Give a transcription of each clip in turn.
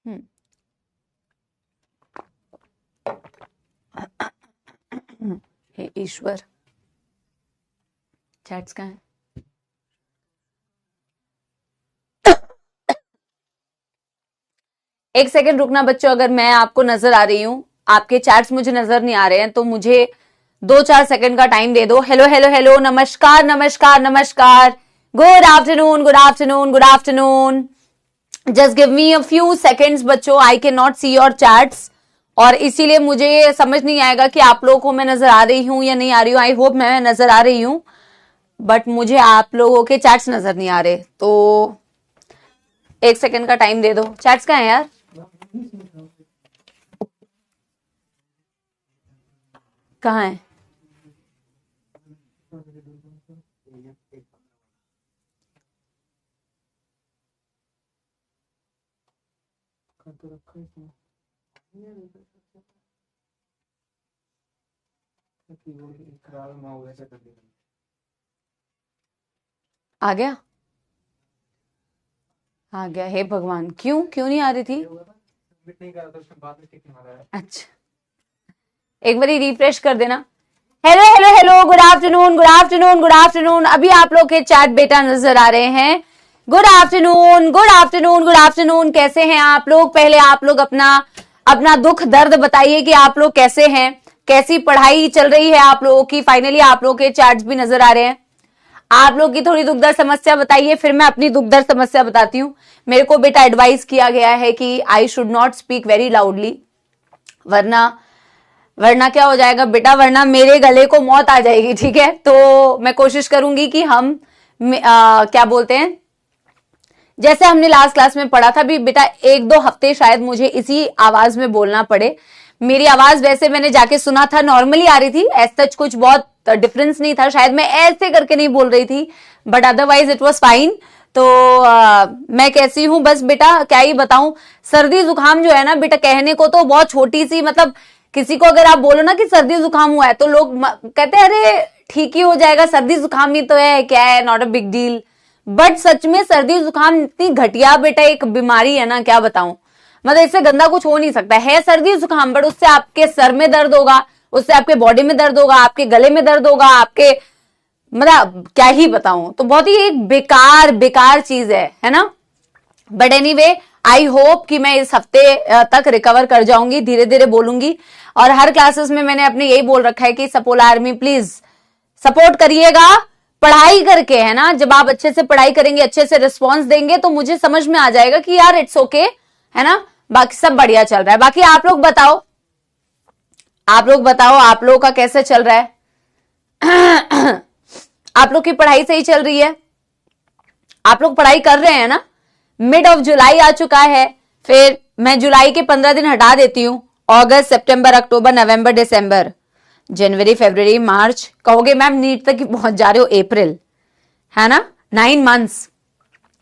हम्म। हे ईश्वर, chats कहाँ हैं? एक सेकंड रुकना बच्चों, अगर मैं आपको नजर आ रही हूं, आपके चैट्स मुझे नजर नहीं आ रहे हैं, तो मुझे 2-4 सेकंड का टाइम दे दो। हेलो हेलो हेलो, नमस्कार नमस्कार नमस्कार, good afternoon good afternoon good afternoon. Just give me a few seconds बच्चों, I can not see your chats, और इसीलिए मुझे समझ नहीं आएगा कि आप लोगों को मैं नजर आ रही हूं या नहीं आ रही हूं। आई होप मैं नजर आ रही हूं, बट मुझे आप लोगों के चैट्स नजर नहीं आ रहे, तो एक सेकंड का टाइम दे दो। चैट्स कहाँ है यार? कहाँ है? आ गया आ गया। हे भगवान, क्यों क्यों नहीं आ रही थी? अच्छा, एक बारी रिफ्रेश कर देना। Hello hello hello, good afternoon good afternoon good afternoon. अभी आप लोग के चैट बेटा नजर आ रहे हैं। Good afternoon good afternoon good afternoon. कैसे हैं आप लोग? पहले आप लोग अपना अपना दुख दर्द बताइए कि आप लोग कैसे हैं, कैसी पढ़ाई चल रही है आप लोगों की। फाइनली आप लोग के चैट्स भी नजर आ रहे हैं। आप लोग की थोड़ी दुख दर्द समस्या बताइए, फिर मैं अपनी दुख दर्द समस्या बताती हूँ। मेरे को बेटा एडवाइस किया गया है कि I should not speak very loudly, वरना वरना क्या हो जाएगा बेटा, वरना मेरे गले को मौत आ जाएगी। ठीक है, तो मैं कोशिश करूंगी कि हम क्या बोलते हैं, जैसे हमने लास्ट क्लास में पढ़ा था भी बेटा, 1-2 हफ्ते शायद मुझे इसी आवाज में बोलना पड़े। मेरी आवाज वैसे मैंने जाके सुना था नॉर्मली आ रही थी, एज सच कुछ बहुत डिफरेंस नहीं था, शायद मैं ऐसे करके नहीं बोल रही थी, but otherwise it was fine. तो मैं कैसी हूं बस बेटा क्या ही बताऊं। सर्दी जुकाम जो है ना बेटा, कहने को तो बहुत छोटी सी, मतलब किसी को अगर आप बोलो ना कि सर्दी जुकाम हुआ है, तो लोग कहते हैं अरे ठीक ही हो जाएगा, सर्दी जुकाम ही तो है, क्या है, not a big deal. But सच में सर्दी जुकाम इतनी घटिया बेटा एक बीमारी है ना, क्या बताऊं। मतलब इससे गंदा कुछ हो नहीं सकता है सर्दी जुकाम, बट उससे आपके सर में दर्द होगा, उससे आपके बॉडी में दर्द होगा, आपके गले में दर्द होगा, आपके, मतलब क्या ही बताऊं। तो बहुत ही एक बेकार बेकार चीज है ना। बट एनीवे, आई होप कि मैं इस हफ्ते तक रिकवर कर जाऊंगी, धीरे धीरे बोलूंगी। और हर क्लासेस में मैंने अपने यही बोल रखा है कि सपोला आर्मी प्लीज सपोर्ट करिएगा पढ़ाई करके, है ना। जब आप अच्छे से पढ़ाई करेंगे, अच्छे से रिस्पॉन्स देंगे, तो मुझे समझ में आ जाएगा कि यार इट्स ओके, है ना। बाकी सब बढ़िया चल रहा है। बाकी आप लोग बताओ, आप लोग बताओ, आप लोगों का कैसे चल रहा है? आप लोग की पढ़ाई सही चल रही है? आप लोग पढ़ाई कर रहे हैं ना? मिड ऑफ जुलाई आ चुका है, फिर मैं जुलाई के 15 दिन हटा देती हूं। अगस्त, सितंबर, अक्टूबर, नवंबर, दिसंबर, जनवरी, फरवरी, मार्च। कहोगे मैम नीट तक पहुंच जा रहे हो, अप्रैल, है ना। 9 मंथ्स,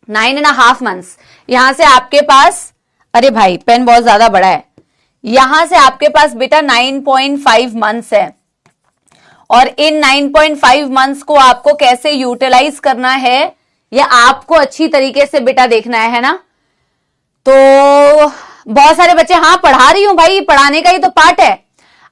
9.5 मंथ्स। यहां से आपके पास, अरे भाई पेन बहुत ज्यादा बड़ा है, यहां से आपके पास बेटा 9.5 मंथ्स है। और इन 9.5 मंथ्स को आपको कैसे यूटिलाइज करना है, यह आपको अच्छी तरीके से बेटा देखना है ना। तो बहुत सारे बच्चे, हाँ पढ़ा रही हूं भाई, पढ़ाने का ही तो पार्ट है।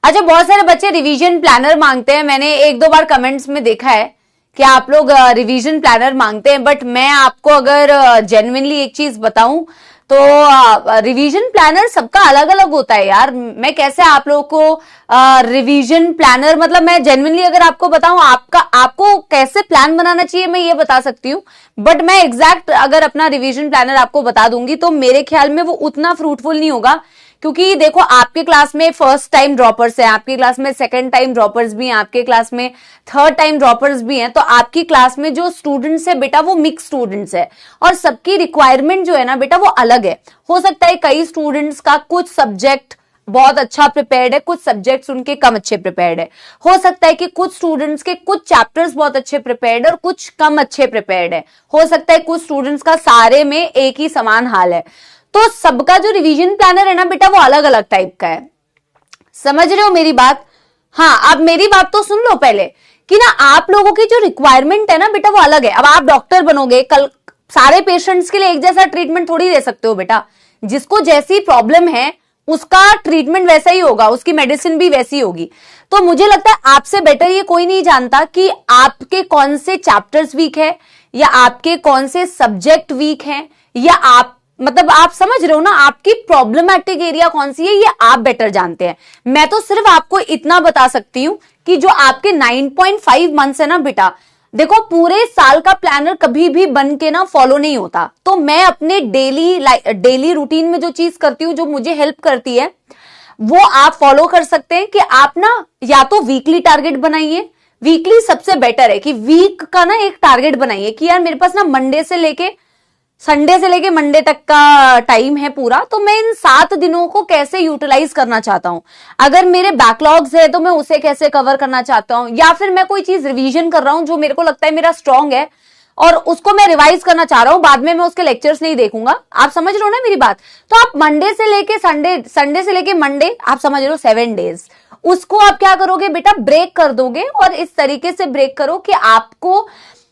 अच्छा, बहुत सारे बच्चे रिवीजन प्लानर मांगते हैं, मैंने 1-2 बार कमेंट्स में देखा है कि आप लोग रिवीजन प्लानर मांगते हैं। बट मैं आपको अगर जेन्युइनली एक चीज बताऊं, तो रिवीजन प्लानर सबका अलग अलग होता है यार। मैं कैसे आप लोगों को रिवीजन प्लानर, मतलब मैं जेन्युइनली अगर आपको बताऊं, आपको कैसे प्लान बनाना चाहिए मैं ये बता सकती हूँ। बट मैं एग्जैक्ट अगर अपना रिवीजन प्लानर आपको बता दूंगी, तो मेरे ख्याल में वो उतना फ्रूटफुल नहीं होगा। क्योंकि देखो, आपके क्लास में फर्स्ट टाइम ड्रॉपर्स हैं, आपकी क्लास में सेकंड टाइम ड्रॉपर्स भी हैं, आपके क्लास में थर्ड टाइम ड्रॉपर्स भी हैं। तो आपकी क्लास में जो स्टूडेंट्स है बेटा, वो मिक्स स्टूडेंट्स है, और सबकी रिक्वायरमेंट जो है ना बेटा, वो अलग है। हो सकता है कई स्टूडेंट्स का कुछ सब्जेक्ट बहुत अच्छा प्रिपेयर्ड है, कुछ सब्जेक्ट्स उनके कम अच्छे प्रिपेयर्ड है। हो सकता है कि कुछ स्टूडेंट्स के कुछ चैप्टर्स बहुत अच्छे प्रिपेयर्ड है और कुछ कम अच्छे प्रिपेयर्ड है। हो सकता है कुछ स्टूडेंट्स का सारे में एक ही समान हाल है। तो सबका जो रिवीजन प्लानर है ना बेटा, वो अलग अलग टाइप का है। समझ रहे हो मेरी बात? हाँ, अब मेरी बात तो सुन लो पहले, कि ना आप लोगों की जो रिक्वायरमेंट है ना बेटा, वो अलग है। अब आप डॉक्टर बनोगे, कल सारे पेशेंट्स के लिए एक जैसा ट्रीटमेंट थोड़ी दे सकते हो बेटा। जिसको जैसी प्रॉब्लम है उसका ट्रीटमेंट वैसा ही होगा, उसकी मेडिसिन भी वैसी होगी। तो मुझे लगता है आपसे बेटर ये कोई नहीं जानता कि आपके कौन से चैप्टर्स वीक है, या आपके कौन से सब्जेक्ट वीक हैं, या आप मतलब आप समझ रहे हो ना, आपकी प्रॉब्लमैटिक एरिया कौन सी है, ये आप बेटर जानते हैं। मैं तो सिर्फ आपको इतना बता सकती हूं कि जो आपके 9.5 मंथ्स है ना बेटा, देखो पूरे साल का प्लानर कभी भी बन के ना फॉलो नहीं होता। तो मैं अपने डेली रूटीन में जो चीज करती हूँ, जो मुझे हेल्प करती है, वो आप फॉलो कर सकते हैं कि आप ना या तो वीकली टारगेट बनाइए। वीकली सबसे बेटर है कि वीक का ना एक टारगेट बनाइए कि यार मेरे पास ना मंडे से लेके संडे से लेके मंडे तक का टाइम है पूरा, तो मैं इन 7 दिनों को कैसे यूटिलाइज करना चाहता हूं। अगर मेरे बैकलॉग्स है तो मैं उसे कैसे कवर करना चाहता हूं, या फिर मैं कोई चीज रिवीजन कर रहा हूं जो मेरे को लगता है मेरा स्ट्रांग है और उसको मैं रिवाइज करना चाह रहा हूं, बाद में मैं उसके लेक्चर्स नहीं देखूंगा। आप समझ रहे हो ना मेरी बात। तो आप मंडे से लेके संडे से लेके मंडे, आप समझ रहे हो 7 डेज, उसको आप क्या करोगे बेटा, ब्रेक कर दोगे। और इस तरीके से ब्रेक करो कि आपको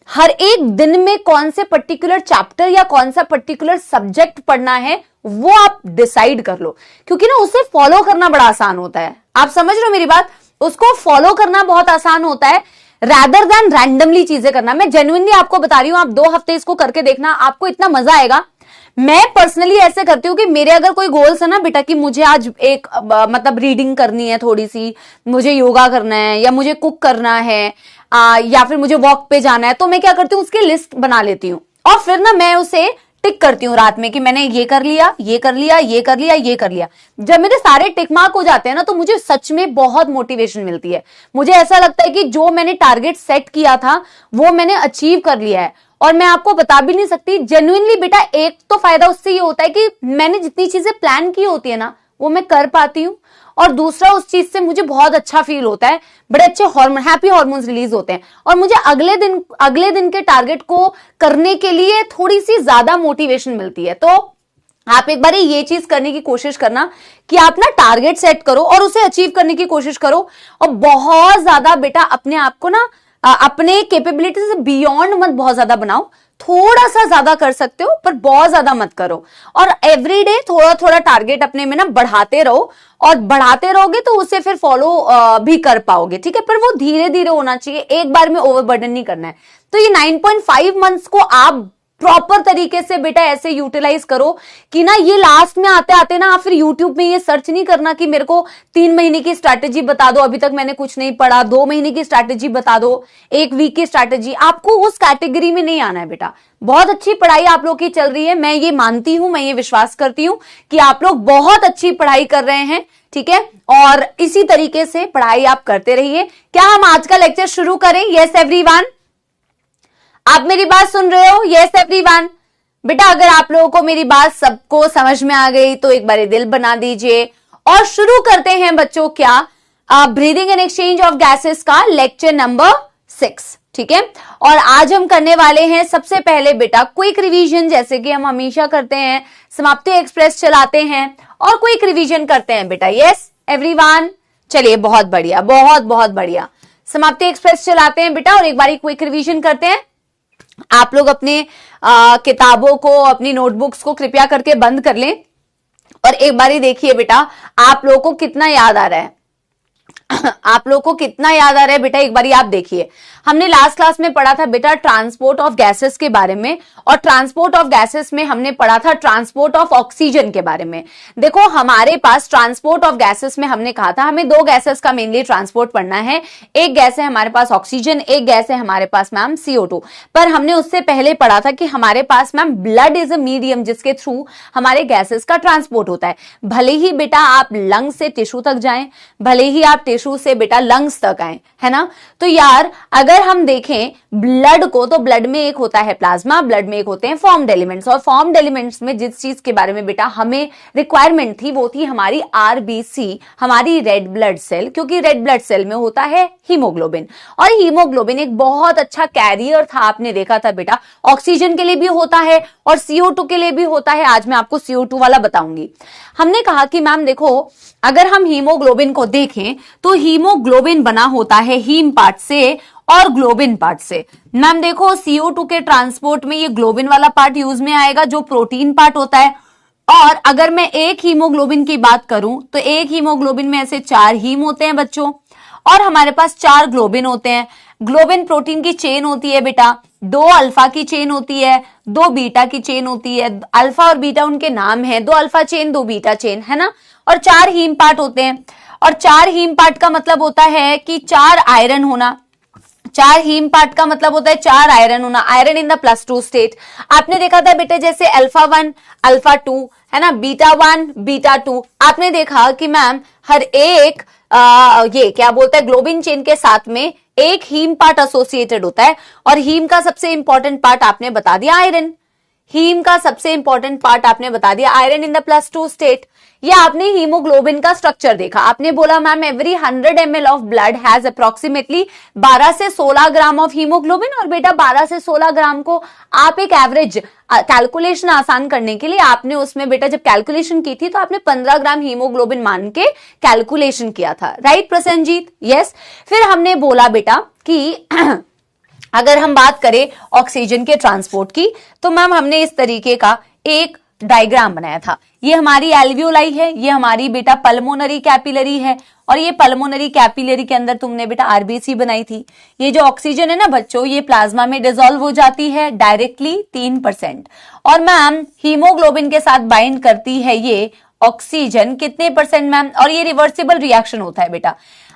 हर एक दिन में कौन से पर्टिकुलर चैप्टर या कौन सा पर्टिकुलर सब्जेक्ट पढ़ना है वो आप डिसाइड कर लो, क्योंकि ना उसे फॉलो करना बड़ा आसान होता है। आप समझ रहे हो मेरी बात, उसको फॉलो करना बहुत आसान होता है रैदर देन रैंडमली चीजें करना। मैं जेन्युइनली आपको बता रही हूं, आप 2 हफ्ते इसको करके देखना, आपको इतना मजा आएगा। मैं पर्सनली ऐसे करती हूँ कि मेरे अगर कोई गोल्स है ना बेटा कि मुझे आज एक मतलब रीडिंग करनी है थोड़ी सी, मुझे योगा करना है, या मुझे कुक करना है, या फिर मुझे वॉक पे जाना है, तो मैं क्या करती हूँ उसकी लिस्ट बना लेती हूँ और फिर ना मैं उसे टिक करती हूँ रात में कि मैंने ये कर लिया, ये कर लिया, ये कर लिया, ये कर लिया। जब मेरे सारे टिक मार्क हो जाते हैं ना, तो मुझे सच में बहुत मोटिवेशन मिलती है। मुझे ऐसा लगता है कि जो मैंने टारगेट सेट किया था वो मैंने अचीव कर लिया है। और मैं आपको बता भी नहीं सकती जेन्युइनली बेटा, एक तो फायदा उससे ये होता है कि मैंने जितनी चीजें प्लान की होती है ना वो मैं कर पाती हूँ, और दूसरा उस चीज से मुझे बहुत अच्छा फील होता है, बड़े अच्छे हार्मोन, हैप्पी हार्मोन्स रिलीज होते हैं, और मुझे अगले दिन के टारगेट को करने के लिए थोड़ी सी ज्यादा मोटिवेशन मिलती है। तो आप एक बार ये चीज करने की कोशिश करना कि आप ना टारगेट सेट करो और उसे अचीव करने की कोशिश करो, और बहुत ज्यादा बेटा अपने आप को ना अपने कैपेबिलिटी से बियॉन्ड मत बहुत ज्यादा बनाओ। थोड़ा सा ज्यादा कर सकते हो पर बहुत ज्यादा मत करो, और एवरीडे थोड़ा थोड़ा टारगेट अपने में ना बढ़ाते रहो, और बढ़ाते रहोगे तो उसे फिर फॉलो भी कर पाओगे, ठीक है। पर वो धीरे धीरे होना चाहिए, एक बार में ओवरबर्डन नहीं करना है। तो ये 9.5 मंथ्स को आप प्रॉपर तरीके से बेटा ऐसे यूटिलाइज करो कि ना ये लास्ट में आते आते ना आप फिर यूट्यूब में ये सर्च नहीं करना कि मेरे को 3 महीने की स्ट्रैटेजी बता दो, अभी तक मैंने कुछ नहीं पढ़ा, 2 महीने की स्ट्रैटेजी बता दो, 1 वीक की स्ट्रैटेजी। आपको उस कैटेगरी में नहीं आना है बेटा। बहुत अच्छी पढ़ाई आप लोग की चल रही है, मैं ये मानती हूं, मैं ये विश्वास करती हूं कि आप लोग बहुत अच्छी पढ़ाई कर रहे हैं, ठीक है। और इसी तरीके से पढ़ाई आप करते रहिए। क्या हम आज का लेक्चर शुरू करें? यस एवरीवन, आप मेरी बात सुन रहे हो? Yes everyone. बेटा अगर आप लोगों को मेरी बात सबको समझ में आ गई तो एक बार दिल बना दीजिए, और शुरू करते हैं बच्चों क्या breathing and exchange of gases का लेक्चर नंबर 6, ठीक है। और आज हम करने वाले हैं सबसे पहले बेटा क्विक रिवीजन, जैसे कि हम हमेशा करते हैं, समाप्ति एक्सप्रेस चलाते हैं और क्विक रिवीजन करते हैं बेटा। यस एवरीवन, चलिए बहुत बढ़िया, बहुत बहुत बढ़िया। समाप्ति एक्सप्रेस चलाते हैं बेटा और एक बारी क्विक रिवीजन करते हैं। आप लोग अपने किताबों को, अपनी नोटबुक्स को कृपया करके बंद कर लें और एक बारी देखिए बेटा आप लोगों को कितना याद आ रहा है। आप लोगों को कितना याद आ रहा है बेटा, एक बारी आप देखिए। हमने लास्ट क्लास में पढ़ा था बेटा ट्रांसपोर्ट ऑफ गैसेस के बारे में, और ट्रांसपोर्ट ऑफ गैसेस में हमने पढ़ा था ट्रांसपोर्ट ऑफ ऑक्सीजन के बारे में। देखो हमारे पास ट्रांसपोर्ट ऑफ गैसेस में हमने कहा था हमें 2 गैसेस का मेनली ट्रांसपोर्ट पढ़ना है। एक गैस है हमारे पास ऑक्सीजन, एक गैस है हमारे पास मैम CO2। पर हमने उससे पहले पढ़ा था कि हमारे पास ma'am blood is a medium जिसके थ्रू हमारे गैसेस का ट्रांसपोर्ट होता है। भले ही बेटा आप लंग से टिश्यू तक जाएं, भले ही आप टिश्यू से बेटा लंग्स तक आए, है ना। तो यार अगर हम देखें ब्लड को, तो ब्लड में एक होता है प्लाज्मा, ब्लड में एक होते हैं फॉर्म्ड एलिमेंट्स, और फॉर्म्ड एलिमेंट्स में जिस चीज के बारे में बेटा हमें रिक्वायरमेंट थी वो थी हमारी RBC, हमारी रेड ब्लड सेल, क्योंकि रेड ब्लड सेल में होता है हीमोग्लोबिन, और हीमोग्लोबिन एक बहुत अच्छा कैरियर था, आपने देखा था बेटा ऑक्सीजन के लिए भी होता है और CO2 के लिए भी होता है। आज मैं आपको CO2 वाला बताऊंगी। हमने कहा कि मैम देखो अगर हम हीमोग्लोबिन को देखें तो हीमोग्लोबिन बना होता है हीम पार्ट से और ग्लोबिन पार्ट से। मैम देखो CO2 के ट्रांसपोर्ट में ये ग्लोबिन वाला पार्ट यूज में आएगा जो प्रोटीन पार्ट होता है, और अगर मैं एक हीमोग्लोबिन की बात करूं तो एक हीमोग्लोबिन में ऐसे 4 हीम होते हैं बच्चों, और हमारे पास 4 ग्लोबिन होते हैं। ग्लोबिन प्रोटीन की चेन होती है बेटा, 2 अल्फा की चेन होती है, 2 बीटा की चेन होती है। अल्फा और बीटा उनके नाम है, 2 अल्फा चेन 2 बीटा चेन, है ना। और 4 हीम पार्ट होते हैं, और 4 हीम पार्ट का मतलब होता है कि 4 आयरन होना। 4 हीम पार्ट का मतलब होता है 4 आयरन होना, आयरन इन द +2 स्टेट। आपने देखा था बेटे जैसे अल्फा 1 अल्फा 2, है ना, बीटा 1 बीटा 2। आपने देखा कि मैम हर एक ये क्या बोलते हैं ग्लोबिन चेन के साथ में एक हीम पार्ट एसोसिएटेड होता है, और हीम का सबसे इंपॉर्टेंट पार्ट आपने बता दिया आयरन। हीम का सबसे इंपॉर्टेंट पार्ट आपने बता दिया आयरन इन द +2 स्टेट। या आपने हीमोग्लोबिन का स्ट्रक्चर देखा, आपने बोला ma'am every 100 ml of blood has approximately 12 से 16 ग्राम ऑफ हीमोग्लोबिन। और बेटा 12 से 16 ग्राम को आप एक एवरेज कैलकुलेशन आसान करने के लिए आपने उसमें बेटा जब कैलकुलेशन की थी तो आपने 15 ग्राम हीमोग्लोबिन मान के कैलकुलेशन किया था, राइट प्रसन्नजीत? यस। फिर हमने बोला बेटा कि अगर हम बात करें ऑक्सीजन के ट्रांसपोर्ट की, तो मैम हमने इस तरीके का एक डायग्राम बनाया था। ये हमारी एल्वियोलाई है, ये हमारी बेटा पल्मोनरी कैपिलरी है, और ये पल्मोनरी कैपिलरी के अंदर तुमने बेटा आरबीसी बनाई थी। ये जो ऑक्सीजन है ना बच्चों, ये प्लाज्मा में डिसॉल्व हो जाती है डायरेक्टली 3%, और मैम हीमोग्लोबिन के साथ बाइंड करती है ये ऑक्सीजन कितने % मैम? और ये रिवर्सिबल रिएक्शन होता है बेटा।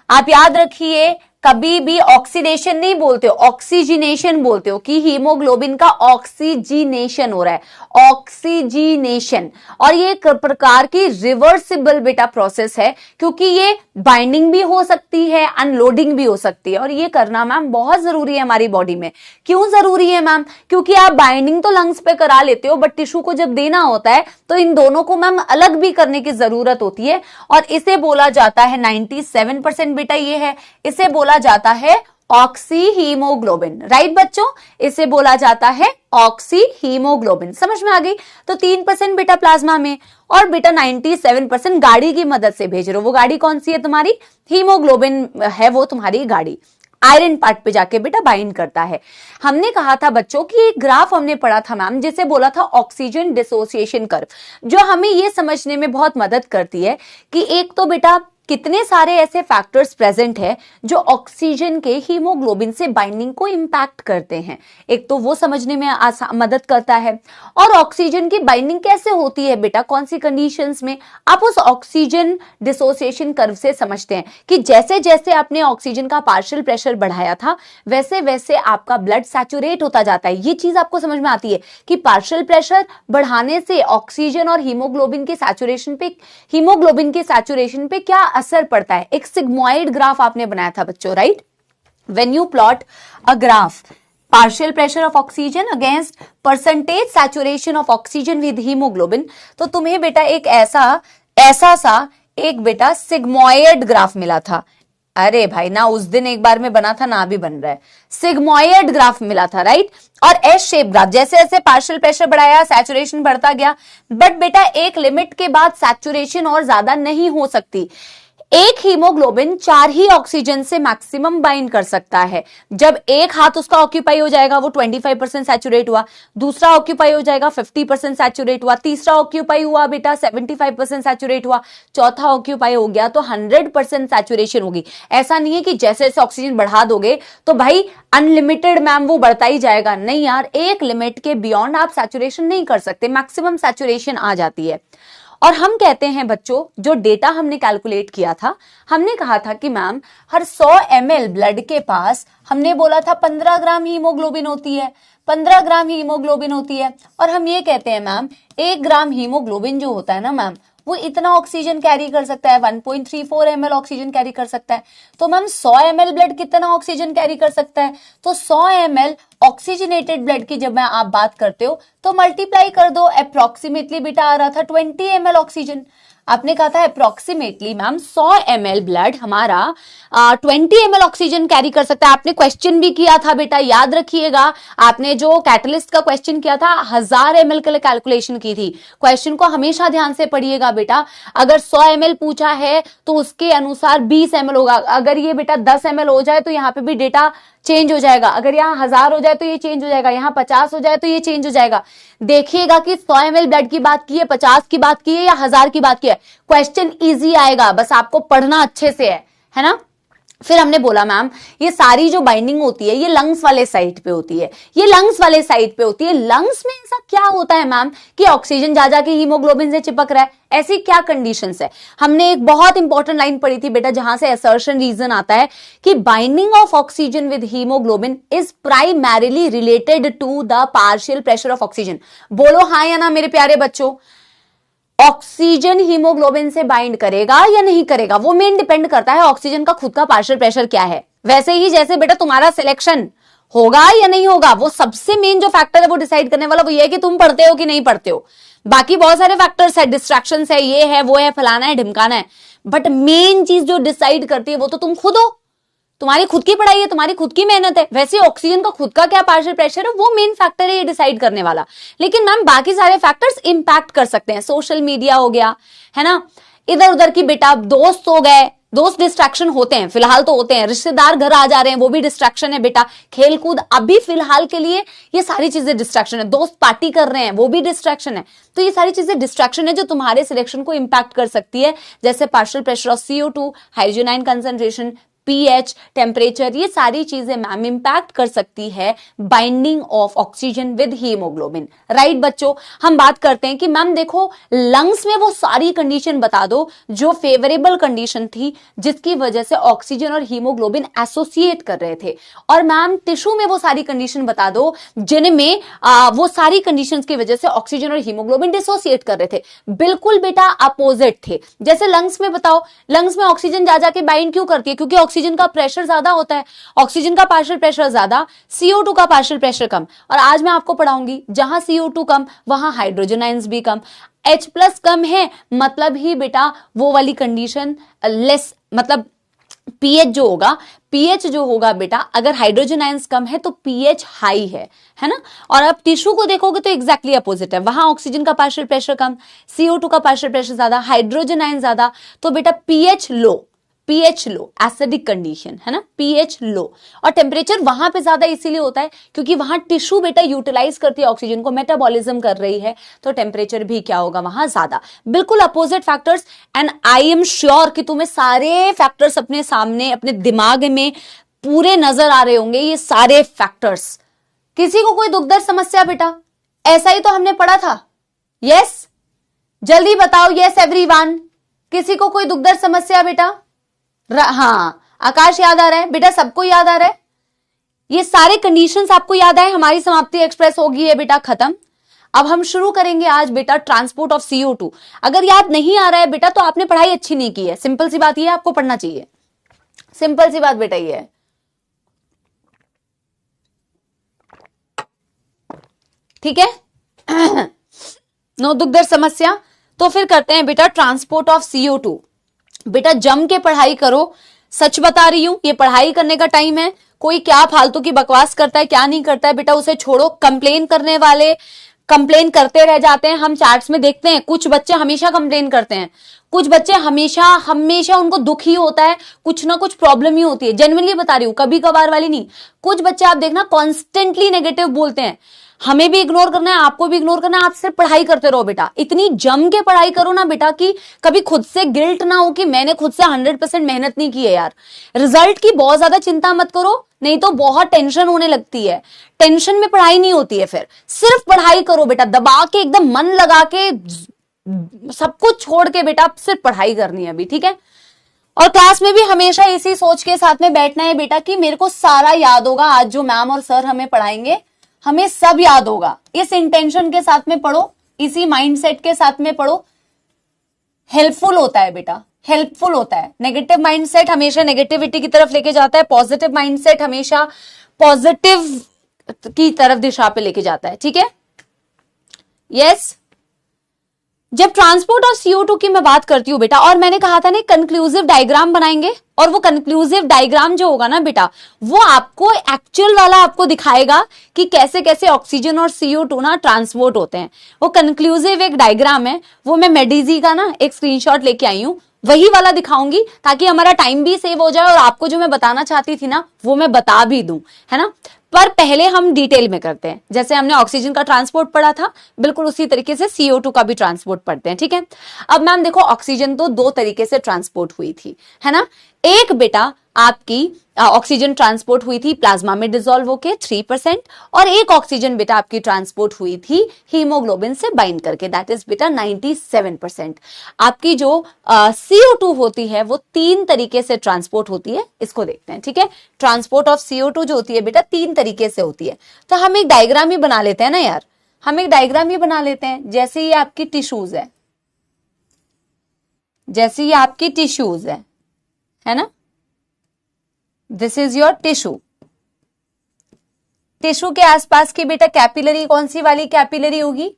आप याद रखिए कभी भी ऑक्सीडेशन नहीं बोलते हो, ऑक्सीजनेशन बोलते हो, कि हीमोग्लोबिन का ऑक्सीजनेशन हो रहा है, ऑक्सीजनेशन। और ये एक प्रकार की रिवर्सिबल बेटा प्रोसेस है, क्योंकि ये बाइंडिंग भी हो सकती है, अनलोडिंग भी हो सकती है, और ये करना मैम बहुत जरूरी है हमारी बॉडी में। क्यों जरूरी है मैम? क्योंकि आप बाइंडिंग तो लंग्स पे करा लेते हो, बट टिश्यू को जब देना होता है तो इन दोनों को मैम अलग भी करने की जरूरत होती है, और इसे बोला जाता है 97% बेटा ये है, इसे बोला जाता है ऑक्सी हीमोग्लोबिन, राइट बच्चों? इसे बोला जाता है ऑक्सी हीमोग्लोबिन। समझ में आ गई? तो 3% बेटा प्लाज्मा में, और बेटा 97% गाड़ी की मदद से भेज रहे हो। वो गाड़ी कौन सी है तुम्हारी? हीमोग्लोबिन है वो तुम्हारी गाड़ी। आयरन पार्ट पे जाके बेटा बाइंड करता है। हमने कहा था बच्चों कि एक ग्राफ हमने पढ़ा था मैम, जिसे बोला था ऑक्सीजन डिसोसिएशन कर्व, जो हमें ये समझने में बहुत मदद करती है कि एक तो बेटा कितने सारे ऐसे फैक्टर्स प्रेजेंट है जो ऑक्सीजन के हीमोग्लोबिन से बाइंडिंग को इंपैक्ट करते हैं। एक तो वो समझने में मदद करता है, और ऑक्सीजन की बाइंडिंग कैसे होती है बेटा, कौन सी कंडीशंस में, आप उस ऑक्सीजन डिसोसिएशन कर्व से समझते हैं कि जैसे जैसे आपने ऑक्सीजन का पार्शियल प्रेशर बढ़ाया था वैसे वैसे आपका ब्लड सैचुरेट होता जाता है। ये चीज आपको समझ में आती है कि पार्शियल प्रेशर बढ़ाने से ऑक्सीजन और हीमोग्लोबिन के सैचुरेशन पे क्या असर पड़ता है। एक सिग्मोइड ग्राफ आपने बनाया था बच्चों, right? When you plot a graph partial pressure of oxygen against percentage saturation of oxygen with hemoglobin, तो तुम्हें बेटा एक ऐसा सा एक बेटा सिग्मोइड ग्राफ मिला था। अरे भाई ना उस दिन एक बार में बना था ना अभी बन रहा है, सिग्मोइड ग्राफ मिला था, राइट? और एस शेप ग्राफ, जैसे जैसे पार्शियल प्रेशर बढ़ाया सैचुरेशन बढ़ता गया, बट बेटा एक लिमिट के बाद सैचुरेशन और ज्यादा नहीं हो सकती। एक हीमोग्लोबिन 4 ही ऑक्सीजन से मैक्सिमम बाइंड कर सकता है। जब एक हाथ उसका ऑक्यूपाई हो जाएगा वो 25% सैचुरेट हुआ, दूसरा ऑक्यूपाई हो जाएगा 50% सैचुरेट हुआ, तीसरा ऑक्यूपाई हुआ बेटा 75% सैचुरेट हुआ, चौथा ऑक्यूपाई हो गया तो 100% सैचुरेशन होगी। ऐसा नहीं है कि जैसे जैसे ऑक्सीजन बढ़ा दोगे तो भाई अनलिमिटेड मैम वो बढ़ता ही जाएगा, नहीं यार, एक लिमिट के बियॉन्ड आप सैचुरेशन नहीं कर सकते, मैक्सिमम सैचुरेशन आ जाती है। और हम कहते हैं बच्चों, जो डेटा हमने कैलकुलेट किया था, हमने कहा था कि मैम हर 100 ml ब्लड के पास हमने बोला था 15 ग्राम हीमोग्लोबिन होती है, 15 ग्राम हीमोग्लोबिन होती है। और हम ये कहते हैं मैम 1 ग्राम हीमोग्लोबिन जो होता है ना मैम, वो इतना ऑक्सीजन कैरी कर सकता है, 1.34 ml ऑक्सीजन कैरी कर सकता है। तो मैम 100 ml ब्लड कितना ऑक्सीजन कैरी कर सकता है? तो 100 ml ऑक्सीजनेटेड ब्लड की जब मैं आप बात करते हो तो मल्टीप्लाई कर दो, अप्रोक्सीमेटली बेटा आ रहा था 20 ml ऑक्सीजन। आपने कहा था अप्रोक्सीमेटली मैम 100 ml ब्लड हमारा 20 ml ऑक्सीजन कैरी कर सकता है। आपने क्वेश्चन भी किया था बेटा, याद रखिएगा, आपने जो कैटलिस्ट का क्वेश्चन किया था 1000 ml के लिए कैलकुलेशन की थी। क्वेश्चन को हमेशा ध्यान से पढ़िएगा बेटा, अगर 100 ml पूछा है तो उसके अनुसार 20 ml होगा। अगर ये बेटा 10 ml हो जाए तो यहाँ पे भी डेटा चेंज हो जाएगा, अगर यहाँ 1000 हो जाए तो ये चेंज हो जाएगा, यहाँ 50 हो जाए तो ये चेंज हो जाएगा। देखिएगा कि 100 ml ब्लड की बात की है, 50 की बात की है या 1000 की बात की है। क्वेश्चन इजी आएगा, बस आपको पढ़ना अच्छे से है ना। फिर हमने बोला मैम ये सारी जो बाइंडिंग होती है ये लंग्स वाले साइड पे होती है, ये लंग्स वाले साइड पे होती है। लंग्स में ऐसा क्या होता है मैम कि ऑक्सीजन जा जाके हीमोग्लोबिन से चिपक रहा है, ऐसी क्या कंडीशंस है। हमने एक बहुत इंपॉर्टेंट लाइन पढ़ी थी बेटा जहां से असर्शन रीजन आता है कि binding of oxygen with haemoglobin is primarily related to the partial pressure of oxygen. बोलो हाँ या ना मेरे प्यारे बच्चों, ऑक्सीजन हीमोग्लोबिन से बाइंड करेगा या नहीं करेगा वो मेन डिपेंड करता है ऑक्सीजन का खुद का पार्शियल प्रेशर क्या है। वैसे ही जैसे बेटा तुम्हारा सिलेक्शन होगा या नहीं होगा, वो सबसे मेन जो फैक्टर है वो डिसाइड करने वाला वो ये है कि तुम पढ़ते हो कि नहीं पढ़ते हो। बाकी बहुत सारे फैक्टर्स है, डिस्ट्रैक्शंस है, ये है वो है, फलाना है ढिमकाना है, बट मेन चीज जो डिसाइड करती है वो तो तुम खुद हो, तुम्हारी खुद की पढ़ाई है, तुम्हारी खुद की मेहनत है। वैसे ऑक्सीजन का खुद का क्या पार्शियल प्रेशर है वो मेन फैक्टर है ये डिसाइड करने वाला। लेकिन मैम बाकी सारे फैक्टर्स इंपैक्ट कर सकते हैं, सोशल मीडिया हो गया है ना, इधर उधर की बेटा दोस्त हो गए, दोस्त डिस्ट्रैक्शन होते हैं, फिलहाल तो होते हैं, रिश्तेदार घर आ जा रहे हैं वो भी डिस्ट्रैक्शन है बेटा, खेल कूद अभी फिलहाल के लिए ये सारी चीजें डिस्ट्रैक्शन है, दोस्त पार्टी कर रहे हैं वो भी डिस्ट्रैक्शन है। तो ये सारी चीजें डिस्ट्रैक्शन है जो तुम्हारे सिलेक्शन को इंपैक्ट कर सकती है, जैसे partial pressure of CO2, hydrogen ion concentration, pH, temperature, ये सारी चीजें मैम इंपैक्ट कर सकती है binding of oxygen with haemoglobin. Right बच्चों, हम बात करते हैं कि मैम देखो लंग्स में वो सारी कंडीशन बता दो जो फेवरेबल कंडीशन थी जिसकी वजह से ऑक्सीजन और हीमोग्लोबिन एसोसिएट कर रहे थे, और मैम टिश्यू में वो सारी कंडीशन बता दो जिनमें वो सारी कंडीशन की वजह से ऑक्सीजन और हीमोग्लोबिन डिसोसिएट कर रहे थे। बिल्कुल बेटा अपोजिट थे। जैसे लंग्स में बताओ, लंग्स में ऑक्सीजन जा जाके बाइंड क्यों करती है, क्योंकि ऑक्सीजन का प्रेशर ज्यादा होता है, ऑक्सीजन का पार्शियल प्रेशर ज्यादा, CO2 का पार्शियल प्रेशर कम। और आज मैं आपको पढ़ाऊंगी जहां CO2 कम वहां हाइड्रोजन आयंस भी कम, H+ कम है मतलब ही बेटा वो वाली कंडीशन लेस, मतलब पीएच जो होगा बेटा अगर हाइड्रोजन आयंस कम है तो पीएच हाई है ना। और अब टिश्यू को देखोगे तो एग्जैक्टली अपोजिट है, वहां ऑक्सीजन का पार्शियल प्रेशर कम, CO2 का पार्शियल प्रेशर ज्यादा, हाइड्रोजन आयन ज्यादा, तो बेटा पीएच लो, एसिडिक कंडीशन है ना, पीएच लो। और टेम्परेचर वहां पे ज्यादा इसीलिए होता है क्योंकि वहां टिश्यू बेटा यूटिलाइज करती है ऑक्सीजन को, मेटाबॉलिज्म कर रही है, तो टेम्परेचर भी क्या होगा वहां ज्यादा। बिल्कुल opposite factors, and I am sure कि तुम्हें सारे फैक्टर्स अपने सामने अपने दिमाग में पूरे नजर आ रहे होंगे ये सारे फैक्टर्स। किसी को कोई दुख दर्द समस्या बेटा, ऐसा ही तो हमने पढ़ा था। यस जल्दी बताओ, यस एवरीवन, किसी को कोई दुख दर्द समस्या बेटा? हाँ आकाश याद आ रहा है बेटा, सबको याद आ रहा है, ये सारे कंडीशंस आपको याद आए। हमारी समाप्ति एक्सप्रेस होगी है बेटा खत्म। अब हम शुरू करेंगे आज बेटा ट्रांसपोर्ट ऑफ CO2। अगर याद नहीं आ रहा है बेटा तो आपने पढ़ाई अच्छी नहीं की है, सिंपल सी बात ये है, आपको पढ़ना चाहिए, सिंपल सी बात बेटा ये है। ठीक है नो दुख दर्द समस्या। तो फिर करते हैं बेटा ट्रांसपोर्ट ऑफ CO2। बेटा जम के पढ़ाई करो, सच बता रही हूं, ये पढ़ाई करने का टाइम है। कोई क्या फालतू की बकवास करता है क्या नहीं करता है बेटा उसे छोड़ो। कंप्लेन करने वाले कंप्लेन करते रह जाते हैं, हम चैट्स में देखते हैं कुछ बच्चे हमेशा कंप्लेन करते हैं, कुछ बच्चे हमेशा उनको दुख ही होता है, कुछ ना कुछ प्रॉब्लम ही होती है। जेन्युइनली बता रही हूं, कभी कभार वाली नहीं। कुछ बच्चे आप देखना कॉन्स्टेंटली नेगेटिव बोलते हैं, हमें भी इग्नोर करना है, आपको भी इग्नोर करना है, आप सिर्फ पढ़ाई करते रहो बेटा। इतनी जम के पढ़ाई करो ना बेटा कि कभी खुद से गिल्ट ना हो कि मैंने खुद से 100% मेहनत नहीं की है यार। रिजल्ट की बहुत ज्यादा चिंता मत करो, नहीं तो बहुत टेंशन होने लगती है, टेंशन में पढ़ाई नहीं होती है। फिर सिर्फ पढ़ाई करो बेटा, दबा के एकदम मन लगा के सब कुछ छोड़ के बेटा सिर्फ पढ़ाई करनी है अभी, ठीक है। और क्लास में भी हमेशा इसी सोच के साथ में बैठना है बेटा कि मेरे को सारा याद होगा, आज जो मैम और सर हमें पढ़ाएंगे हमें सब याद होगा। इस इंटेंशन के साथ में पढ़ो, इसी माइंडसेट के साथ में पढ़ो, हेल्पफुल होता है बेटा, हेल्पफुल होता है। नेगेटिव माइंडसेट हमेशा नेगेटिविटी की तरफ लेके जाता है, पॉजिटिव माइंडसेट हमेशा पॉजिटिव की तरफ दिशा पे लेके जाता है, ठीक है। यस जब ट्रांसपोर्ट ऑफ CO2 की मैं बात करती हूँ बेटा, और मैंने कहा था ना कंक्लूसिव डायग्राम बनाएंगे, और वो कंक्लूसिव डायग्राम जो होगा ना बेटा, वो आपको एक्चुअल वाला आपको दिखाएगा कि कैसे कैसे ऑक्सीजन और CO2 ना ट्रांसपोर्ट होते हैं। वो कंक्लूसिव एक डायग्राम है, वो मैं मेडिजी का ना एक स्क्रीनशॉट लेके आई हूँ, वही वाला दिखाऊंगी ताकि हमारा टाइम भी सेव हो जाए और आपको जो मैं बताना चाहती थी ना वो मैं बता भी दूं, है ना। पर पहले हम डिटेल में करते हैं। जैसे हमने ऑक्सीजन का ट्रांसपोर्ट पढ़ा था, बिल्कुल उसी तरीके से CO2 का भी ट्रांसपोर्ट पढ़ते हैं, ठीक है। अब मैम देखो, ऑक्सीजन तो दो तरीके से ट्रांसपोर्ट हुई थी, है ना। एक बेटा आपकी ऑक्सीजन ट्रांसपोर्ट हुई थी प्लाज्मा में डिसॉल्व होके 3%, और एक ऑक्सीजन बेटा आपकी ट्रांसपोर्ट हुई थी हीमोग्लोबिन से बाइंड करके, दैट इज बेटा 97%। आपकी जो CO2 होती है वो 3 तरीके से ट्रांसपोर्ट होती है, इसको देखते हैं, ठीक है। ट्रांसपोर्ट ऑफ CO2 जो होती है बेटा 3 तरीके से होती है। तो हम एक डायग्राम ही बना लेते हैं ना यार, हम एक डायग्राम ही बना लेते हैं। जैसे ये आपकी टिश्यूज है, जैसे ये आपकी टिश्यूज है ना, this is your tissue. Tissue के आसपास की बेटा कैपिलरी कौन सी वाली कैपिलरी होगी?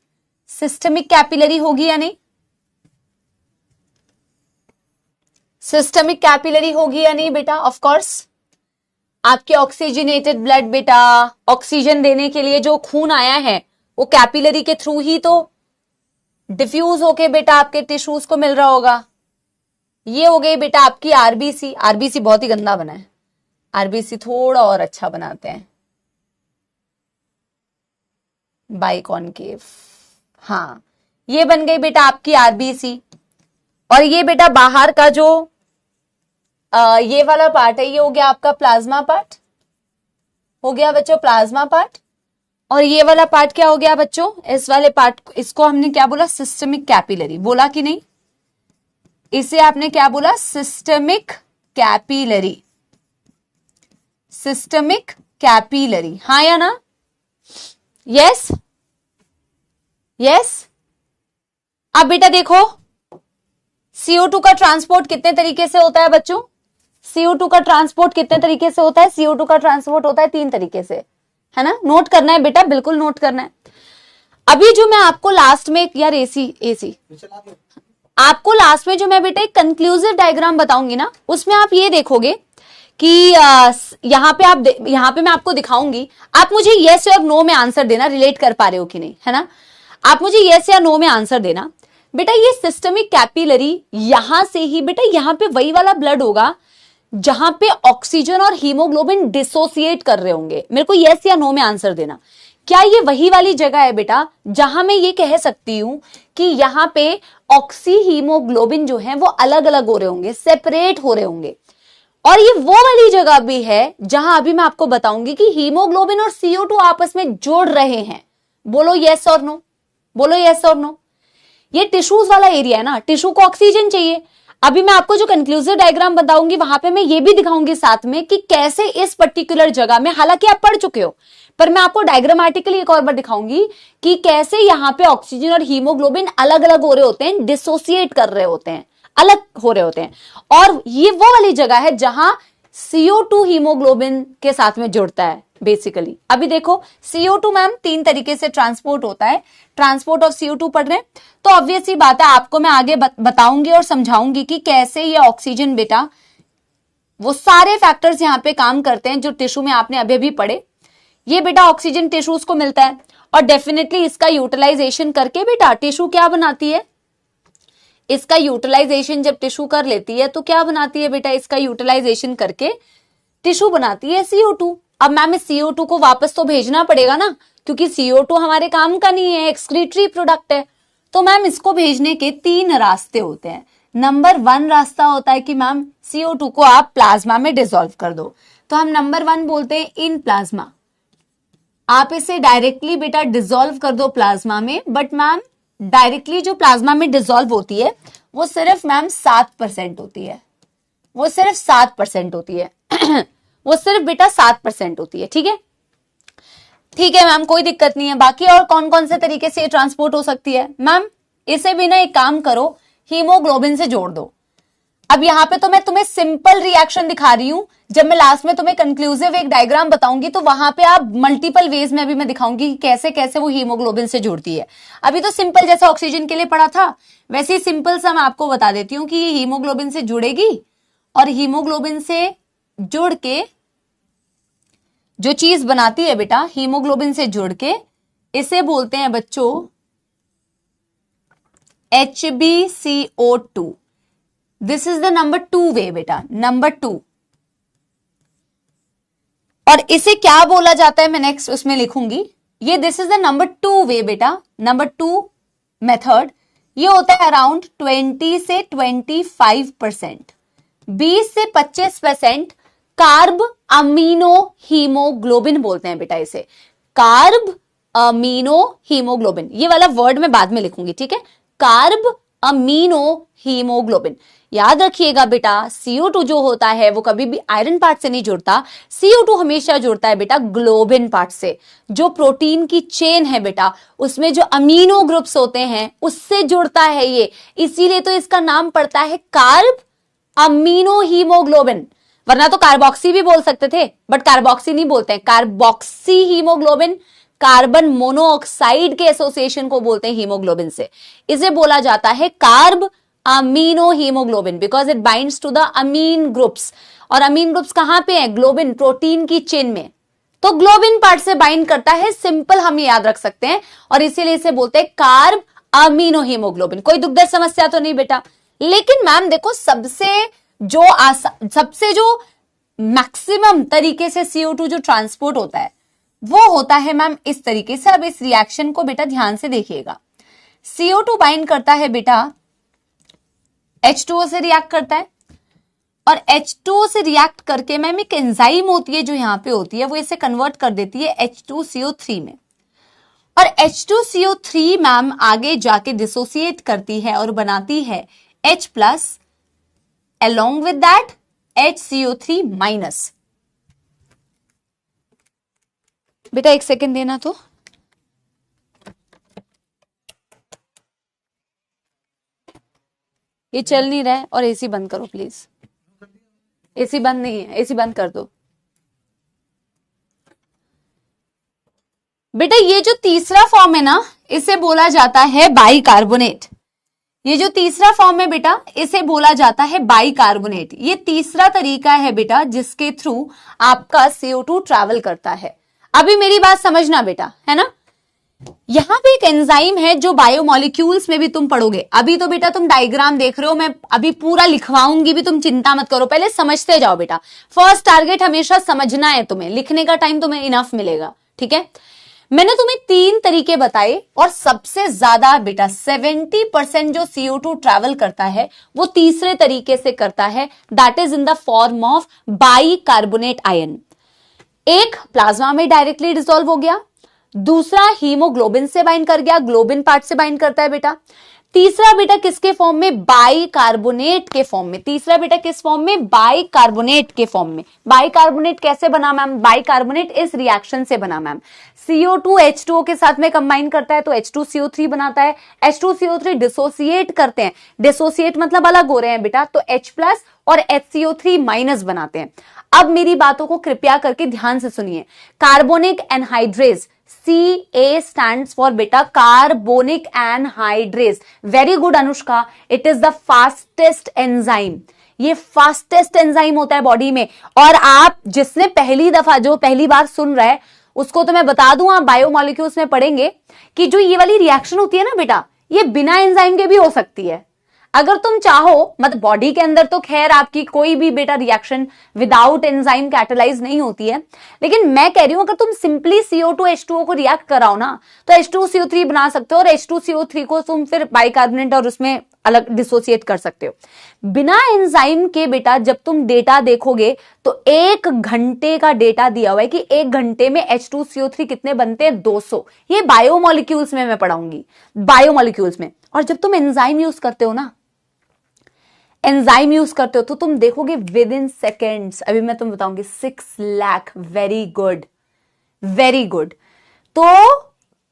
सिस्टमिक कैपिलरी होगी या नहीं? सिस्टमिक कैपिलरी होगी या नहीं बेटा? Of course. आपके ऑक्सीजनेटेड ब्लड बेटा, ऑक्सीजन देने के लिए जो खून आया है वो कैपिलरी के थ्रू ही तो डिफ्यूज होके बेटा आपके टिश्यूज को मिल रहा होगा। ये हो गई बेटा आपकी आरबीसी। आरबीसी बहुत ही गंदा बना है, आरबीसी थोड़ा और अच्छा बनाते हैं, बाइकॉनकेव। हाँ, ये बन गई बेटा आपकी आरबीसी। और ये बेटा बाहर का जो ये वाला पार्ट है, ये हो गया आपका प्लाज्मा पार्ट, हो गया बच्चों प्लाज्मा पार्ट। और ये वाला पार्ट क्या हो गया बच्चों? इस वाले पार्ट, इसको हमने क्या बोला? Systemic capillary. बोला कि नहीं? इसे आपने क्या बोला? Systemic capillary. सिस्टमिक कैपिलरी, हाँ या ना? Yes yes. अब बेटा देखो, CO2 का ट्रांसपोर्ट कितने तरीके से होता है बच्चों? CO2 का ट्रांसपोर्ट कितने तरीके से होता है? CO2 का ट्रांसपोर्ट होता है 3 तरीके से, है ना। नोट करना है बेटा, बिल्कुल नोट करना है। अभी जो मैं आपको लास्ट में, यार एसी आपको लास्ट में जो मैं बेटा एक कंक्लूसिव डायग्राम बताऊंगी ना, उसमें आप ये देखोगे कि यहाँ पे मैं आपको दिखाऊंगी। आप मुझे यस और नो में आंसर देना, रिलेट कर पा रहे हो कि नहीं, है ना। आप मुझे यस या नो में आंसर देना। बेटा ये सिस्टमिक कैपिलरी, यहां से ही बेटा यहाँ पे वही वाला ब्लड होगा जहां पे ऑक्सीजन और हीमोग्लोबिन डिसोसिएट कर रहे होंगे। मेरे को यस या नो में आंसर देना। क्या ये वही वाली जगह है बेटा जहां मैं ये कह सकती हूं कि यहाँ पे ऑक्सी हीमोग्लोबिन जो है वो अलग अलग हो रहे होंगे, सेपरेट हो रहे होंगे? और ये वो वाली जगह भी है जहां अभी मैं आपको बताऊंगी कि हीमोग्लोबिन और CO2 आपस में जोड़ रहे हैं। बोलो यस और नो, बोलो यस और नो। ये टिश्यूज वाला एरिया है ना, टिश्यू को ऑक्सीजन चाहिए। अभी मैं आपको जो कंक्लूसिव डायग्राम बताऊंगी वहां पे मैं ये भी दिखाऊंगी साथ में कि कैसे इस पर्टिकुलर जगह में, हालांकि आप पढ़ चुके हो, पर मैं आपको डायग्रामेटिकली एक और बार दिखाऊंगी कि कैसे यहाँ पे ऑक्सीजन और हीमोग्लोबिन अलग अलग हो रहे होते हैं, डिसोसिएट कर रहे होते हैं, अलग हो रहे होते हैं। और ये वो वाली जगह है जहां CO2 हीमोग्लोबिन के साथ में जुड़ता है बेसिकली। अभी देखो CO2 मैम 3 तरीके से ट्रांसपोर्ट होता है। ट्रांसपोर्ट ऑफ CO2 पढ़ रहे हैं तो ऑब्वियस सी बात है, आपको मैं आगे बताऊंगी और समझाऊंगी कि कैसे ये ऑक्सीजन बेटा, वो सारे फैक्टर्स यहाँ पे काम करते हैं जो टिश्यू में आपने अभी भी पढ़े। ये बेटा ऑक्सीजन टिश्यूज को मिलता है और डेफिनेटली इसका यूटिलाइजेशन करके बेटा टिश्यू क्या बनाती है? इसका यूटिलाइजेशन जब टिश्यू कर लेती है तो क्या बनाती है बेटा? इसका यूटिलाइजेशन करके टिश्यू बनाती है CO2। अब मैम इस CO2 को वापस तो भेजना पड़ेगा ना, क्योंकि CO2 हमारे काम का नहीं है, एक्सक्रीटरी प्रोडक्ट है। तो मैम इसको भेजने के 3 रास्ते होते हैं। नंबर 1 रास्ता होता है कि मैम CO2 को आप प्लाज्मा में डिसॉल्व कर दो, तो हम नंबर 1 बोलते हैं इन प्लाज्मा। आप इसे डायरेक्टली बेटा डिसॉल्व कर दो प्लाज्मा में, बट मैम डायरेक्टली जो प्लाज्मा में डिसॉल्व होती है वो सिर्फ मैम 7% होती है, वो सिर्फ 7% होती है वो सिर्फ बेटा 7% होती है। ठीक है, ठीक है मैम, कोई दिक्कत नहीं है। बाकी और कौन कौन से तरीके से ये ट्रांसपोर्ट हो सकती है? मैम इसे भी ना एक काम करो, हीमोग्लोबिन से जोड़ दो। अब यहां पे तो मैं तुम्हें सिंपल रिएक्शन दिखा रही हूं जब मैं लास्ट में तुम्हें कंक्लूसिव एक डायग्राम बताऊंगी तो वहां पे आप मल्टीपल वेज में भी मैं दिखाऊंगी कि कैसे कैसे वो हीमोग्लोबिन से जुड़ती है। अभी तो सिंपल जैसा ऑक्सीजन के लिए पढ़ा था वैसे ही सिंपल सा मैं आपको बता देती हूं कि ये हीमोग्लोबिन से जुड़ेगी और हीमोग्लोबिन से जुड़ के जो चीज बनाती है बेटा, हीमोग्लोबिन से जुड़ के इसे बोलते हैं बच्चों HbCO2। This is the number 2 वे बेटा, नंबर 2। और इसे क्या बोला जाता है मैं नेक्स्ट उसमें लिखूंगी। ये दिस इज द नंबर 2 वे बेटा, नंबर 2 मेथड। ये होता है अराउंड 20 से 25%, 20 से 25% कार्ब अमीनो हीमोग्लोबिन बोलते हैं बेटा इसे, कार्ब अमीनो हीमोग्लोबिन। ये वाला वर्ड मैं बाद में लिखूंगी, ठीक है, कार्ब अमीनो हीमोग्लोबिन। याद रखिएगा बेटा, CO2 जो होता है वो कभी भी आयरन पार्ट से नहीं जुड़ता, CO2 हमेशा जुड़ता है बेटा ग्लोबिन पार्ट से। जो प्रोटीन की चेन है बेटा उसमें जो अमीनो ग्रुप्स होते हैं उससे जुड़ता है ये, इसीलिए तो इसका नाम पड़ता है कार्ब अमीनो हीमोग्लोबिन। वरना तो कार्बोक्सी भी बोल सकते थे, बट कार्बोक्सी नहीं बोलते हैं, कार्बोक्सी हीमोग्लोबिन कार्बन मोनोऑक्साइड के एसोसिएशन को बोलते हैं हीमोग्लोबिन से। इसे बोला जाता है carb amino haemoglobin because it binds to the amine groups. और अमीन ग्रुप्स कहां पे है? ग्लोबिन, प्रोटीन की चेन में, तो ग्लोबिन पार्ट से बाइंड करता है, सिंपल हम याद रख सकते हैं, और इसीलिए इसे बोलते हैं कार्ब अमीनो हीमोग्लोबिन। कोई दुखद समस्या तो नहीं बेटा। लेकिन मैम देखो सबसे जो मैक्सिमम तरीके से CO2 जो ट्रांसपोर्ट होता है वो होता है मैम इस तरीके से। अब इस रिएक्शन को बेटा ध्यान से देखिएगा। CO2 बाइंड करता है बेटा H2O से रिएक्ट करता है, और H2O से रिएक्ट करके मैम एक एंजाइम होती है जो यहां पे होती है, वो इसे कन्वर्ट कर देती है H2CO3 में, और H2CO3 मैम आगे जाके डिसोसिएट करती है और बनाती है H+ along with that HCO3-। बेटा एक सेकेंड देना तो। ये चल नहीं रहा है, और एसी बंद करो प्लीज। एसी बंद नहीं है, एसी बंद कर दो बेटा। ये जो तीसरा फॉर्म है ना इसे बोला जाता है बाइकार्बोनेट। ये जो तीसरा फॉर्म है बेटा इसे बोला जाता है बाइकार्बोनेट। ये तीसरा तरीका है बेटा जिसके थ्रू आपका CO2 ट्रैवल करता है। अभी मेरी बात समझना बेटा, है ना। यहां पे एक एंजाइम है जो बायोमोलिक्यूल्स में भी तुम पढ़ोगे। अभी तो बेटा तुम डायग्राम देख रहे हो, मैं अभी पूरा लिखवाऊंगी भी, तुम चिंता मत करो, पहले समझते जाओ बेटा। फर्स्ट टारगेट हमेशा समझना है तुम्हें, लिखने का टाइम तुम्हें इनफ मिलेगा, ठीक है। मैंने तुम्हें 3 तरीके बताए, और सबसे ज्यादा बेटा 70% जो CO2 ट्रैवल करता है वो तीसरे तरीके से करता है, that is in the form of bicarbonate ion. एक प्लाज्मा में डायरेक्टली डिसॉल्व हो गया, दूसरा हीमोग्लोबिन से बाइंड कर गया, ग्लोबिन पार्ट से बाइंड करता है बेटा। तीसरा बेटा किसके फॉर्म में? बाइकार्बोनेट के फॉर्म में। तीसरा बेटा किस फॉर्म में? बाइकार्बोनेट के फॉर्म में। बाइकार्बोनेट कैसे बना मैम? बाइकार्बोनेट इस रिएक्शन से बना मैम। CO2 H2O के साथ में कंबाइन करता है तो H2CO3 बनाता है। H2CO3 डिसोसिएट करते हैं, डिसोसिएट मतलब अलग हो रहे हैं बेटा, तो H+ और HCO3- बनाते हैं। अब मेरी बातों को कृपया करके ध्यान से सुनिए। Carbonic anhydrase, CA stands for बेटा carbonic anhydrase. Very good Anushka, it is the fastest enzyme. ये फास्टेस्ट एंजाइम होता है बॉडी में। और आप जिसने पहली बार सुन रहा है उसको तो मैं बता दूं, आप बायोमोलिक्यूल्स में पढ़ेंगे कि जो ये वाली रिएक्शन होती है ना बेटा, ये बिना एंजाइम के भी हो सकती है। अगर तुम चाहो, मतलब बॉडी के अंदर तो खैर आपकी कोई भी बेटा रिएक्शन विदाउट एंजाइम कैटलाइज नहीं होती है, लेकिन मैं कह रही हूं अगर तुम सिंपली CO2 H2O को रिएक्ट कराओ ना तो H2CO3 बना सकते हो, और H2CO3 को तुम फिर बाइकार्बोनेट और उसमें अलग डिसोसिएट कर सकते हो। बिना एंजाइम के बेटा जब तुम डेटा देखोगे तो 1 घंटे का डेटा दिया हुआ है कि 1 घंटे में H2CO3 कितने बनते हैं? 200। ये बायोमोलिक्यूल्स में मैं पढ़ाऊंगी, बायोमोलिक्यूल्स में। और जब तुम एंजाइम यूज करते हो ना, एंजाइम यूज करते हो तो तुम देखोगे विद इन सेकेंड्स, अभी मैं तुम्हें बताऊंगी 6 lakh. Very good, very good. तो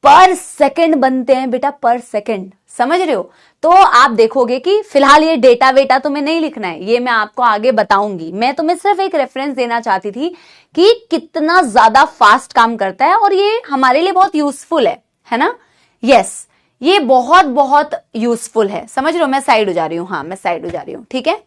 पर सेकंड बनते हैं बेटा, पर सेकंड, समझ रहे हो। तो आप देखोगे कि फिलहाल ये डेटा वेटा तुम्हें नहीं लिखना है, ये मैं आपको आगे बताऊंगी। मैं तुम्हें सिर्फ एक रेफरेंस देना चाहती थी कि कितना ज्यादा फास्ट काम करता है और ये हमारे लिए बहुत यूजफुल है ना। यस, ये बहुत बहुत यूजफुल है, समझ रहे हो। मैं साइड हो जा रही हूं, हाँ मैं साइड हो जा रही हूं, ठीक है।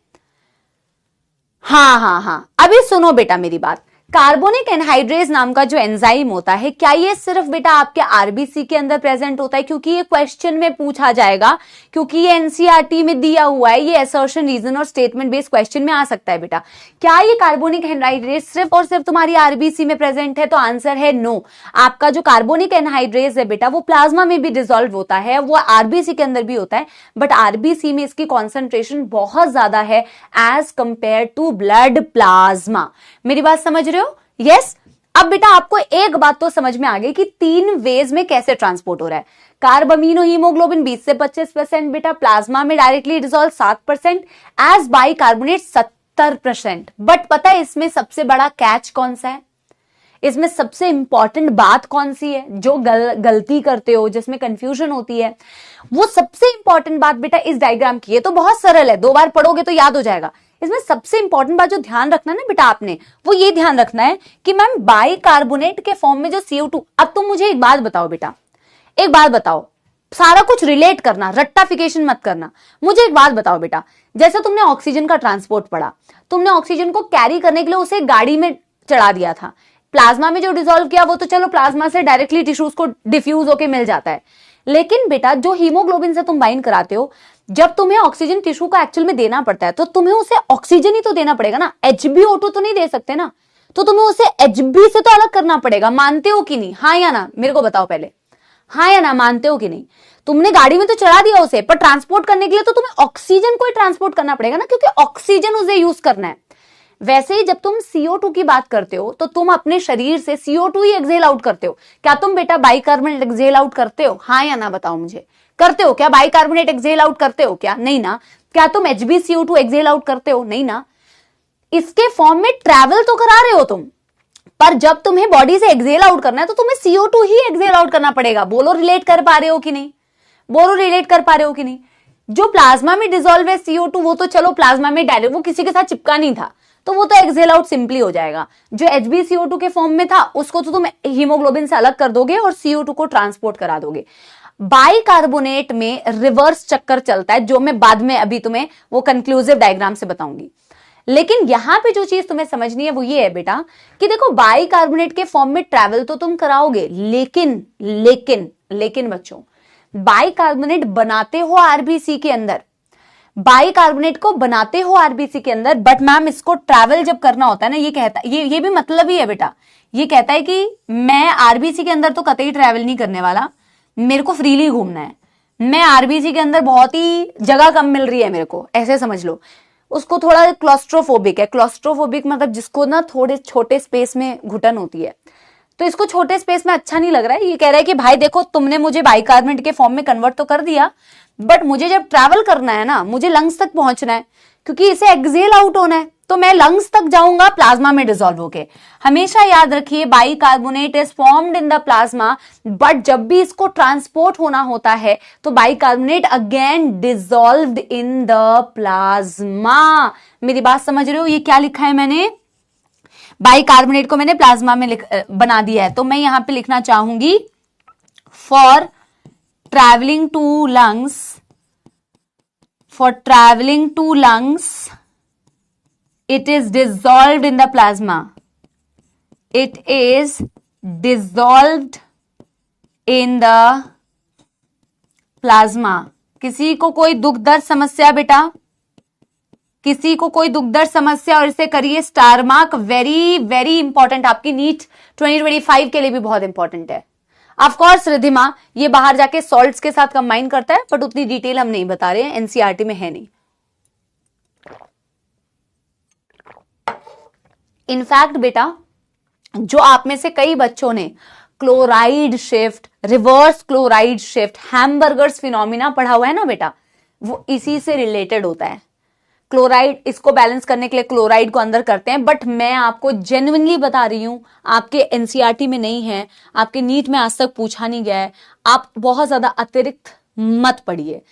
हाँ, अभी सुनो बेटा मेरी बात। कार्बोनिक एनहाइड्रेज नाम का जो एंजाइम होता है, क्या ये सिर्फ बेटा आपके आरबीसी के अंदर प्रेजेंट होता है? क्योंकि ये क्वेश्चन में पूछा जाएगा, क्योंकि ये एनसीईआरटी में दिया हुआ है, ये असर्शन, रीजन और स्टेटमेंट बेस्ड क्वेश्चन में आ सकता है बेटा। क्या ये कार्बोनिक एनहाइड्रेज सिर्फ और सिर्फ तुम्हारी आरबीसी में प्रेजेंट है? तो आंसर है नो। आपका जो कार्बोनिक एनहाइड्रेज है बेटा, वो प्लाज्मा में भी डिसॉल्व होता है, वो आरबीसी के अंदर भी होता है, बट आरबीसी में इसकी कॉन्सेंट्रेशन बहुत ज्यादा है as compared to blood plasma. मेरी बात समझ रहे हो? यस। अब बेटा आपको एक बात तो समझ में आ गई कि 3 वेज में कैसे ट्रांसपोर्ट हो रहा है। कार्ब अमीनो हीमोग्लोबिन 20 से 25% बेटा, प्लाज्मा में directly dissolve 7%, as bicarbonate 70%। But पता है इसमें सबसे बड़ा कैच कौन सा है? इसमें सबसे इंपॉर्टेंट बात कौन सी है जो गलती करते हो, जिसमें कंफ्यूजन होती है? वो सबसे इंपॉर्टेंट बात बेटा इस डायग्राम की है, तो बहुत सरल है, 2 बार पढ़ोगे तो याद हो जाएगा। इसमें सबसे इंपॉर्टेंट बात जो ध्यान रखना है ना बेटा आपने, वो ये ध्यान रखना है कि मैम बाइकार्बोनेट के फॉर्म में जो CO2। अब तुम मुझे एक बात बताओ बेटा, एक बात बताओ, सारा कुछ रिलेट करना, रट्टाफिकेशन मत करना। मुझे एक बात बताओ बेटा, जैसे तुमने ऑक्सीजन का ट्रांसपोर्ट पढ़ा, तुमने ऑक्सीजन को कैरी करने के लिए उसे गाड़ी में चढ़ा दिया था, प्लाज्मा में जो डिसॉल्व किया वो तो चलो प्लाज्मा से डायरेक्टली टिश्यूज को डिफ्यूज होकर मिल जाता है, लेकिन बेटा जो हीमोग्लोबिन से तुम बाइंड कराते हो, जब तुम्हें ऑक्सीजन टिश्यू को एक्चुअल में देना पड़ता है तो तुम्हें उसे ऑक्सीजन ही तो देना पड़ेगा ना, HbO2 तो नहीं दे सकते ना, तो तुम्हें उसे Hb से तो अलग करना पड़ेगा। मानते हो कि नहीं? हाँ या ना, मेरे को बताओ पहले, हाँ या ना, मानते हो कि नहीं? तुमने गाड़ी में तो चढ़ा दिया उसे, पर ट्रांसपोर्ट करने के लिए तो तुम्हें ऑक्सीजन को ही ट्रांसपोर्ट करना पड़ेगा ना, क्योंकि ऑक्सीजन उसे यूज करना है। वैसे ही जब तुम CO2 की बात करते हो तो तुम अपने शरीर से CO2 ही एक्सहेल आउट करते हो। क्या तुम बेटा बाइकार्बोनेट एक्सहेल आउट करते हो? हाँ या ना बताओ मुझे, करते हो क्या? बाइकार्बोनेट एक्सहेल आउट करते हो क्या? नहीं ना। क्या तुम HbCO2 एक्सहेल आउट करते हो? नहीं ना। इसके फॉर्म में ट्रैवल तो करा रहे हो तुम, पर जब तुम्हें बॉडी से एक्सहेल आउट करना है तो तुम्हें CO2 ही एक्सहेल आउट करना पड़ेगा। बोलो रिलेट कर पा रहे हो कि नहीं? बोलो रिलेट कर पा रहे हो कि नहीं? जो प्लाज्मा में डिसॉल्व है CO2, वो तो चलो प्लाज्मा में डायरेक्ट, वो किसी के साथ चिपका नहीं था, तो वो तो एक्सहेल आउट सिंपली हो जाएगा। जो HbCO2 के फॉर्म में था उसको तो तुम हीमोग्लोबिन से अलग कर दोगे और CO2 को ट्रांसपोर्ट करा दोगे। बाइकार्बोनेट में रिवर्स चक्कर चलता है, जो मैं बाद में अभी तुम्हें वो कंक्लूसिव डायग्राम से बताऊंगी। लेकिन यहां पे जो चीज तुम्हें समझनी है वो ये है बेटा कि देखो बाइकार्बोनेट के फॉर्म में ट्रैवल तो तुम कराओगे, लेकिन लेकिन लेकिन बच्चों, बाइकार्बोनेट बनाते हो आरबीसी के अंदर, बाइकार्बोनेट को बनाते हो आरबीसी के अंदर, बट मैम इसको ट्रैवल जब करना होता है ना, ये कहता है, ये भी मतलब ही है बेटा, ये कहता है कि मैं आरबीसी के अंदर तो कतई ट्रैवल नहीं करने वाला, मेरे को फ्रीली घूमना है, मैं आरबीसी के अंदर बहुत ही जगह कम मिल रही है मेरे को, ऐसे समझ लो। उसको थोड़ा क्लॉस्ट्रोफोबिक है। क्लॉस्ट्रोफोबिक मतलब जिसको ना थोड़े छोटे स्पेस में घुटन होती है, तो इसको छोटे स्पेस में अच्छा नहीं लग रहा है। ये कह रहा है कि भाई देखो तुमने मुझे बाइकार्बोनेट के फॉर्म में कन्वर्ट तो कर दिया, बट मुझे जब ट्रैवल करना है ना, मुझे लंग्स तक पहुंचना है, क्योंकि इसे एक्सहेल आउट होना है, तो मैं लंग्स तक जाऊंगा प्लाज्मा में डिसॉल्व होके। हमेशा याद रखिए bicarbonate is formed in the plasma, but जब भी इसको ट्रांसपोर्ट होना होता है तो bicarbonate again dissolved in the plasma. मेरी बात समझ रहे हो? ये क्या लिखा है मैंने, बाइकार्बोनेट को मैंने प्लाज्मा में बना दिया है, तो मैं यहां पे लिखना चाहूंगी for travelling to lungs, for traveling to lungs it is dissolved in the plasma, it is dissolved in the plasma। किसी को कोई दुख दर्द समस्या बेटा, किसी को कोई दुख दर्द समस्या, और इसे करिए star mark, very very important, आपकी नीट 2025 के लिए भी बहुत इंपॉर्टेंट है। ऑफ कोर्स रिधिमा ये बाहर जाके सॉल्ट्स के साथ कंबाइन करता है, बट उतनी डिटेल हम नहीं बता रहे हैं, एनसीईआरटी में है नहीं। इनफैक्ट बेटा जो आप में से कई बच्चों ने chloride shift, reverse chloride shift, hamburgers phenomena पढ़ा हुआ है ना बेटा, वो इसी से रिलेटेड होता है। क्लोराइड, इसको बैलेंस करने के लिए क्लोराइड को अंदर करते हैं, बट मैं आपको जेन्युइनली बता रही हूं, आपके एनसीईआरटी में नहीं है, आपके नीट में आज तक पूछा नहीं गया है, आप बहुत ज्यादा अतिरिक्त मत पढ़िए,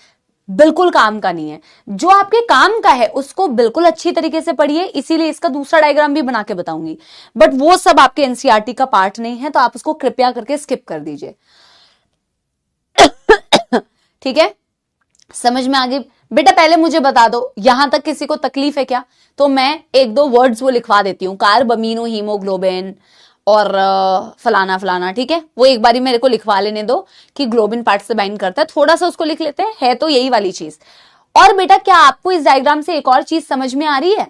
बिल्कुल काम का नहीं है। जो आपके काम का है उसको बिल्कुल अच्छी तरीके से पढ़िए, इसीलिए इसका दूसरा डायग्राम भी बना के बताऊंगी, बट वो सब आपके एनसीईआरटी का पार्ट नहीं है, तो आप उसको कृपया करके स्किप कर दीजिए। ठीक है, समझ में आ गई? बेटा पहले मुझे बता दो, यहां तक किसी को तकलीफ है क्या? तो मैं एक दो वर्ड्स वो लिखवा देती हूँ, कार्ब, अमीनो, हीमोग्लोबिन और फलाना फलाना, ठीक है? वो एक बारी मेरे को लिखवा लेने दो कि ग्लोबिन पार्ट से बाइंड करता है, थोड़ा सा उसको लिख लेते हैं, है तो यही वाली चीज। और बेटा क्या आपको इस डायग्राम से एक और चीज समझ में आ रही है?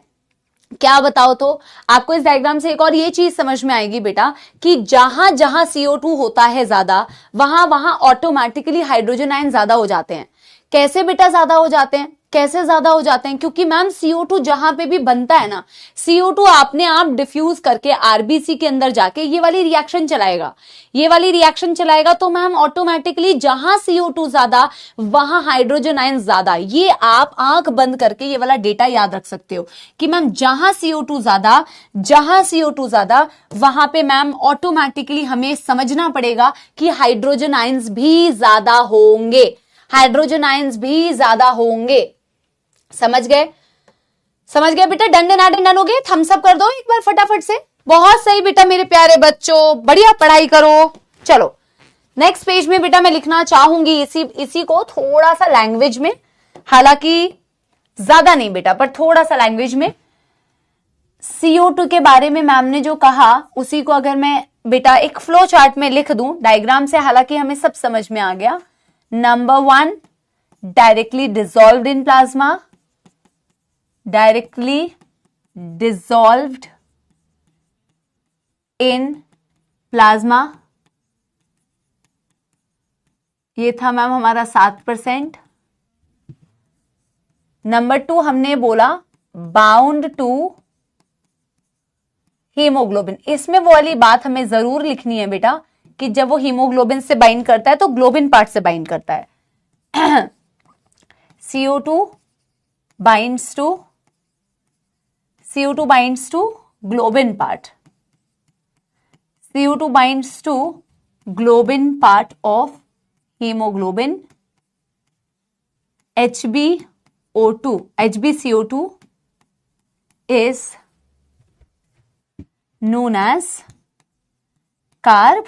क्या बताओ तो? आपको इस डायग्राम से एक और ये चीज समझ में आएगी बेटा कि जहां जहां CO2 होता है ज्यादा, वहां वहां ऑटोमेटिकली हाइड्रोजन आयन ज्यादा हो जाते हैं। कैसे बेटा ज्यादा हो जाते हैं? कैसे ज्यादा हो जाते हैं? क्योंकि मैम CO2 जहां पे भी बनता है ना, CO2 अपने आप डिफ्यूज करके आरबीसी के अंदर जाके ये वाली रिएक्शन चलाएगा, ये वाली रिएक्शन चलाएगा, तो मैम ऑटोमेटिकली जहां CO2 ज्यादा वहां हाइड्रोजन आयन ज्यादा। ये आप आंख बंद करके ये वाला डेटा याद रख सकते हो कि मैम जहां CO2 ज्यादा वहां पे मैम ऑटोमेटिकली हमें समझना पड़ेगा कि हाइड्रोजन आयंस भी ज्यादा होंगे, हाइड्रोजन आयंस भी ज्यादा होंगे। समझ गए? समझ गए बेटा? डन डन डन हो गए? थम्स अप कर दो एक बार फटाफट से। बहुत सही बेटा मेरे प्यारे बच्चों, बढ़िया पढ़ाई करो। चलो नेक्स्ट पेज में बेटा मैं लिखना चाहूंगी इसी को थोड़ा सा लैंग्वेज में, हालांकि ज्यादा नहीं बेटा पर थोड़ा सा लैंग्वेज में। CO2 के बारे में मैम ने जो कहा उसी को अगर मैं बेटा एक फ्लो चार्ट में लिख दूं डायग्राम से, हालांकि हमें सब समझ में आ गया। Number 1, directly dissolved in plasma, directly dissolved in plasma, ये था मैम हमारा 7%। नंबर 2 हमने बोला बाउंड टू हीमोग्लोबिन। इसमें वो वाली बात हमें जरूर लिखनी है बेटा कि जब वो हीमोग्लोबिन से बाइंड करता है तो ग्लोबिन पार्ट से बाइंड करता है। CO2 binds to globin part. CO2 binds to globin part of hemoglobin. HbCO2 is known as carb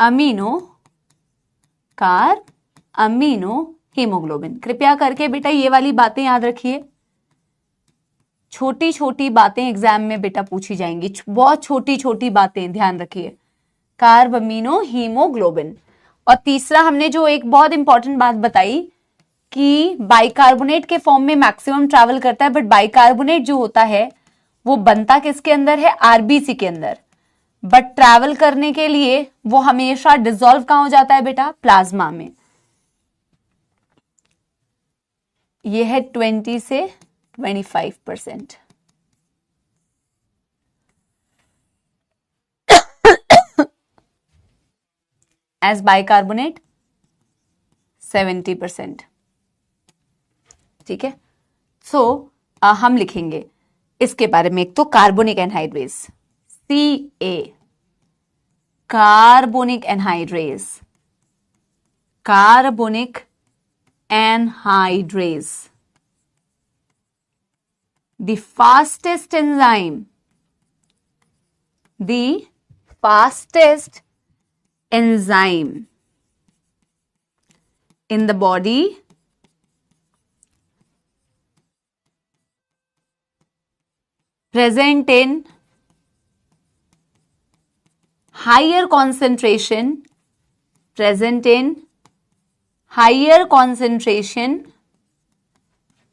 amino haemoglobin. कृपया करके बेटा ये वाली बातें याद रखिए, छोटी छोटी बातें एग्जाम में बेटा पूछी जाएंगी, बहुत छोटी छोटी बातें ध्यान रखिए। Carb, amino, haemoglobin. और तीसरा हमने जो एक बहुत इंपॉर्टेंट बात बताई कि बाइकार्बोनेट के फॉर्म में मैक्सिमम ट्रैवल करता है, बट बाइकार्बोनेट जो होता है वो बनता किसके अंदर है? आरबीसी के अंदर, बट ट्रैवल करने के लिए वो हमेशा डिसॉल्व कहां हो जाता है बेटा? प्लाज्मा में। ये है 20 से 25%। As bicarbonate 70%। ठीक है, सो हम लिखेंगे इसके बारे में। एक तो carbonic anhydrase, Ca, carbonic anhydrase, carbonic anhydrase, the fastest enzyme in the body present in higher concentration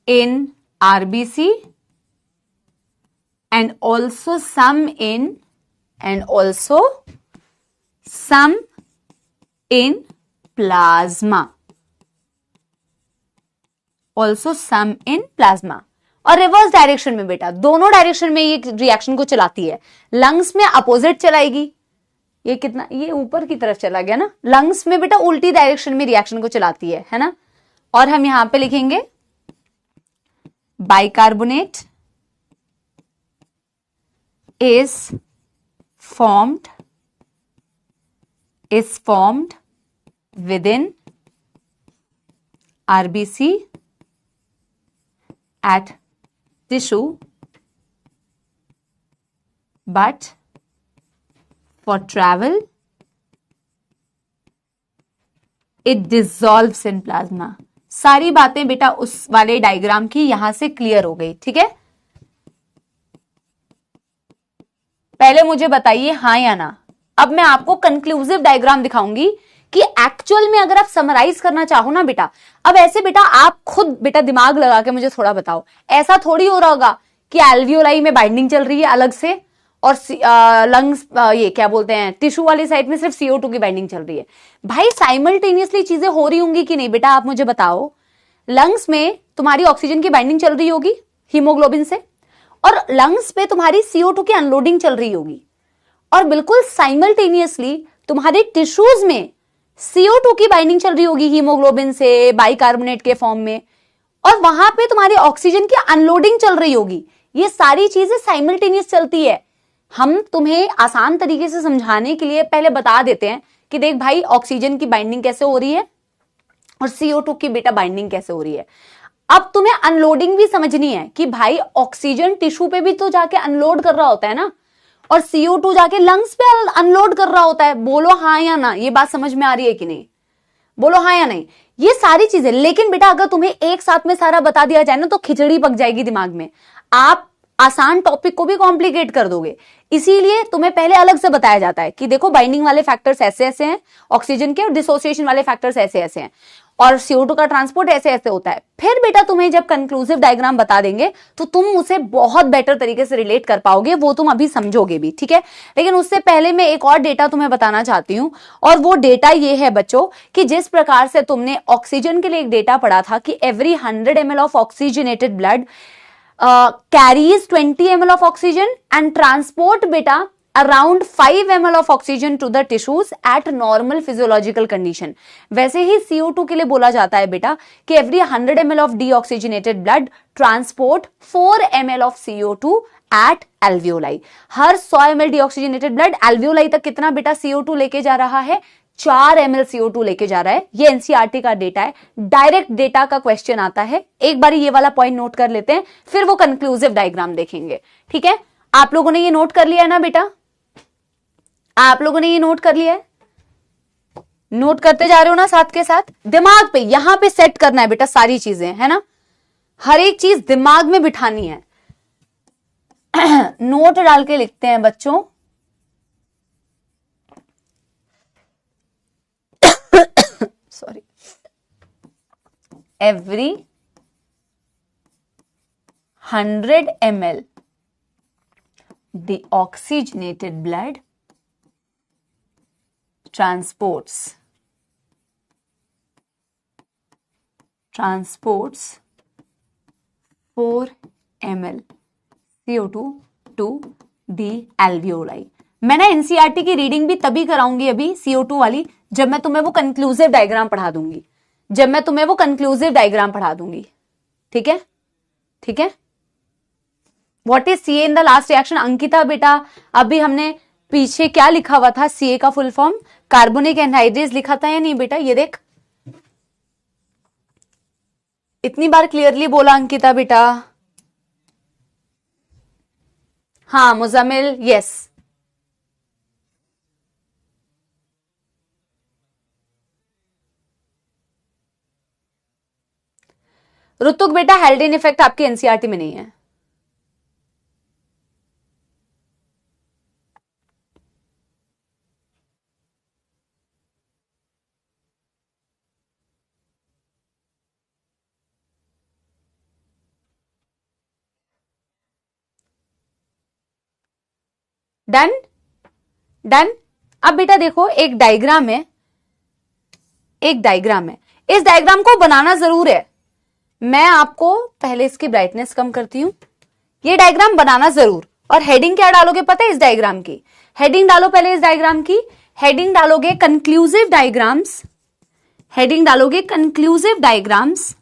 in RBC and also some in plasma, और रिवर्स डायरेक्शन में बेटा, दोनों डायरेक्शन में ये रिएक्शन को चलाती है। लंग्स में अपोजिट चलाएगी, ये कितना, ये ऊपर की तरफ चला गया ना, लंग्स में बेटा उल्टी डायरेक्शन में रिएक्शन को चलाती है ना। और हम यहां पे लिखेंगे bicarbonate is formed within RBC at tissue, but for travel it dissolves in plasma. सारी बातें बेटा उस वाले डायग्राम की यहां से क्लियर हो गई, ठीक है। पहले मुझे बताइए हाँ या ना। अब मैं आपको कंक्लूसिव डायग्राम दिखाऊंगी कि एक्चुअल में अगर आप समराइज करना चाहो ना बेटा, अब ऐसे बेटा आप खुद बेटा दिमाग लगा के मुझे थोड़ा बताओ, ऐसा थोड़ी हो रहा होगा कि एल्वियोलाई में बाइंडिंग चल रही है अलग से और लंग्स ये क्या बोलते हैं टिश्यू वाली साइड में सिर्फ CO2 की बाइंडिंग चल रही है। भाई साइमल्टेनियसली चीजें हो रही होंगी कि नहीं बेटा, आप मुझे बताओ। लंग्स में तुम्हारी ऑक्सीजन की बाइंडिंग चल रही होगी हीमोग्लोबिन से, और लंग्स पे तुम्हारी CO2 की अनलोडिंग चल रही होगी, और बिल्कुल साइमल्टेनियसली तुम्हारे टिश्यूज में CO2 की बाइंडिंग चल रही होगी हीमोग्लोबिन से बाइकार्बोनेट के फॉर्म में, और वहां पे तुम्हारी ऑक्सीजन की अनलोडिंग चल रही होगी। ये सारी चीजें साइमल्टेनियस चलती है। हम तुम्हें आसान तरीके से समझाने के लिए पहले बता देते हैं कि देख भाई ऑक्सीजन की बाइंडिंग कैसे हो रही है और CO2 की बेटा बाइंडिंग कैसे हो रही है। अब तुम्हें अनलोडिंग भी समझनी है कि भाई ऑक्सीजन टिश्यू पे भी तो जाके अनलोड कर रहा होता है ना, और CO2 जाके लंग्स पे अनलोड कर रहा होता है। बोलो हाँ या ना, ये बात समझ में आ रही है कि नहीं, बोलो हाँ या नहीं। ये सारी चीजें, लेकिन बेटा अगर तुम्हें एक साथ में सारा बता दिया जाए ना तो खिचड़ी पक जाएगी दिमाग में, आप आसान टॉपिक को भी कॉम्प्लिकेट कर दोगे। इसीलिए तुम्हें पहले अलग से बताया जाता है कि देखो बाइंडिंग वाले फैक्टर्स ऐसे ऐसे हैं ऑक्सीजन के, और डिसोसिएशन वाले फैक्टर्स ऐसे ऐसे हैं, और CO2 का ट्रांसपोर्ट ऐसे ऐसे होता है। फिर बेटा तुम्हें जब कंक्लूसिव डायग्राम बता देंगे तो तुम उसे बहुत बेटर तरीके से रिलेट कर पाओगे, वो तुम अभी समझोगे भी, ठीक है। लेकिन उससे पहले मैं एक और डेटा तुम्हें बताना चाहती हूं, और वो डेटा ये है बच्चों कि जिस प्रकार से तुमने ऑक्सीजन के लिए एक डेटा पढ़ा था कि every 100 ml of oxygenated blood carries 20 ml of oxygen and transport beta around 5 ml of oxygen to the tissues at normal physiological condition। वैसे ही CO2 के लिए बोला जाता है बेटा कि every 100 ml of deoxygenated blood transport 4 ml of CO2 at alveoli। Her 100 ml deoxygenated blood alveoli तक कितना बेटा CO2 लेके जा रहा है, 4 ml CO2 लेके जा रहा है। ये एनसीईआरटी का डेटा है, डायरेक्ट डेटा का क्वेश्चन आता है। एक बार ये वाला पॉइंट नोट कर लेते हैं, फिर वो कंक्लूसिव डायग्राम देखेंगे, ठीक है। आप लोगों ने ये नोट कर लिया है ना बेटा, आप लोगों ने ये नोट कर लिया है, नोट करते जा रहे हो ना साथ के साथ। दिमाग पे यहां पे सेट करना है बेटा सारी चीजें, है ना, हर एक चीज दिमाग में बिठानी है। नोट डाल के लिखते हैं बच्चों, sorry, every 100 ml deoxygenated blood transports 4 ml CO2 to the alveoli। मैं ना एनसीईआरटी की रीडिंग भी तभी कराऊंगी अभी CO2 वाली जब मैं तुम्हें वो कंक्लूसिव डायग्राम पढ़ा दूंगी, जब मैं तुम्हें वो कंक्लूसिव डायग्राम पढ़ा दूंगी, ठीक है, ठीक है। What is CA in the last reaction? Ankita बेटा अभी हमने पीछे क्या लिखा हुआ था, CA का फुल फॉर्म कार्बोनिक एनहाइड्रेज लिखा था या नहीं बेटा? ये देख, इतनी बार क्लियरली बोला अंकिता बेटा। हाँ मुजामिल, यस। ऋतुक बेटा हेल्डेन इफेक्ट आपके एनसीईआरटी में नहीं है। Done done. अब बेटा देखो एक डायग्राम है, एक डायग्राम है, इस डायग्राम को बनाना जरूर है। मैं आपको पहले इसकी ब्राइटनेस कम करती हूं, ये डायग्राम बनाना जरूर। और हेडिंग क्या डालोगे पता है इस डायग्राम की? हेडिंग डालो पहले इस डायग्राम की, हेडिंग डालोगे कंक्लूसिव डायग्राम्स, हेडिंग डालोगे कंक्लूसिव डायग्राम्स।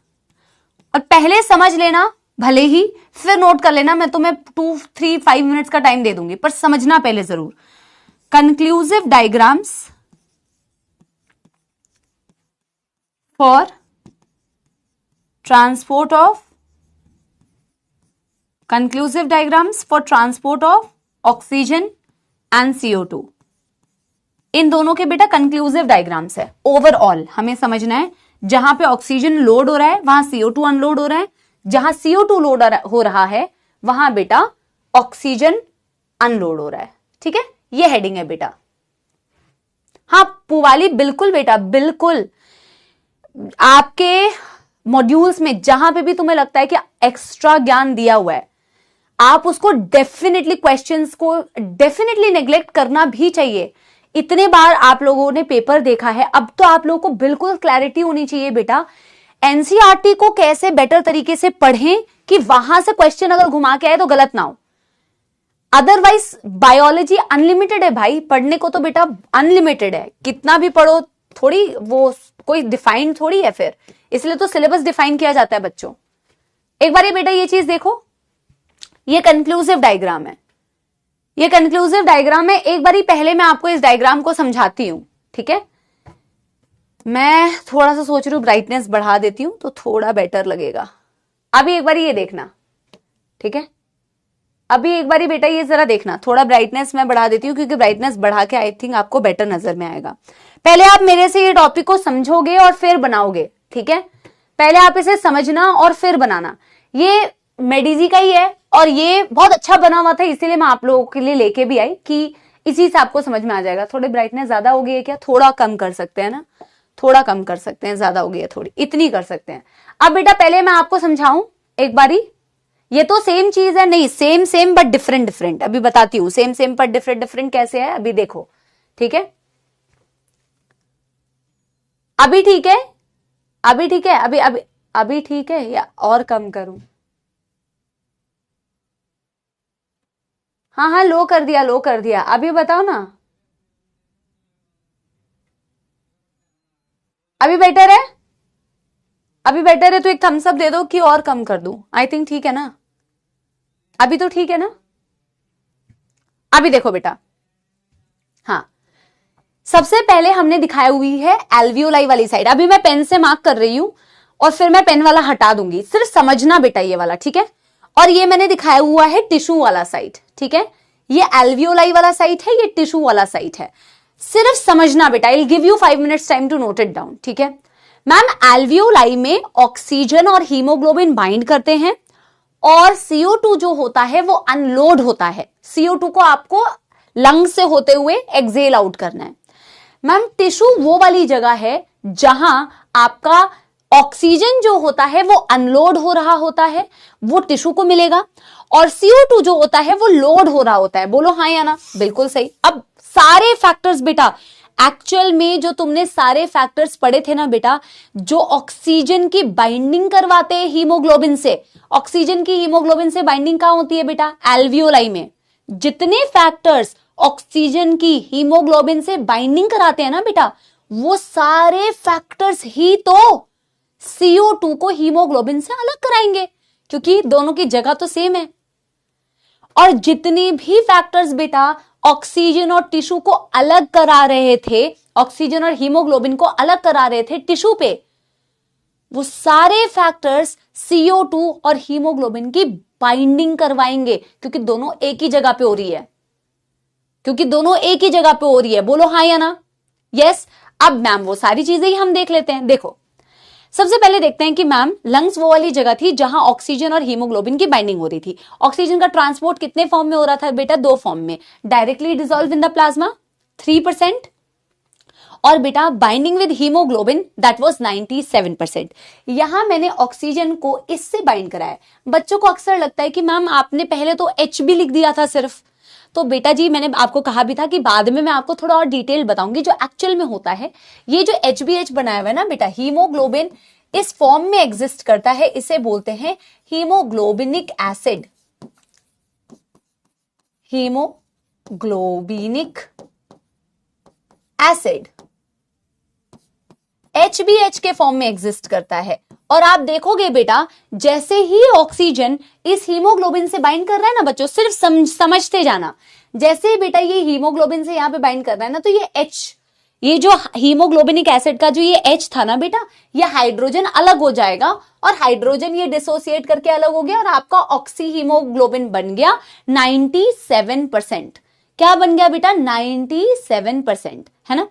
और पहले समझ लेना भले ही फिर नोट कर लेना, मैं तुम्हें 2-3-5 मिनट्स का टाइम दे दूंगी, पर समझना पहले जरूर। Conclusive diagrams for transport of oxygen and CO2, इन दोनों के बेटा कंक्लूसिव डायग्राम्स है। ओवरऑल हमें समझना है, जहां पे ऑक्सीजन लोड हो रहा है वहां CO2 अनलोड हो रहा है, जहां CO2 लोड हो रहा है वहां बेटा ऑक्सीजन अनलोड हो रहा है। ठीक है, ये हेडिंग है बेटा। हाँ पुवाली, बिल्कुल बेटा, बिल्कुल। आपके मॉड्यूल्स में जहां पे भी तुम्हें लगता है कि एक्स्ट्रा ज्ञान दिया हुआ है, आप उसको डेफिनेटली, क्वेश्चंस को डेफिनेटली नेग्लेक्ट करना भी चाहिए। इतने बार आप लोगों ने पेपर देखा है, अब तो आप लोगों को बिल्कुल क्लैरिटी होनी चाहिए बेटा। एनसीईआरटी को कैसे बेटर तरीके से पढ़ें कि वहां से क्वेश्चन अगर घुमा के आए तो गलत ना हो। अदरवाइज बायोलॉजी अनलिमिटेड है भाई, पढ़ने को तो बेटा अनलिमिटेड है, कितना भी पढ़ो, थोड़ी वो कोई डिफाइन थोड़ी है फिर, इसलिए तो सिलेबस डिफाइन किया जाता है बच्चों। एक बार ये बेटा ये चीज देखो, ये कंक्लूसिव डायग्राम है, ये कंक्लूसिव डायग्राम है। एक बारी पहले मैं आपको इस डायग्राम को समझाती हूं, ठीक है। मैं थोड़ा सा सोच रही हूं ब्राइटनेस बढ़ा देती हूं तो थोड़ा बेटर लगेगा। अभी एक बारी ये देखना, ठीक है, अभी एक बारी बेटा ये जरा देखना, थोड़ा ब्राइटनेस मैं बढ़ा देती हूँ क्योंकि ब्राइटनेस बढ़ा के आई थिंक आपको बेटर नजर में आएगा। पहले आप मेरे से ये टॉपिक को समझोगे और फिर बनाओगे, ठीक है। पहले आप इसे समझना और फिर बनाना। ये मेडिजी का ही है और ये बहुत अच्छा बना हुआ था, इसीलिए मैं आप लोगों के लिए लेके भी आई कि इसी से आपको समझ में आ जाएगा। थोड़ी ब्राइटनेस ज्यादा हो गई है क्या? थोड़ा कम कर सकते हैं ना, थोड़ा कम कर सकते हैं, ज्यादा हो गई है थोड़ी, इतनी कर सकते हैं। अब बेटा पहले मैं आपको समझाऊं एक बारी, ये तो सेम चीज है, नहीं same same but different different. अभी बताती हूं same same but different different कैसे है, अभी देखो, ठीक है। अभी ठीक है, अभी ठीक है, अभी अभी अभी ठीक है या और कम करूं? हाँ हाँ, लो कर दिया, लो कर दिया। अभी बताओ ना, अभी बेटर है? अभी बेटर है तो एक थम्स अप दे दो कि और कम कर दूं। आई थिंक ठीक है ना, अभी तो ठीक है ना। अभी देखो बेटा, हाँ सबसे पहले हमने दिखाई हुई है एल्वियोलाई वाली साइड। अभी मैं पेन से मार्क कर रही हूं और फिर मैं पेन वाला हटा दूंगी, सिर्फ समझना बेटा ये वाला, ठीक है। और ये मैंने दिखाया हुआ है टिश्यू वाला साइड, ठीक है। ये एल्वियोलाई वाला साइड है, ये टिश्यू वाला साइड है, सिर्फ समझना बेटा। I will give you 5 minutes time to note it down, ठीक है। मैम एल्वियोलाई में ऑक्सीजन और हीमोग्लोबिन बाइंड करते हैं और CO2 जो होता है वो अनलोड होता है। CO2 को आपको लंग से होते हुए एक्सेल आउट करना है। मैम टिश्यू वो वाली जगह है जहां आपका ऑक्सीजन जो होता है वो अनलोड हो रहा होता है, वो टिश्यू को मिलेगा, और CO2 जो होता है वो लोड हो रहा होता है। बोलो हाँ या ना, बिल्कुल सही। अब सारे फैक्टर्स बेटा, एक्चुअल में जो तुमने सारे फैक्टर्स पढ़े थे ना बेटा, जो ऑक्सीजन की बाइंडिंग करवाते हैं हीमोग्लोबिन से, ऑक्सीजन की हीमोग्लोबिन से बाइंडिंग कहां होती है बेटा? एल्वियोलाई में। जितने फैक्टर्स ऑक्सीजन की हीमोग्लोबिन से बाइंडिंग कराते हैं ना बेटा, वो सारे फैक्टर्स ही तो CO2 को हीमोग्लोबिन से अलग कराएंगे, क्योंकि दोनों की जगह तो सेम है। और जितने भी फैक्टर्स बेटा ऑक्सीजन और टिश्यू को अलग करा रहे थे, ऑक्सीजन और हीमोग्लोबिन को अलग करा रहे थे टिश्यू पे, वो सारे फैक्टर्स CO2 और हीमोग्लोबिन की बाइंडिंग करवाएंगे, क्योंकि दोनों एक ही जगह पे हो रही है, क्योंकि दोनों एक ही जगह पे हो रही है। बोलो हाँ या ना? यस। अब मैम वो सारी चीजें ही हम देख लेते हैं। देखो सबसे पहले देखते हैं कि मैम लंग्स वो वाली जगह थी जहां ऑक्सीजन और हीमोग्लोबिन की बाइंडिंग हो रही थी। ऑक्सीजन का ट्रांसपोर्ट कितने फॉर्म में हो रहा था बेटा? 2 फॉर्म में, directly dissolve in the plasma 3%, और बेटा binding with haemoglobin that was 97%। यहां मैंने ऑक्सीजन को इससे बाइंड कराया। बच्चों को अक्सर लगता है कि मैम आपने पहले तो H भी लिख दिया था सिर्फ, तो बेटा जी मैंने आपको कहा भी था कि बाद में मैं आपको थोड़ा और डिटेल बताऊंगी जो एक्चुअल में होता है। ये जो HBH बनाया हुआ है ना बेटा, हीमोग्लोबिन इस फॉर्म में एग्जिस्ट करता है, इसे बोलते हैं haemoglobinic acid. Haemoglobinic acid HbH के फॉर्म में एग्जिस्ट करता है। और आप देखोगे बेटा जैसे ही ऑक्सीजन इस हीमोग्लोबिन से बाइंड कर रहा है ना बच्चों, सिर्फ समझते जाना, जैसे बेटा ये हीमोग्लोबिन से यहाँ पे बाइंड कर रहा है ना, तो ये H, ये जो हीमोग्लोबिनिक एसिड का जो ये H था ना बेटा, ये हाइड्रोजन अलग हो जाएगा और हाइड्रोजन ये डिसोसिएट करके अलग हो गया और आपका ऑक्सी हीमोग्लोबिन बन गया 97%। क्या बन गया बेटा? 97%, है ना।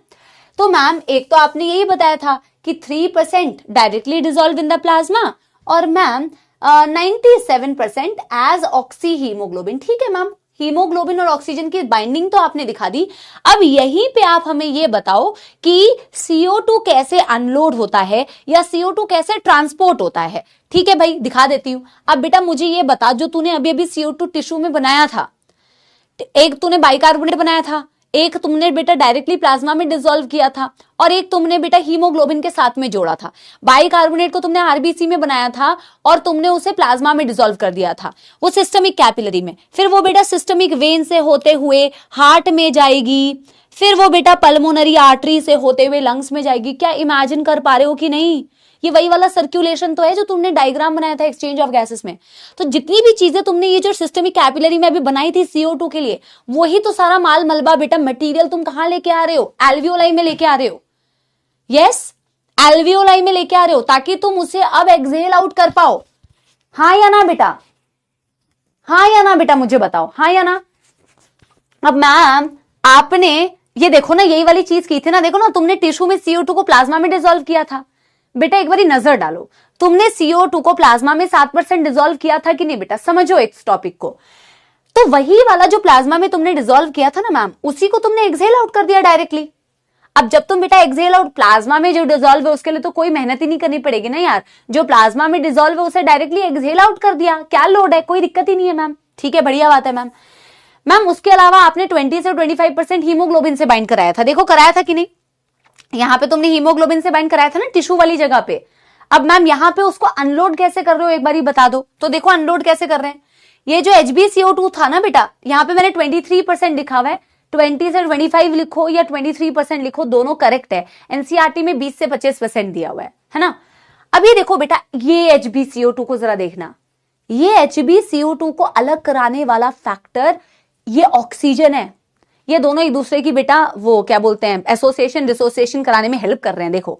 तो मैम एक तो आपने यही बताया था कि 3% directly dissolve in the plasma और मैम 97% एज ऑक्सी हीमोग्लोबिन। ठीक है मैम, हीमोग्लोबिन और ऑक्सीजन की बाइंडिंग तो आपने दिखा दी। अब यहीं पे आप हमें ये बताओ कि CO2 कैसे अनलोड होता है या CO2 कैसे ट्रांसपोर्ट होता है। ठीक है भाई, दिखा देती हूं। अब बेटा मुझे ये बता, जो तूने अभी अभी CO2 टिश्यू में बनाया था, एक तूने बाइकार्बोनेट बनाया था, एक तुमने बेटा डायरेक्टली प्लाज्मा में डिसॉल्व किया था और एक तुमने बेटा हीमोग्लोबिन के साथ में जोड़ा था। बाइकार्बोनेट को तुमने आरबीसी में बनाया था और तुमने उसे प्लाज्मा में डिसॉल्व कर दिया था, वो सिस्टमिक कैपिलरी में। फिर वो बेटा सिस्टमिक वेन से होते हुए हार्ट में जाएगी, फिर वो बेटा पल्मोनरी आर्टरी से होते हुए लंग्स में जाएगी। क्या इमेजिन कर पा रहे हो कि नहीं? ये वही वाला सर्कुलेशन तो है जो तुमने डायग्राम बनाया था एक्सचेंज ऑफ गैसेस में। तो जितनी भी चीजें तुमने ये जो सिस्टमिक कैपिलरी में अभी बनाई थी CO2 के लिए, वही तो सारा माल मलबा बेटा मटेरियल तुम कहां लेके आ रहे हो? एल्वियोलाई में लेके आ रहे हो। यस, एल्वियोलाई में लेके आ रहे हो ताकि तुम उसे अब एक्सहेल आउट कर पाओ। हाँ या ना बेटा? हाँ या ना बेटा, मुझे बताओ, हाँ या ना। अब मैम आपने ये देखो ना, यही वाली चीज की थी ना, देखो ना, तुमने टिश्यू में CO2 को प्लाज्मा में डिसॉल्व किया था। बेटा एक बारी नजर डालो, तुमने CO2 को प्लाज्मा में 7% डिसॉल्व किया था कि नहीं बेटा? समझो इस टॉपिक को। तो वही वाला जो प्लाज्मा में तुमने डिसॉल्व किया था ना मैम, उसी को तुमने एक्सहेल आउट कर दिया डायरेक्टली। अब जब तुम बेटा एक्सहेल आउट, प्लाज्मा में जो डिसॉल्व है उसके लिए तो कोई मेहनत ही नहीं करनी पड़ेगी ना यार, जो प्लाज्मा में डिसॉल्व है उसे डायरेक्टली एक्सहेल आउट कर दिया। क्या लोड है? कोई दिक्कत ही नहीं है मैम। ठीक है, बढ़िया बात है मैम। मैम उसके अलावा आपने 20 से 25% हीमोग्लोबिन से बाइंड कराया था। देखो कराया था कि नहीं? यहां पे तुमने हीमोग्लोबिन से बाइंड कराया था ना टिश्यू वाली जगह पे। अब मैम यहां पे उसको अनलोड कैसे कर रहे हो एक बारी बता दो। तो देखो अनलोड कैसे कर रहे हैं। ये जो HbCO2 था ना बेटा, यहां पे मैंने 23% लिखा हुआ है, 20 से 25 लिखो या 23% लिखो, दोनों करेक्ट है। एनसीईआरटी में 20 से 25% दिया हुआ है ना। अब ये देखो बेटा, ये HbCO2 को जरा देखना, ये HbCO2 को अलग कराने वाला फैक्टर ये ऑक्सीजन है। ये दोनों एक दूसरे की बेटा वो क्या बोलते हैं, एसोसिएशन डिसोसिएशन कराने में हेल्प कर रहे हैं। देखो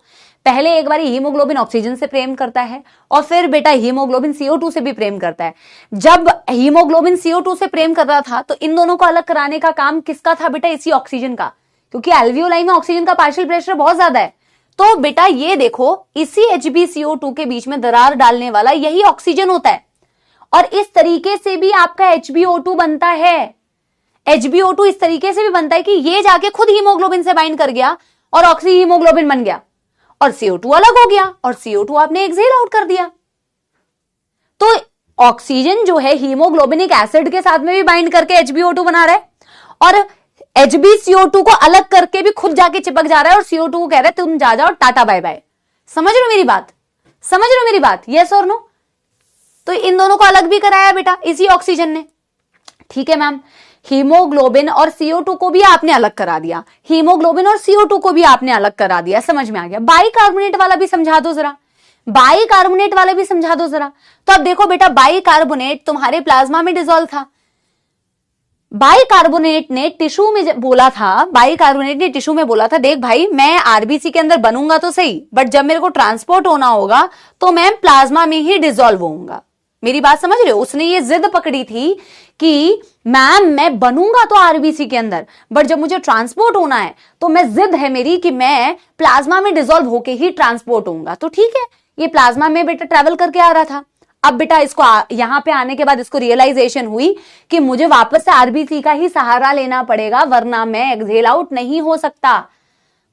पहले एक बार हीमोग्लोबिन ऑक्सीजन से प्रेम करता है और फिर बेटा हीमोग्लोबिन CO2 से भी प्रेम करता है। जब हीमोग्लोबिन CO2 से प्रेम कर रहा था तो इन दोनों को अलग कराने का काम किसका था बेटा? इसी ऑक्सीजन का, क्योंकि एल्वियोलाई में ऑक्सीजन का पार्शियल प्रेशर बहुत ज्यादा है। तो बेटा ये देखो, इसी HbCO2 के बीच में दरार डालने वाला यही ऑक्सीजन होता है और इस तरीके से भी आपका HbO2 बनता है। HbO2 इस तरीके से भी बनता है कि ये जाके खुद हीमोग्लोबिन से बाइंड कर गया और ऑक्सी हीमोग्लोबिन बन गया और CO2 अलग हो गया और CO2 आपने एक्सहेल आउट कर दिया। तो ऑक्सीजन जो है हीमोग्लोबिनिक एसिड के साथ में भी बाइंड करके HbO2 बना रहा है और HbCO2 को अलग करके भी खुद जाके चिपक जा रहा है और CO2 को कह रहा है तुम जा जाओ, टाटा बाय बाय। समझ रहे हो मेरी बात? समझ रहे हो मेरी बात? यस और नो? तो इन दोनों को अलग भी कराया बेटा इसी ऑक्सीजन ने। ठीक है मैम, हीमोग्लोबिन और CO2 को भी आपने अलग करा दिया, हीमोग्लोबिन और CO2 को भी आपने अलग करा दिया। समझ में आ गया? बाइकार्बोनेट वाला भी समझा दो जरा, बाइकार्बोनेट वाला भी समझा दो जरा। तो अब देखो बेटा, बाइकार्बोनेट तुम्हारे प्लाज्मा में डिसॉल्व था। बाइकार्बोनेट ने टिश्यू में बोला था, बाइकार्बोनेट ने टिश्यू में बोला था, देख भाई मैं आरबीसी के अंदर बनूंगा तो सही, बट जब मेरे को ट्रांसपोर्ट होना होगा तो मैं प्लाज्मा में ही डिसॉल्व होऊंगा। मेरी बात समझ रहे हो? उसने ये जिद पकड़ी थी कि मैम मैं बनूंगा तो आरबीसी के अंदर, बट जब मुझे ट्रांसपोर्ट होना है तो मैं जिद है मेरी कि मैं प्लाज्मा में डिसॉल्व होके ही ट्रांसपोर्ट होऊंगा। तो ठीक है, ये प्लाज्मा में बेटा ट्रेवल करके आ रहा था। अब बेटा इसको यहां पे आने के बाद इसको रियलाइजेशन हुई कि मुझे वापस से आरबीसी का ही सहारा लेना पड़ेगा, वरना मैं एक्सहेल आउट नहीं हो सकता।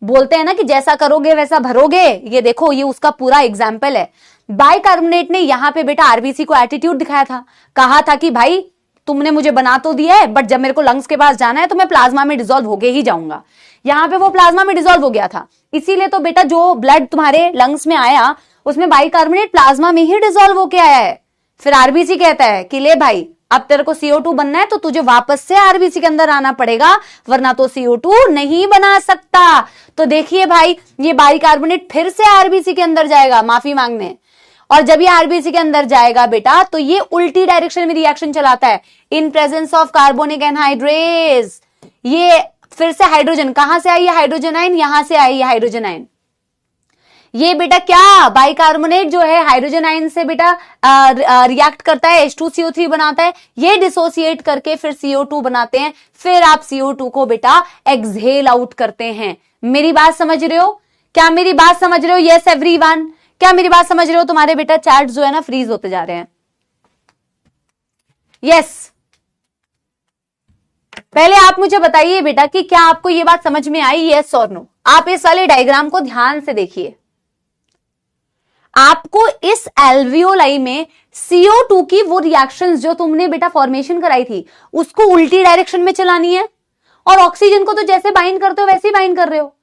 बोलते हैं ना कि जैसा करोगे वैसा भरोगे। ये देखो, ये उसका पूरा एग्जाम्पल है। बाइकार्बोनेट ने यहां पे बेटा आरबीसी को एटीट्यूड दिखाया था, कहा था कि भाई तुमने मुझे बना तो दिया है, बट जब मेरे को लंग्स के पास जाना है तो मैं प्लाज्मा में डिसॉल्व होके ही जाऊंगा। यहां पे वो प्लाज्मा में डिसॉल्व हो गया था, इसीलिए तो बेटा जो ब्लड तुम्हारे लंग्स में आया उसमें बाइकार्बोनेट प्लाज्मा में ही डिसॉल्व होके आया है। फिर आरबीसी कहता है कि ले भाई अब तेरे को CO2 बनना है तो तुझे वापस से आरबीसी के अंदर आना पड़ेगा, वरना तो CO2 नहीं बना सकता। तो देखिए भाई, ये बाइकार्बोनेट फिर से आरबीसी के अंदर जाएगा माफी मांगने, और जब ये आरबीसी के अंदर जाएगा बेटा तो ये उल्टी डायरेक्शन में रिएक्शन चलाता है, in presence of carbonic anhydrase. ये फिर से हाइड्रोजन, कहां से आई है हाइड्रोजन आयन, यहां से आई है हाइड्रोजन आयन। ये बेटा क्या बाइकार्बोनेट जो है हाइड्रोजन आयन से बेटा रिएक्ट करता है, H2CO3 बनाता है, ये डिसोसिएट करके फिर CO2 बनाते हैं, फिर आप CO2 को बेटा एक्सहेल आउट करते हैं। मेरी बात समझ रहे हो? क्या मेरी बात समझ रहे हो? यस एवरीवन, क्या मेरी बात समझ रहे हो? तुम्हारे बेटा चैट जो है ना फ्रीज होते जा रहे हैं। यस, पहले आप मुझे बताइए बेटा कि क्या आपको ये बात समझ में आई, यस और नो। आप इस वाले डायग्राम को ध्यान से देखिए। आपको इस एल्वियोलाई में CO2 की वो रिएक्शंस जो तुमने बेटा फॉर्मेशन कराई थी उसको उल्टी डायरेक्शन में चलानी है, और ऑक्सीजन को तो जैसे बाइंड करते हो वैसे ही बाइंड कर रहे हो।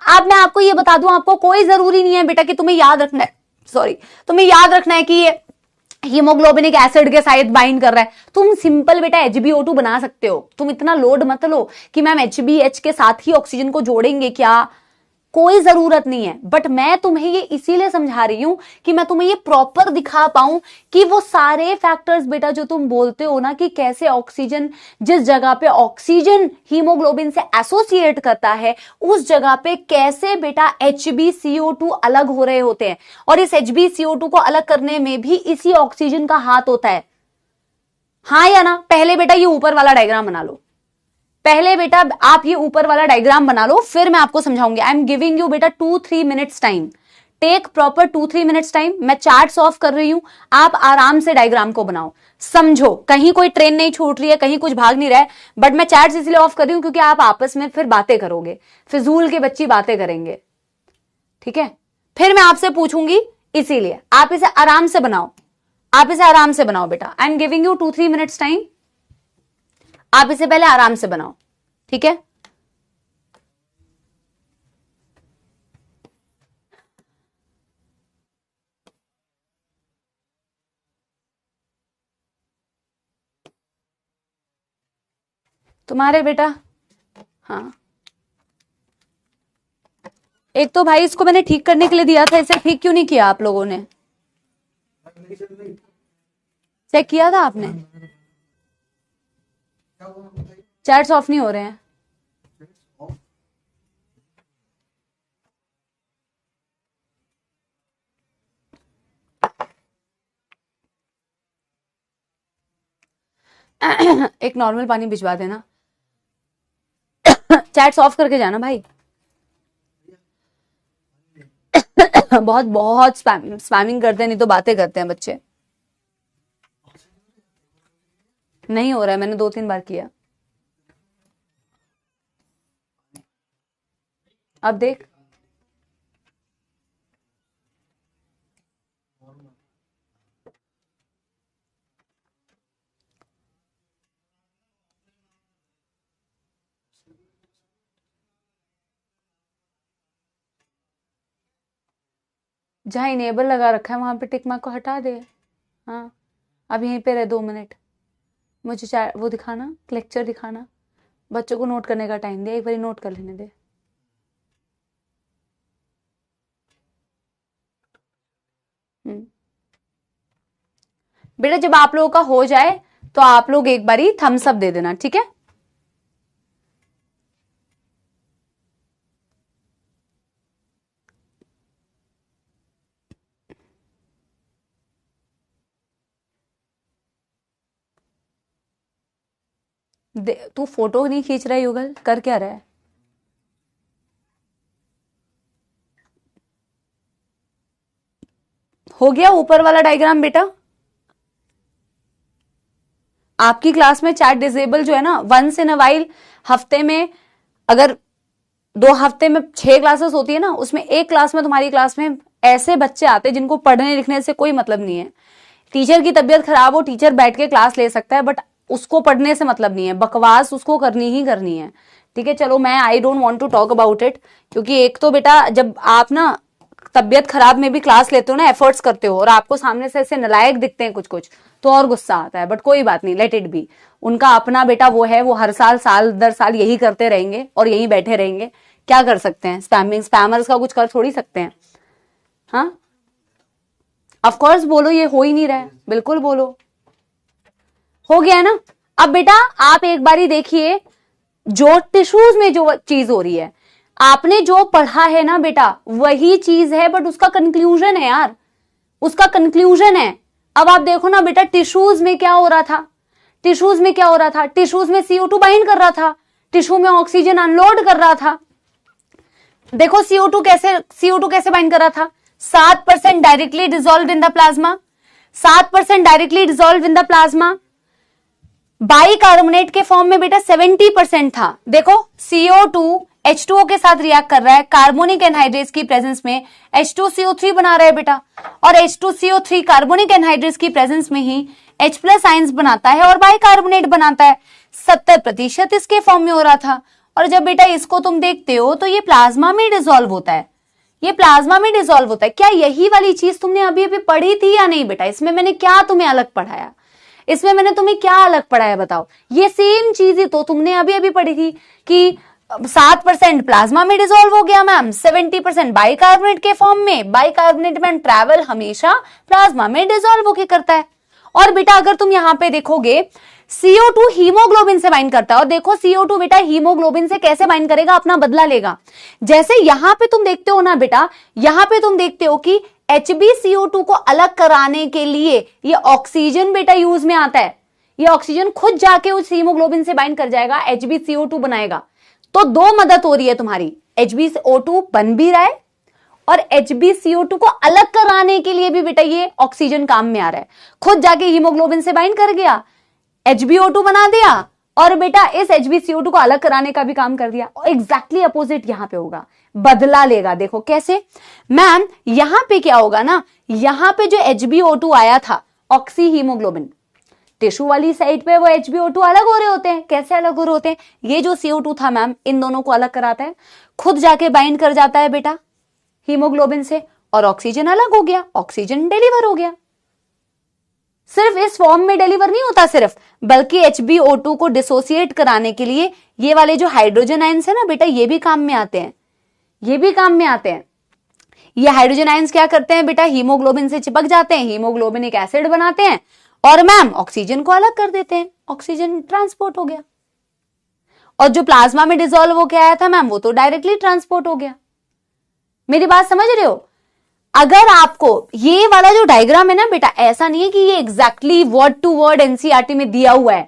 अब मैं आपको ये बता दूं, आपको कोई जरूरी नहीं है बेटा कि तुम्हें याद रखना है, तुम्हें याद रखना है कि ये हीमोग्लोबिनिक एसिड के साथ बाइंड कर रहा है। तुम सिंपल बेटा HbO2 बना सकते हो। तुम इतना लोड मत लो कि मैम HBH के साथ ही ऑक्सीजन को जोड़ेंगे क्या, कोई जरूरत नहीं है। बट मैं तुम्हें ये इसीलिए समझा रही हूं कि मैं तुम्हें ये प्रॉपर दिखा पाऊं कि वो सारे फैक्टर्स बेटा जो तुम बोलते हो ना कि कैसे ऑक्सीजन, जिस जगह पे ऑक्सीजन हीमोग्लोबिन से एसोसिएट करता है उस जगह पे कैसे बेटा HbCO2 अलग हो रहे होते हैं, और इस HbCO2 को अलग करने में भी इसी ऑक्सीजन का हाथ होता है। हाँ या ना? पहले बेटा ये ऊपर वाला डायग्राम बना लो, पहले बेटा आप ये ऊपर वाला डायग्राम बना लो, फिर मैं आपको समझाऊंगी। आई एम गिविंग यू बेटा 2-3 minutes time, take proper 2-3 minutes time. मैं चार्ट्स ऑफ कर रही हूं, आप आराम से डायग्राम को बनाओ, समझो, कहीं कोई ट्रेन नहीं छूट रही है, कहीं कुछ भाग नहीं रहा है। बट मैं चार्ट्स इसलिए ऑफ कर रही हूं क्योंकि आप आपस में फिर बातें करोगे, फिजूल के बच्ची बातें करेंगे, ठीक है? फिर मैं आपसे पूछूंगी, इसीलिए आप इसे आराम से बनाओ, आप इसे आराम से बनाओ बेटा। आई am giving you 2-3 minutes time, आप इसे पहले आराम से बनाओ, ठीक है? तुम्हारे बेटा, हाँ, एक तो भाई इसको मैंने ठीक करने के लिए दिया था, इसे ठीक क्यों नहीं किया आप लोगों ने? चेक किया था आपने? चैट्स ऑफ नहीं हो रहे हैं। एक नॉर्मल पानी भिजवा देना। चैट्स ऑफ करके जाना भाई। बहुत बहुत स्पैमिंग करते हैं, नहीं तो बातें करते हैं बच्चे। नहीं हो रहा है, मैंने 2-3 बार किया। अब देख, जहां इनेबल लगा रखा है वहां पे टिक मार्क को हटा दे। हाँ, अब यहीं पे रहे 2 मिनट। मुझे वो दिखाना, लेक्चर दिखाना, बच्चों को नोट करने का टाइम दे, एक बार नोट कर लेने दे। बेटा जब आप लोगों का हो जाए तो आप लोग एक बारी थम्स अप दे देना, ठीक है? तू फोटो नहीं खींच रहा है युगल, कर क्या रहा है? हो गया ऊपर वाला डायग्राम बेटा? आपकी क्लास में चैट डिसेबल जो है ना, वंस इन अ वाइल, हफ्ते में, अगर 2 हफ्ते में 6 क्लासेस होती है ना, उसमें एक क्लास में, तुम्हारी क्लास में ऐसे बच्चे आते हैं जिनको पढ़ने लिखने से कोई मतलब नहीं है। टीचर की तबीयत खराब हो, टीचर बैठ के क्लास ले सकता है, बट उसको पढ़ने से मतलब नहीं है, बकवास उसको करनी ही करनी है, ठीक है? चलो, मैं I don't want to talk about it, क्योंकि एक तो बेटा जब आप ना तबियत खराब में भी क्लास लेते हो ना, एफर्ट्स करते हो, और आपको सामने से ऐसे नालायक दिखते हैं कुछ कुछ, तो और गुस्सा आता है। बट कोई बात नहीं, लेट इट बी। उनका अपना बेटा वो है, वो हर साल दर साल यही करते रहेंगे और यही बैठे रहेंगे। क्या कर सकते हैं, स्पैमर्स का कुछ कर थोड़ी सकते हैं। हाँ ऑफकोर्स बोलो, ये हो ही नहीं रहा है, बिल्कुल बोलो। हो गया है ना। अब बेटा आप एक बारी देखिए, जो टिश्यूज में जो चीज हो रही है, आपने जो पढ़ा है ना बेटा वही चीज है, बट उसका कंक्लूजन है यार, उसका कंक्लूजन है। अब आप देखो ना बेटा, टिश्यूज में क्या हो रहा था, टिश्यूज में क्या हो रहा था, टिश्यूज में CO2 बाइंड कर रहा था, टिश्यू में ऑक्सीजन अनलोड कर रहा था। देखो CO2 कैसे बाइंड कर रहा था, 7% directly dissolve in the plasma, 7% directly dissolve in the plasma. Bicarbonate के फॉर्म में बेटा 70% था। देखो CO2 H2O के साथ रिएक्ट कर रहा है, कार्बोनिक एनहाइड्रेस की प्रेजेंस में H2CO3 बना रहा है बेटा, और H2CO3 कार्बोनिक एनहाइड्रेस की प्रेजेंस में ही H+ आयंस बनाता है और बाइकार्बोनेट बनाता है। 70% इसके फॉर्म में हो रहा था। और जब बेटा इसको तुम देखते हो तो ये प्लाज्मा में डिसॉल्व होता है, ये प्लाज्मा में डिसॉल्व होता है। क्या यही वाली चीज तुमने अभी अभी पढ़ी थी या नहीं बेटा? इसमें मैंने क्या तुम्हें अलग पढ़ाया, इसमें मैंने तुम्हें क्या अलग पढ़ाया बताओ? ये सेम चीज ही तो तुमने अभी अभी पढ़ी थी कि 7% प्लाज्मा में डिसॉल्व हो गया मैम, 70% बाइकार्बोनेट के फॉर्म में। बाइकार्बोनेट में ट्रैवल हमेशा प्लाज्मा में डिसॉल्व होके करता है। और बेटा अगर तुम यहां पे देखोगे, CO2 हीमोग्लोबिन से बाइंड करता है, और देखो CO2 बेटा हीमोग्लोबिन से कैसे बाइंड करेगा, अपना बदला लेगा। जैसे यहां पे तुम देखते हो ना बेटा, यहां पे तुम देखते हो कि HbCO2 को अलग कराने के लिए ये ऑक्सीजन बेटा यूज में आता है। ये ऑक्सीजन खुद जाके उस हीमोग्लोबिन से बाइंड कर जाएगा, HbCO2 बनाएगा। तो दो मदद हो रही है तुम्हारी, HbCO2 बन भी रहा है और HbCO2 को अलग कराने के लिए भी बेटा ये ऑक्सीजन काम में आ रहा है। खुद जाके हीमोग्लोबिन से बाइंड कर गया, HbO2 बना दिया, और बेटा इस HbCO2 को अलग कराने का भी काम कर दिया। एग्जैक्टली अपोजिट यहां पे होगा, बदला लेगा। देखो कैसे मैम, यहां पे क्या होगा ना, यहां पे जो HbO2 आया था ऑक्सी हीमोग्लोबिन, टिश्यू वाली साइड पे वो HbO2 अलग हो रहे होते हैं। कैसे अलग हो रहे होते हैं? ये जो CO2 था मैम इन दोनों को अलग कराता है, खुद जाके बाइंड कर जाता है बेटा हीमोग्लोबिन से, और ऑक्सीजन अलग हो गया, ऑक्सीजन डिलीवर हो गया। सिर्फ इस फॉर्म में डिलीवर नहीं होता सिर्फ, बल्कि HbO2 को डिसोसिएट कराने के लिए ये वाले जो हाइड्रोजन आयंस है ना बेटा, ये भी काम में आते हैं, ये भी काम में आते हैं। ये हाइड्रोजन आयंस क्या करते हैं बेटा, हीमोग्लोबिन से चिपक जाते हैं, हीमोग्लोबिनिक एसिड बनाते हैं, और मैम ऑक्सीजन को अलग कर देते हैं, ऑक्सीजन ट्रांसपोर्ट हो गया। और जो प्लाज्मा में डिसॉल्व होके आया था मैम, वो तो डायरेक्टली ट्रांसपोर्ट हो गया। मेरी बात समझ रहे हो? अगर आपको ये वाला जो डायग्राम है ना बेटा, ऐसा नहीं है कि ये exactly word to word NCERT में दिया हुआ है,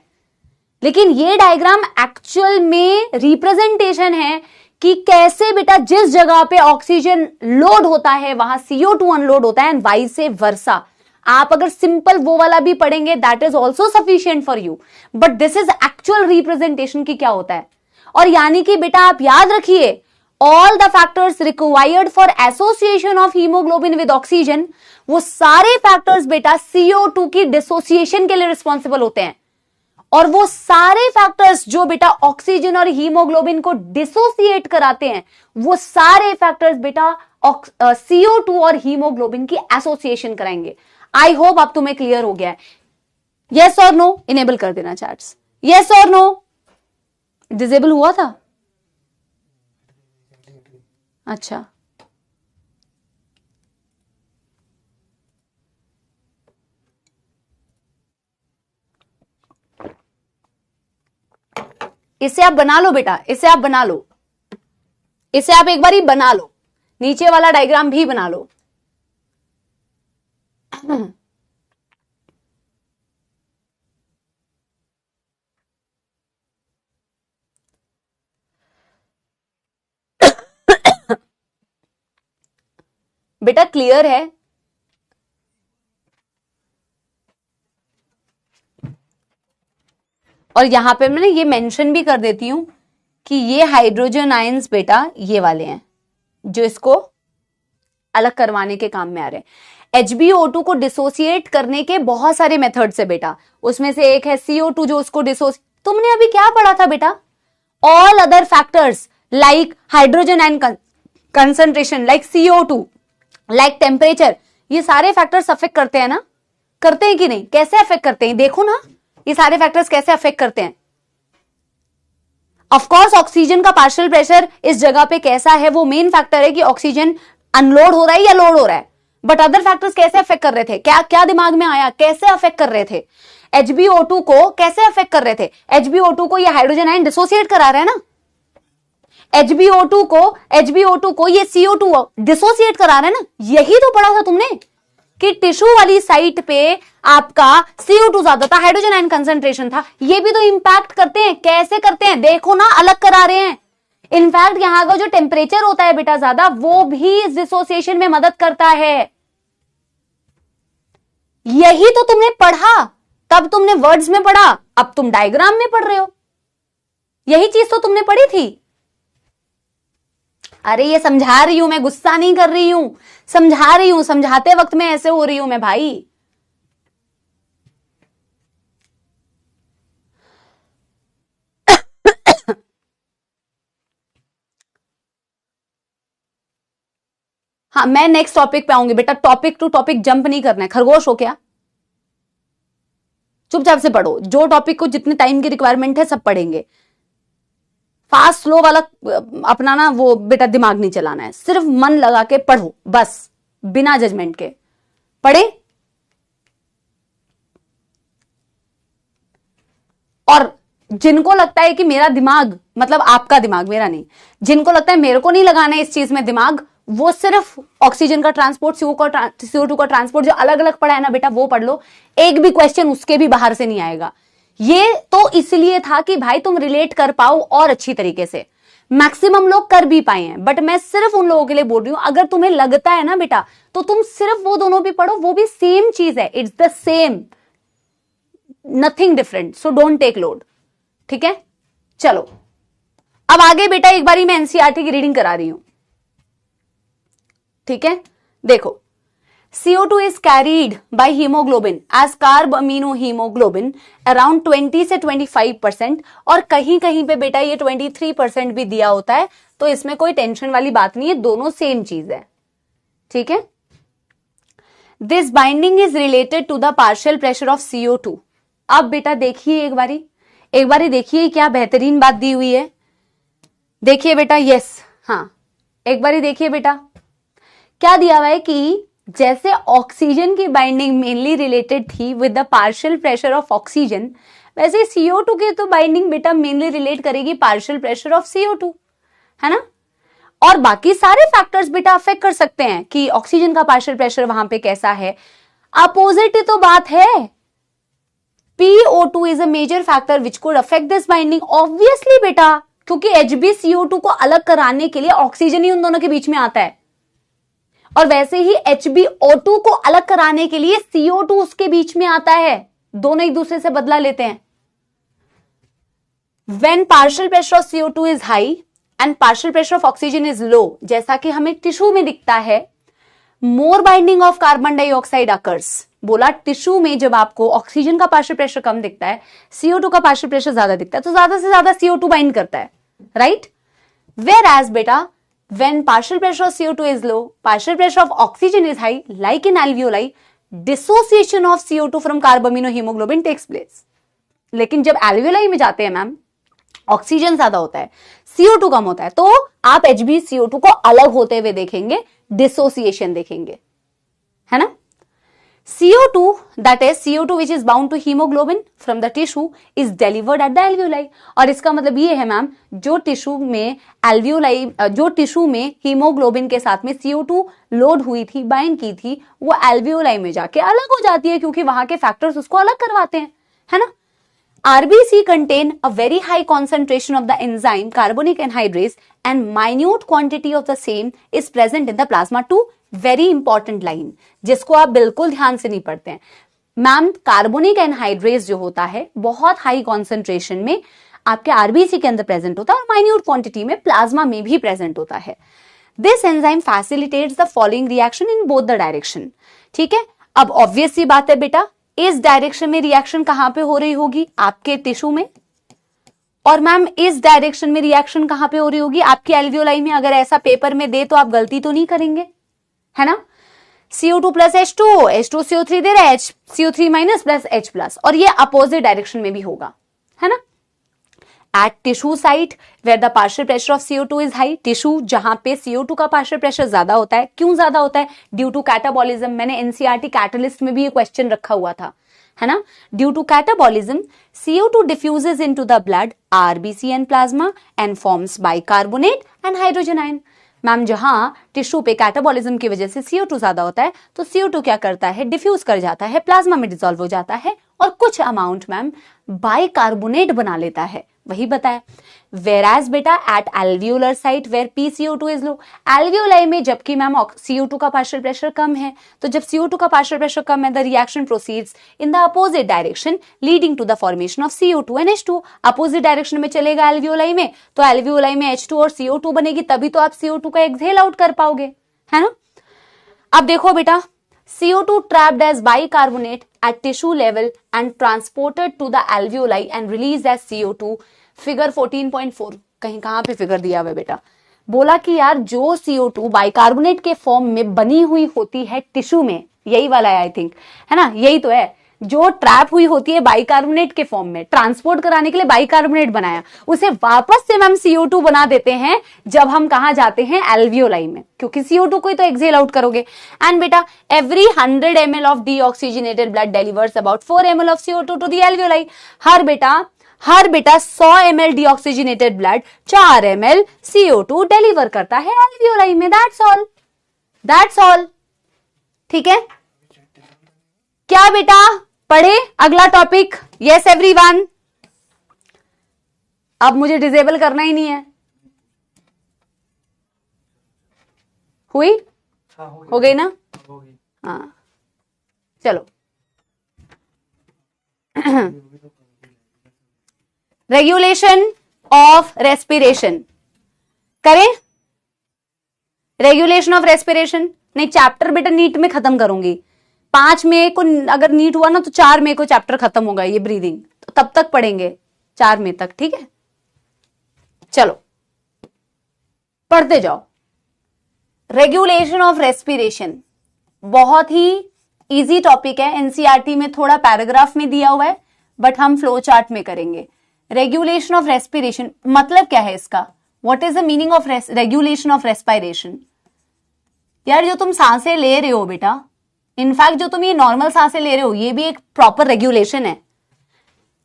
लेकिन ये डायग्राम एक्चुअल में रिप्रेजेंटेशन है कि कैसे बेटा जिस जगह पे ऑक्सीजन लोड होता है वहां CO2 अनलोड होता है, एंड वाइस वर्सा। आप अगर सिंपल वो वाला भी पढ़ेंगे, that is also sufficient for you, but this is actual representation की क्या होता है। और यानी कि बेटा आप याद रखिए, all the factors required for association of hemoglobin with oxygen, वो सारे फैक्टर्स बेटा CO2 की डिसोसिएशन के लिए रिस्पॉन्सिबल होते हैं। और वो सारे फैक्टर्स जो बेटा ऑक्सीजन और हीमोग्लोबिन को डिसोसिएट कराते हैं, वो सारे फैक्टर्स बेटा CO2 और हीमोग्लोबिन की एसोसिएशन कराएंगे। आई होप अब तुम्हें क्लियर हो गया है। यस और नो? इनेबल कर देना चैट्स। यस और नो? डिसेबल हुआ था? अच्छा, इसे आप बना लो बेटा, इसे आप बना लो, इसे आप एक बार ही बना लो, नीचे वाला डायग्राम भी बना लो। बेटा क्लियर है? और यहां पे मैंने ये मेंशन भी कर देती हूं कि ये हाइड्रोजन आयंस बेटा ये वाले हैं जो इसको अलग करवाने के काम में आ रहे हैं। HbO2 को डिसोसिएट करने के बहुत सारे मेथड्स है बेटा, उसमें से एक है CO2 जो उसको तुमने अभी क्या पढ़ा था बेटा? All other factors like hydrogen ion concentration like CO2 like temperature, ये सारे फैक्टर्स अफेक्ट करते हैं ना, करते हैं कि नहीं? कैसे अफेक्ट करते हैं देखो ना, ये सारे फैक्टर्स कैसे अफेक्ट करते हैं। ऑफ कोर्स ऑक्सीजन का पार्शियल प्रेशर इस जगह पे कैसा है वो मेन फैक्टर है कि ऑक्सीजन अनलोड हो रहा है या लोड हो रहा है, बट अदर फैक्टर्स कैसे अफेक्ट कर रहे थे, क्या क्या दिमाग में आया, कैसे अफेक्ट कर रहे थे? HbO2 को कैसे अफेक्ट कर रहे थे? HbO2 को ये हाइड्रोजन आयन डिसोसिएट करा रहा है ना, HbO2 को ये CO2 डिसोसिएट करा रहा है ना। यही तो पढ़ा था तुमने कि टिश्यू वाली साइट पे आपका CO2 ज्यादा था, हाइड्रोजन आयन कंसंट्रेशन था। ये भी तो इंपैक्ट करते हैं, कैसे करते हैं देखो ना, अलग करा रहे हैं। इनफैक्ट यहां का जो टेम्परेचर होता है बेटा ज्यादा, वो भी इस डिसोसिएशन में मदद करता है। यही तो तुमने पढ़ा, तब तुमने वर्ड्स में पढ़ा, अब तुम डायग्राम में पढ़ रहे हो। यही चीज तो तुमने पढ़ी थी। अरे ये समझा रही हूं मैं, गुस्सा नहीं कर रही हूं, समझा रही हूं, समझाते वक्त में ऐसे हो रही हूं मैं भाई। हाँ मैं नेक्स्ट टॉपिक पे आऊंगी बेटा, टॉपिक टू टॉपिक जंप नहीं करना है। खरगोश हो क्या? चुपचाप से पढ़ो, जो टॉपिक को जितने टाइम की रिक्वायरमेंट है सब पढ़ेंगे। फास्ट स्लो वाला अपना ना वो बेटा दिमाग नहीं चलाना है, सिर्फ मन लगा के पढ़ो बस, बिना जजमेंट के पढ़े। और जिनको लगता है कि मेरा दिमाग, मतलब आपका दिमाग, मेरा नहीं, जिनको लगता है मेरे को नहीं लगाना है इस चीज में दिमाग, वो सिर्फ ऑक्सीजन का ट्रांसपोर्ट, CO2 का ट्रांसपोर्ट जो अलग अलग पढ़ा है ना बेटा वो पढ़ लो, एक भी क्वेश्चन उसके भी बाहर से नहीं आएगा। ये तो इसलिए था कि भाई तुम रिलेट कर पाओ और अच्छी तरीके से। मैक्सिमम लोग कर भी पाए हैं, बट मैं सिर्फ उन लोगों के लिए बोल रही हूं, अगर तुम्हें लगता है ना बेटा तो तुम सिर्फ वो दोनों भी पढ़ो, वो भी सेम चीज है, it's the same, nothing different, so don't take load. ठीक है, चलो अब आगे बेटा एक बारी मैं एनसीईआरटी की रीडिंग करा रही हूं। ठीक है, देखो CO2 is carried by hemoglobin as carbaminohemoglobin around 20 से 25%, और कहीं कहीं पे बेटा ये 23% भी दिया होता है, तो इसमें कोई टेंशन वाली बात नहीं है, दोनों सेम चीज है। ठीक है, this binding is related to the partial pressure of CO2। अब बेटा देखिए एक बारी देखिए क्या बेहतरीन बात दी हुई है। देखिए बेटा, यस हाँ, एक बारी देखिए बेटा क्या दिया हुआ है कि जैसे ऑक्सीजन की बाइंडिंग मेनली रिलेटेड थी with the partial pressure of oxygen, वैसे CO2 की तो बाइंडिंग बेटा मेनली रिलेट करेगी पार्शियल प्रेशर ऑफ CO2, है ना। और बाकी सारे फैक्टर्स बेटा अफेक्ट कर सकते हैं कि ऑक्सीजन का पार्शियल प्रेशर वहां पे कैसा है, अपोजिट ही तो बात है। PO2 is a major factor which could affect this binding, obviously बेटा, क्योंकि HbCO2 को अलग कराने के लिए ऑक्सीजन ही उन दोनों के बीच में आता है, और वैसे ही HbO2 को अलग कराने के लिए CO2 उसके बीच में आता है, दोनों एक दूसरे से बदला लेते हैं। When partial pressure of CO2 is high and partial pressure of oxygen is low, जैसा कि हमें टिश्यू में दिखता है, more binding of carbon dioxide occurs। बोला टिश्यू में जब आपको ऑक्सीजन का पार्शियल प्रेशर कम दिखता है, CO2 का पार्शियल प्रेशर ज्यादा दिखता है, तो ज्यादा से ज्यादा CO2 बाइंड करता है, राइट। Whereas बेटा when partial pressure of CO2 is low, partial pressure of oxygen is high, like in alveoli, dissociation of CO2 from carbaminohemoglobin takes place। लेकिन जब alveoli में जाते हैं मैम, ऑक्सीजन ज्यादा होता है, CO2 कम होता है, तो आप HbCO2 को अलग होते हुए देखेंगे, डिसोसिएशन देखेंगे, है ना। CO2, that is CO2 which is bound to hemoglobin from the tissue is delivered at the alveoli। और इसका मतलब ये है मैम, जो टिश्यू में alveoli, जो टिश्यू में हीमोग्लोबिन के साथ में CO2 लोड हुई थी, बाइंड की थी, वो alveoli में जाके अलग हो जाती है, क्योंकि वहां के फैक्टर्स उसको अलग करवाते हैं, है ना। RBC contain a very high concentration of the enzyme carbonic anhydrase and minute quantity of the same is present in the plasma too। Very important line, जिसको आप बिल्कुल ध्यान से नहीं पढ़ते हैं मैम। कार्बोनिक एनहाइड्रेस जो होता है बहुत हाई कॉन्सेंट्रेशन में आपके आरबीसी के अंदर प्रेजेंट होता है, और माइन्यूट क्वांटिटी में प्लाज्मा में भी प्रेजेंट होता है। This enzyme facilitates the following reaction in both the direction. ठीक है, अब ऑब्वियस सी बात है बेटा, इस डायरेक्शन में रिएक्शन कहां पे हो रही होगी, आपके टिश्यू में, और मैम इस डायरेक्शन में रिएक्शन कहां पे हो रही होगी, आपकी एल्वियोलाई में। अगर ऐसा पेपर में दे तो आप गलती तो नहीं करेंगे, है ना। CO2 plus H2, H2 CO3 दे रहा है, CO3 minus plus H plus, और ये अपोजिट डायरेक्शन में भी होगा, है ना। At tissue site where the partial pressure of CO2 is high, tissue जहां पे CO2 का पार्शियल प्रेशर ज्यादा होता है, क्यों ज्यादा होता है? Due to catabolism. मैंने एनसीईआरटी कैटलिस्ट में भी ये क्वेश्चन रखा हुआ था, है ना। Due to catabolism CO2 diffuses into the blood, RBC and plasma and forms bicarbonate and hydrogen ion। Ma'am जहां टिश्यू पे कैटाबॉलिज्म की वजह से CO2 ज्यादा होता है, तो CO2 क्या करता है? डिफ्यूज कर जाता है, प्लाज्मा में डिसॉल्व हो जाता है, और कुछ अमाउंट मैम बाइकार्बोनेट बना लेता है, वही बताया। वेराज बेटा at alveolar site where PCO2 is low, alveoli में जबकि मैम CO2 का पार्शियल प्रेशर कम है, तो जब CO2 का पार्शियल प्रेशर कम है, the reaction proceeds in the opposite direction leading to the formation of CO2 and H2। Opposite direction में चलेगा एल्वियोलाई में, तो एल्वियोलाई में H2 और CO2 बनेगी, तभी तो आप CO2 का एक्सहेल आउट कर पाओगे, है ना। अब देखो बेटा, CO2 trapped as bicarbonate at tissue level and transported to the alveoli and released as CO2, figure 14.4। कहीं कहां पे फिगर दिया हुआ है बेटा? बोला कि यार जो CO2 बाइकार्बोनेट के फॉर्म में बनी हुई होती है टिश्यू में, यही वाला है आई थिंक, है ना, यही तो है, जो ट्रैप हुई होती है बाइकार्बोनेट के फॉर्म में, ट्रांसपोर्ट कराने के लिए बाइकार्बोनेट बनाया, उसे वापस से मैम CO2 बना देते हैं जब हम कहां जाते हैं? एल्वियोलाई में, क्योंकि CO2 को ही तो एक्सहेल आउट करोगे। एंड बेटा every 100 ml of deoxygenated blood delivers about 4 ml of CO2 to the alveoli. हर बेटा 100 ml deoxygenated blood 4 ml CO2 deliver करता है एल्वियोलाई में। That's all. ठीक है क्या बेटा? पढ़े अगला टॉपिक? Yes everyone. अब मुझे डिसेबल करना ही नहीं है। हुई? हो गई ना? हाँ चलो। रेगुलेशन ऑफ रेस्पिरेशन करें? रेगुलेशन ऑफ रेस्पिरेशन नहीं, चैप्टर बेटा नीट में खत्म करूंगी। 5 मई को अगर नीट हुआ ना तो 4 मई को चैप्टर खत्म होगा ये ब्रीदिंग, तो तब तक पढ़ेंगे 4 मई तक, ठीक है। चलो पढ़ते जाओ। रेगुलेशन ऑफ रेस्पिरेशन बहुत ही इजी टॉपिक है, एनसीईआरटी में थोड़ा पैराग्राफ में दिया हुआ है, बट हम फ्लो चार्ट में करेंगे। रेगुलेशन ऑफ रेस्पिरेशन मतलब क्या है इसका? What is the meaning of regulation of respiration? यार जो तुम सांसें ले रहे हो बेटा, इनफैक्ट जो तुम ये नॉर्मल सांसें ले रहे हो, ये भी एक प्रॉपर रेगुलेशन है।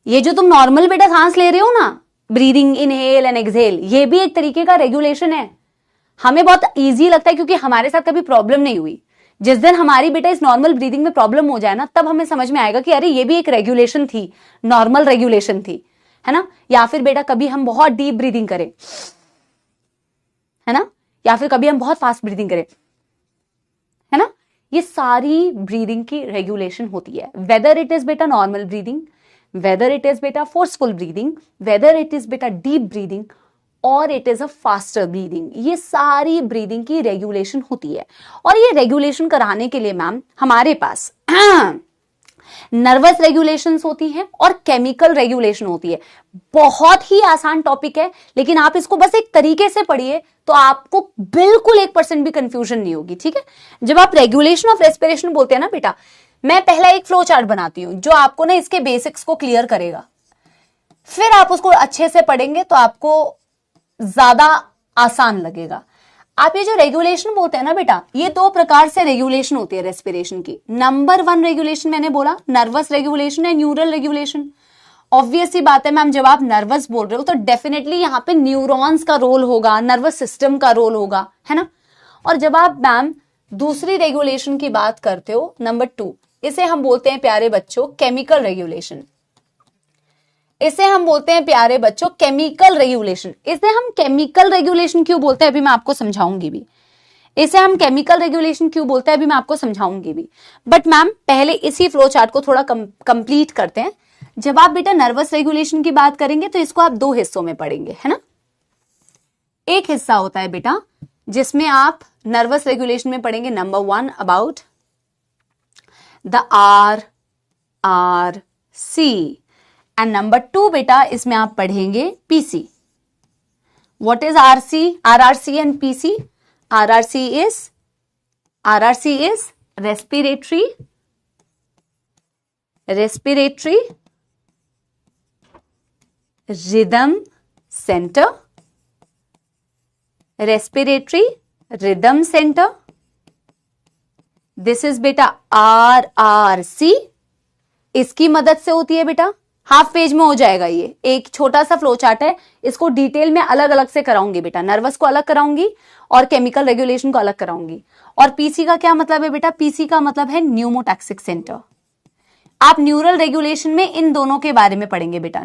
ये जो तुम नॉर्मल बेटा सांस ले रहे हो ना, ब्रीदिंग इनहेल एंड एक्सहेल, ये भी एक तरीके का रेगुलेशन है। हमें बहुत इजी लगता है क्योंकि हमारे साथ कभी प्रॉब्लम नहीं हुई। जिस दिन हमारी बेटा इस नॉर्मल ब्रीदिंग में प्रॉब्लम हो जाए ना, तब हमें समझ में आएगा कि अरे ये भी एक रेगुलेशन थी, नॉर्मल रेगुलेशन थी, है ना। या फिर बेटा कभी हम बहुत डीप ब्रीदिंग करें, है ना, या फिर कभी हम बहुत फास्ट ब्रीदिंग करें, है ना, ये सारी ब्रीदिंग की रेगुलेशन होती है। वेदर इट इज बेटा normal breathing, whether it is बेटा forceful breathing, whether it is बेटा डीप ब्रीदिंग और it is a faster breathing, ये सारी ब्रीदिंग की रेगुलेशन होती है। और ये रेगुलेशन कराने के लिए मैम हमारे पास नर्वस रेगुलेशंस होती हैं और केमिकल रेगुलेशन होती है। बहुत ही आसान टॉपिक है, लेकिन आप इसको बस एक तरीके से पढ़िए तो आपको बिल्कुल 1% भी कंफ्यूजन नहीं होगी, ठीक है। जब आप रेगुलेशन ऑफ रेस्पिरेशन बोलते हैं ना बेटा, मैं पहला एक फ्लो चार्ट बनाती हूं जो आपको ना इसके बेसिक्स को क्लियर करेगा, फिर आप उसको अच्छे से पढ़ेंगे तो आपको ज्यादा आसान लगेगा। आप ये जो रेगुलेशन बोलते हैं ना बेटा, ये 2 प्रकार से रेगुलेशन होती है रेस्पिरेशन की। नंबर 1 रेगुलेशन मैंने बोला नर्वस रेगुलेशन है, न्यूरल रेगुलेशन। ऑब्वियस सी बात है मैम, जब आप नर्वस बोल रहे हो तो डेफिनेटली यहाँ पे न्यूरॉन्स का रोल होगा, नर्वस सिस्टम का रोल होगा, है ना। और जब आप मैम दूसरी रेगुलेशन की बात करते हो, नंबर 2, इसे हम बोलते हैं प्यारे बच्चों केमिकल रेगुलेशन। इसे हम बोलते हैं प्यारे बच्चों केमिकल रेगुलेशन। इसे हम केमिकल रेगुलेशन क्यों बोलते हैं अभी मैं आपको समझाऊंगी भी। इसे हम केमिकल रेगुलेशन क्यों बोलते हैं अभी मैं आपको समझाऊंगी भी। बट मैम पहले इसी फ्लो चार्ट को थोड़ा कंप्लीट करते हैं। जब आप बेटा नर्वस रेगुलेशन की बात करेंगे तो इसको आप 2 हिस्सों में पढ़ेंगे, है ना। एक हिस्सा होता है बेटा जिसमें आप नर्वस रेगुलेशन में पढ़ेंगे number 1 about the RRC and number 2 बेटा इसमें आप पढ़ेंगे PC। What is RRC and PC? RRC is respiratory rhythm centre, respiratory rhythm centre, this is बेटा RRC, इसकी मदद से होती है बेटा, हाफ पेज में हो जाएगा, ये एक छोटा सा फ्लो चार्ट है, इसको डिटेल में अलग अलग से कराऊंगी बेटा, नर्वस को अलग कराऊंगी और केमिकल रेगुलेशन को अलग कराऊंगी। और पीसी का क्या मतलब है बेटा, पीसी का मतलब है न्यूमोटैक्सिक सेंटर। आप न्यूरल रेगुलेशन में इन दोनों के बारे में पढ़ेंगे बेटा,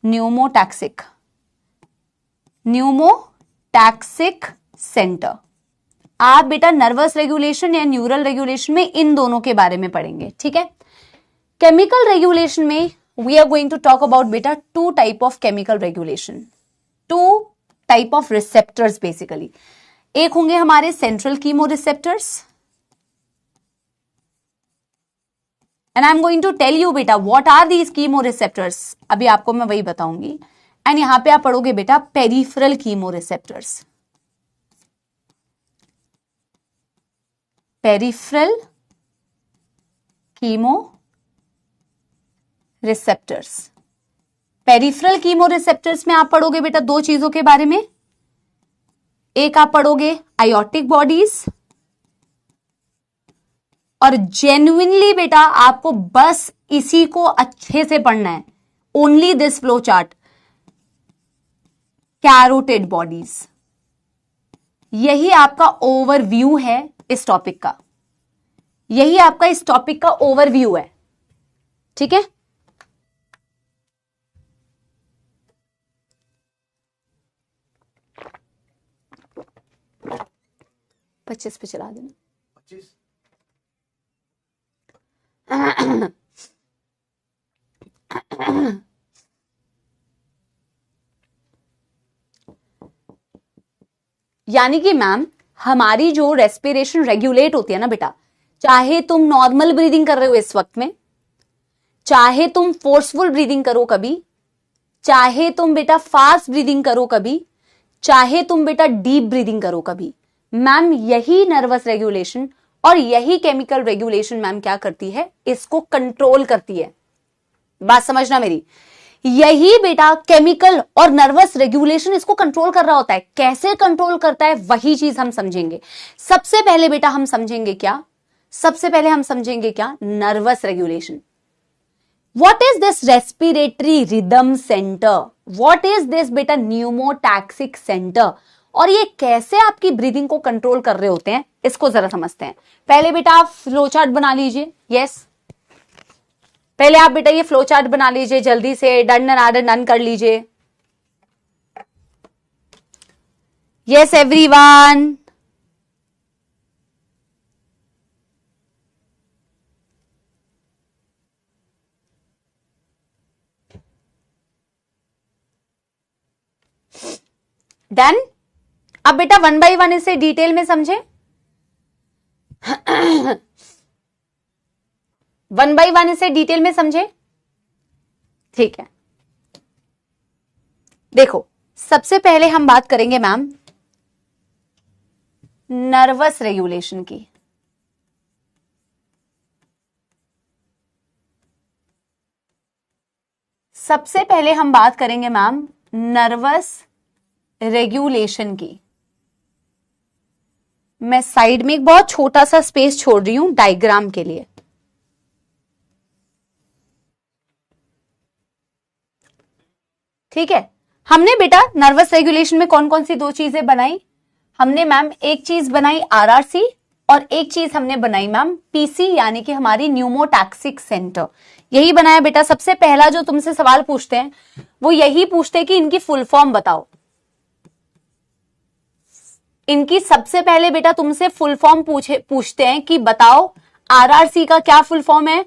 न्यूमोटैक्सिक सेंटर। आप बेटा नर्वस रेगुलेशन या न्यूरल रेगुलेशन में इन दोनों के बारे में पढ़ेंगे, ठीक है। केमिकल रेगुलेशन में we are going to talk about बेटा two type of chemical regulation, two type of receptors basically. एक होंगे हमारे central chemo receptors, and I am going to tell you बेटा what are these chemo receptors, अभी आपको मैं वही बताऊंगी। एंड यहां पे आप पढ़ोगे बेटा peripheral chemo receptors, peripheral chemo receptors. Peripheral chemo receptors में आप पढ़ोगे बेटा दो चीजों के बारे में, एक आप पढ़ोगे आयोटिक बॉडीज, और जेन्युइनली बेटा आपको बस इसी को अच्छे से पढ़ना है, only this flow chart, carotid bodies. यही आपका ओवरव्यू है इस टॉपिक का, यही आपका इस टॉपिक का ओवरव्यू है, ठीक है। पच्चीस पे चला देना, 25। यानी कि मैम हमारी जो रेस्पिरेशन रेगुलेट होती है ना बेटा, चाहे तुम नॉर्मल ब्रीदिंग कर रहे हो इस वक्त में, चाहे तुम फोर्सफुल ब्रीदिंग करो कभी, चाहे तुम बेटा फास्ट ब्रीदिंग करो कभी, चाहे तुम बेटा डीप ब्रीदिंग करो कभी, मैम यही नर्वस रेगुलेशन और यही केमिकल रेगुलेशन मैम क्या करती है, इसको कंट्रोल करती है। बात समझना मेरी, यही बेटा केमिकल और नर्वस रेगुलेशन इसको कंट्रोल कर रहा होता है। कैसे कंट्रोल करता है वही चीज हम समझेंगे। सबसे पहले बेटा हम समझेंगे क्या, सबसे पहले हम समझेंगे क्या, nervous regulation. What is this respiratory rhythm centre, what is this बेटा न्यूमोटैक्सिक सेंटर, और ये कैसे आपकी ब्रीदिंग को कंट्रोल कर रहे होते हैं, इसको जरा समझते हैं। पहले बेटा आप फ्लो चार्ट बना लीजिए, यस पहले आप बेटा ये फ्लो चार्ट बना लीजिए, जल्दी से डन कर लीजिए। Yes everyone, done. अब बेटा वन बाय वन इसे डिटेल में समझे, वन बाय वन इसे डिटेल में समझे, ठीक है। देखो सबसे पहले हम बात करेंगे मैम नर्वस रेगुलेशन की। सबसे पहले हम बात करेंगे मैम नर्वस रेगुलेशन की। मैं साइड में एक बहुत छोटा सा स्पेस छोड़ रही हूं डायग्राम के लिए। ठीक है, हमने बेटा नर्वस रेगुलेशन में कौन कौन सी दो चीजें बनाई, हमने मैम एक चीज बनाई RRC और एक चीज हमने बनाई मैम PC, यानी कि हमारी न्यूमोटैक्सिक सेंटर। यही बनाया बेटा। सबसे पहला जो तुमसे सवाल पूछते हैं वो यही पूछते हैं कि इनकी फुल फॉर्म बताओ। इनकी सबसे पहले बेटा तुमसे फुल फॉर्म पूछते हैं कि बताओ RRC का क्या फुल फॉर्म है,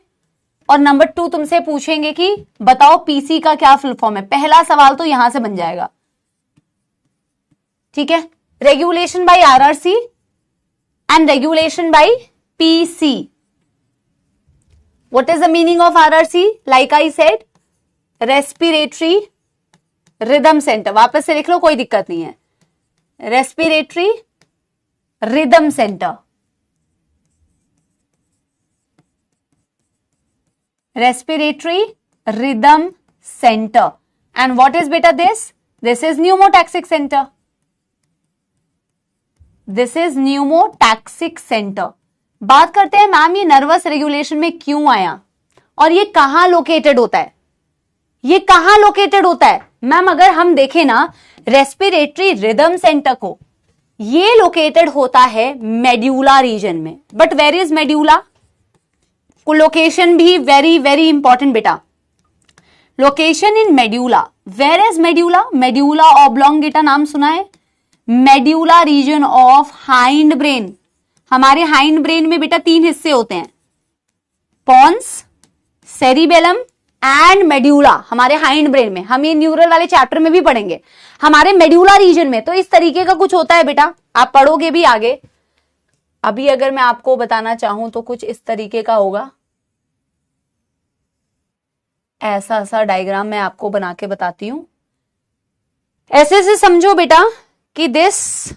और नंबर 2 तुमसे पूछेंगे कि बताओ PC का क्या फुल फॉर्म है। पहला सवाल तो यहां से बन जाएगा, ठीक है। Regulation bye RRC and regulation bye PC। What is the meaning of RRC? Like I said, respiratory rhythm centre. वापस से लिख लो, कोई दिक्कत नहीं है। Respiratory rhythm centre, respiratory rhythm center. And what is beta this? This is pneumotaxic center. This is pneumotaxic center. बात करते हैं मैम ये नर्वस रेगुलेशन में क्यों आया और ये कहां लोकेटेड होता है, ये कहां लोकेटेड होता है मैम? अगर हम देखें ना रेस्पिरेटरी रिदम सेंटर को, ये लोकेटेड होता है मेड्यूला रीजन में. But where is medulla? Location भी वेरी वेरी इंपॉर्टेंट बेटा. Location in medulla. Where is medulla? Medulla oblongata नाम सुना है? Medulla region of hind brain. हमारे हाइंड ब्रेन में बेटा 3 हिस्से होते हैं, पॉन्स, सेरिबेलम एंड मेड्यूला. हमारे हाइंड ब्रेन में, हम ये न्यूरल वाले चैप्टर में भी पढ़ेंगे, हमारे मेड्यूला रीजन में तो इस तरीके का कुछ होता है बेटा. आप पढ़ोगे भी आगे. अभी अगर मैं आपको बताना चाहूं तो कुछ इस तरीके का होगा. ऐसा ऐसा डायग्राम मैं आपको बना के बताती हूं. ऐसे से समझो बेटा कि दिस,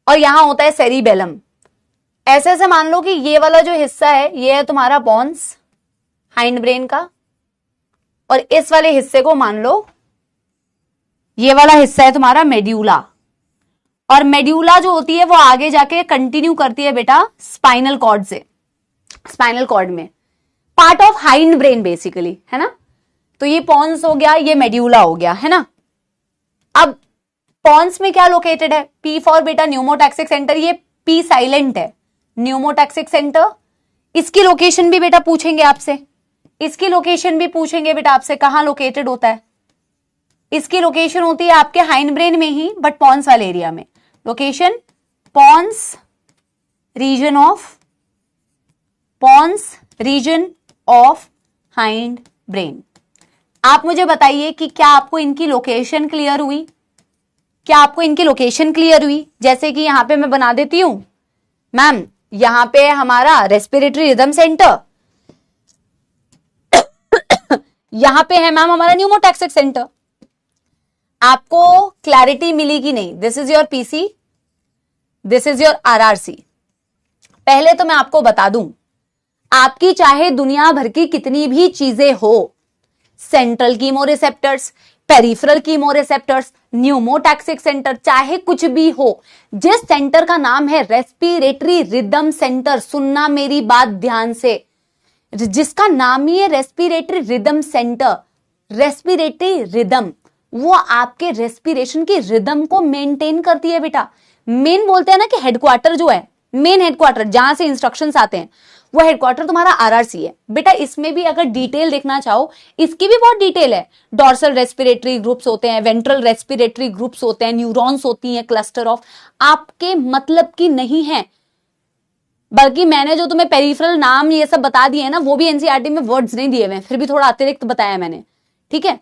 और यहां होता है सेरिबेलम. ऐसे ऐसे मान लो कि ये वाला जो हिस्सा है ये है तुम्हारा पॉन्स हाइंड ब्रेन का, और इस वाले हिस्से को मान लो ये वाला हिस्सा है तुम्हारा मेड्यूला. और मेड्यूला जो होती है वो आगे जाके कंटिन्यू करती है बेटा स्पाइनल कॉर्ड से, स्पाइनल कॉर्ड में part of hind brain basically, है ना. तो ये पॉन्स हो गया, ये मेड्यूला हो गया, है ना. अब पॉन्स में क्या लोकेटेड है? पी फॉर बेटा न्यूमोटैक्सिक सेंटर. ये पी साइलेंट है, न्यूमोटैक्सिक सेंटर. इसकी लोकेशन भी बेटा पूछेंगे आपसे, इसकी लोकेशन भी पूछेंगे बेटा आपसे, कहां लोकेटेड होता है. इसकी लोकेशन होती है आपके हाइंड ब्रेन में ही, बट पॉन्स वाले एरिया में. Location pons region of hind brain. आप मुझे बताइए कि क्या आपको इनकी लोकेशन क्लियर हुई? क्या आपको इनकी लोकेशन क्लियर हुई? जैसे कि यहां पे मैं बना देती हूं मैम, यहां पे हमारा रेस्पिरेटरी रिदम सेंटर, यहां पे है मैम हमारा न्यूमोटैक्सिक सेंटर. आपको क्लैरिटी मिली कि नहीं? This is your PC, this is your RRC. पहले तो मैं आपको बता दूं, आपकी चाहे दुनिया भर की कितनी भी चीजें हो, central chemoreceptors, peripheral chemoreceptors, pneumotaxic centre, चाहे कुछ भी हो, जिस सेंटर का नाम है रेस्पिरेटरी रिदम सेंटर, सुनना मेरी बात ध्यान से, जिसका नाम ही है respiratory rhythm centre, respiratory rhythm, वो आपके रेस्पिरेशन की रिदम को मेंटेन करती है बेटा. मेन बोलते हैं ना कि हेडक्वार्टर जो है, मेन हेडक्वार्टर जहां से इंस्ट्रक्शंस आते हैं, वो हेडक्वार्टर तुम्हारा आरआरसी है बेटा. इसमें भी अगर डिटेल देखना चाहो, इसकी भी बहुत डिटेल है. डॉर्सल रेस्पिरेटरी ग्रुप्स होते हैं, वेंट्रल रेस्पिरेटरी ग्रुप्स होते हैं, न्यूरॉन्स होती हैं, क्लस्टर ऑफ, आपके मतलब की नहीं है. बल्कि मैंने जो तुम्हें पेरिफेरल नाम ये सब बता दिए ना, वो भी एनसीईआरटी में वर्ड्स नहीं दिए हुए, फिर भी थोड़ा अतिरिक्त बताया मैंने, ठीक है.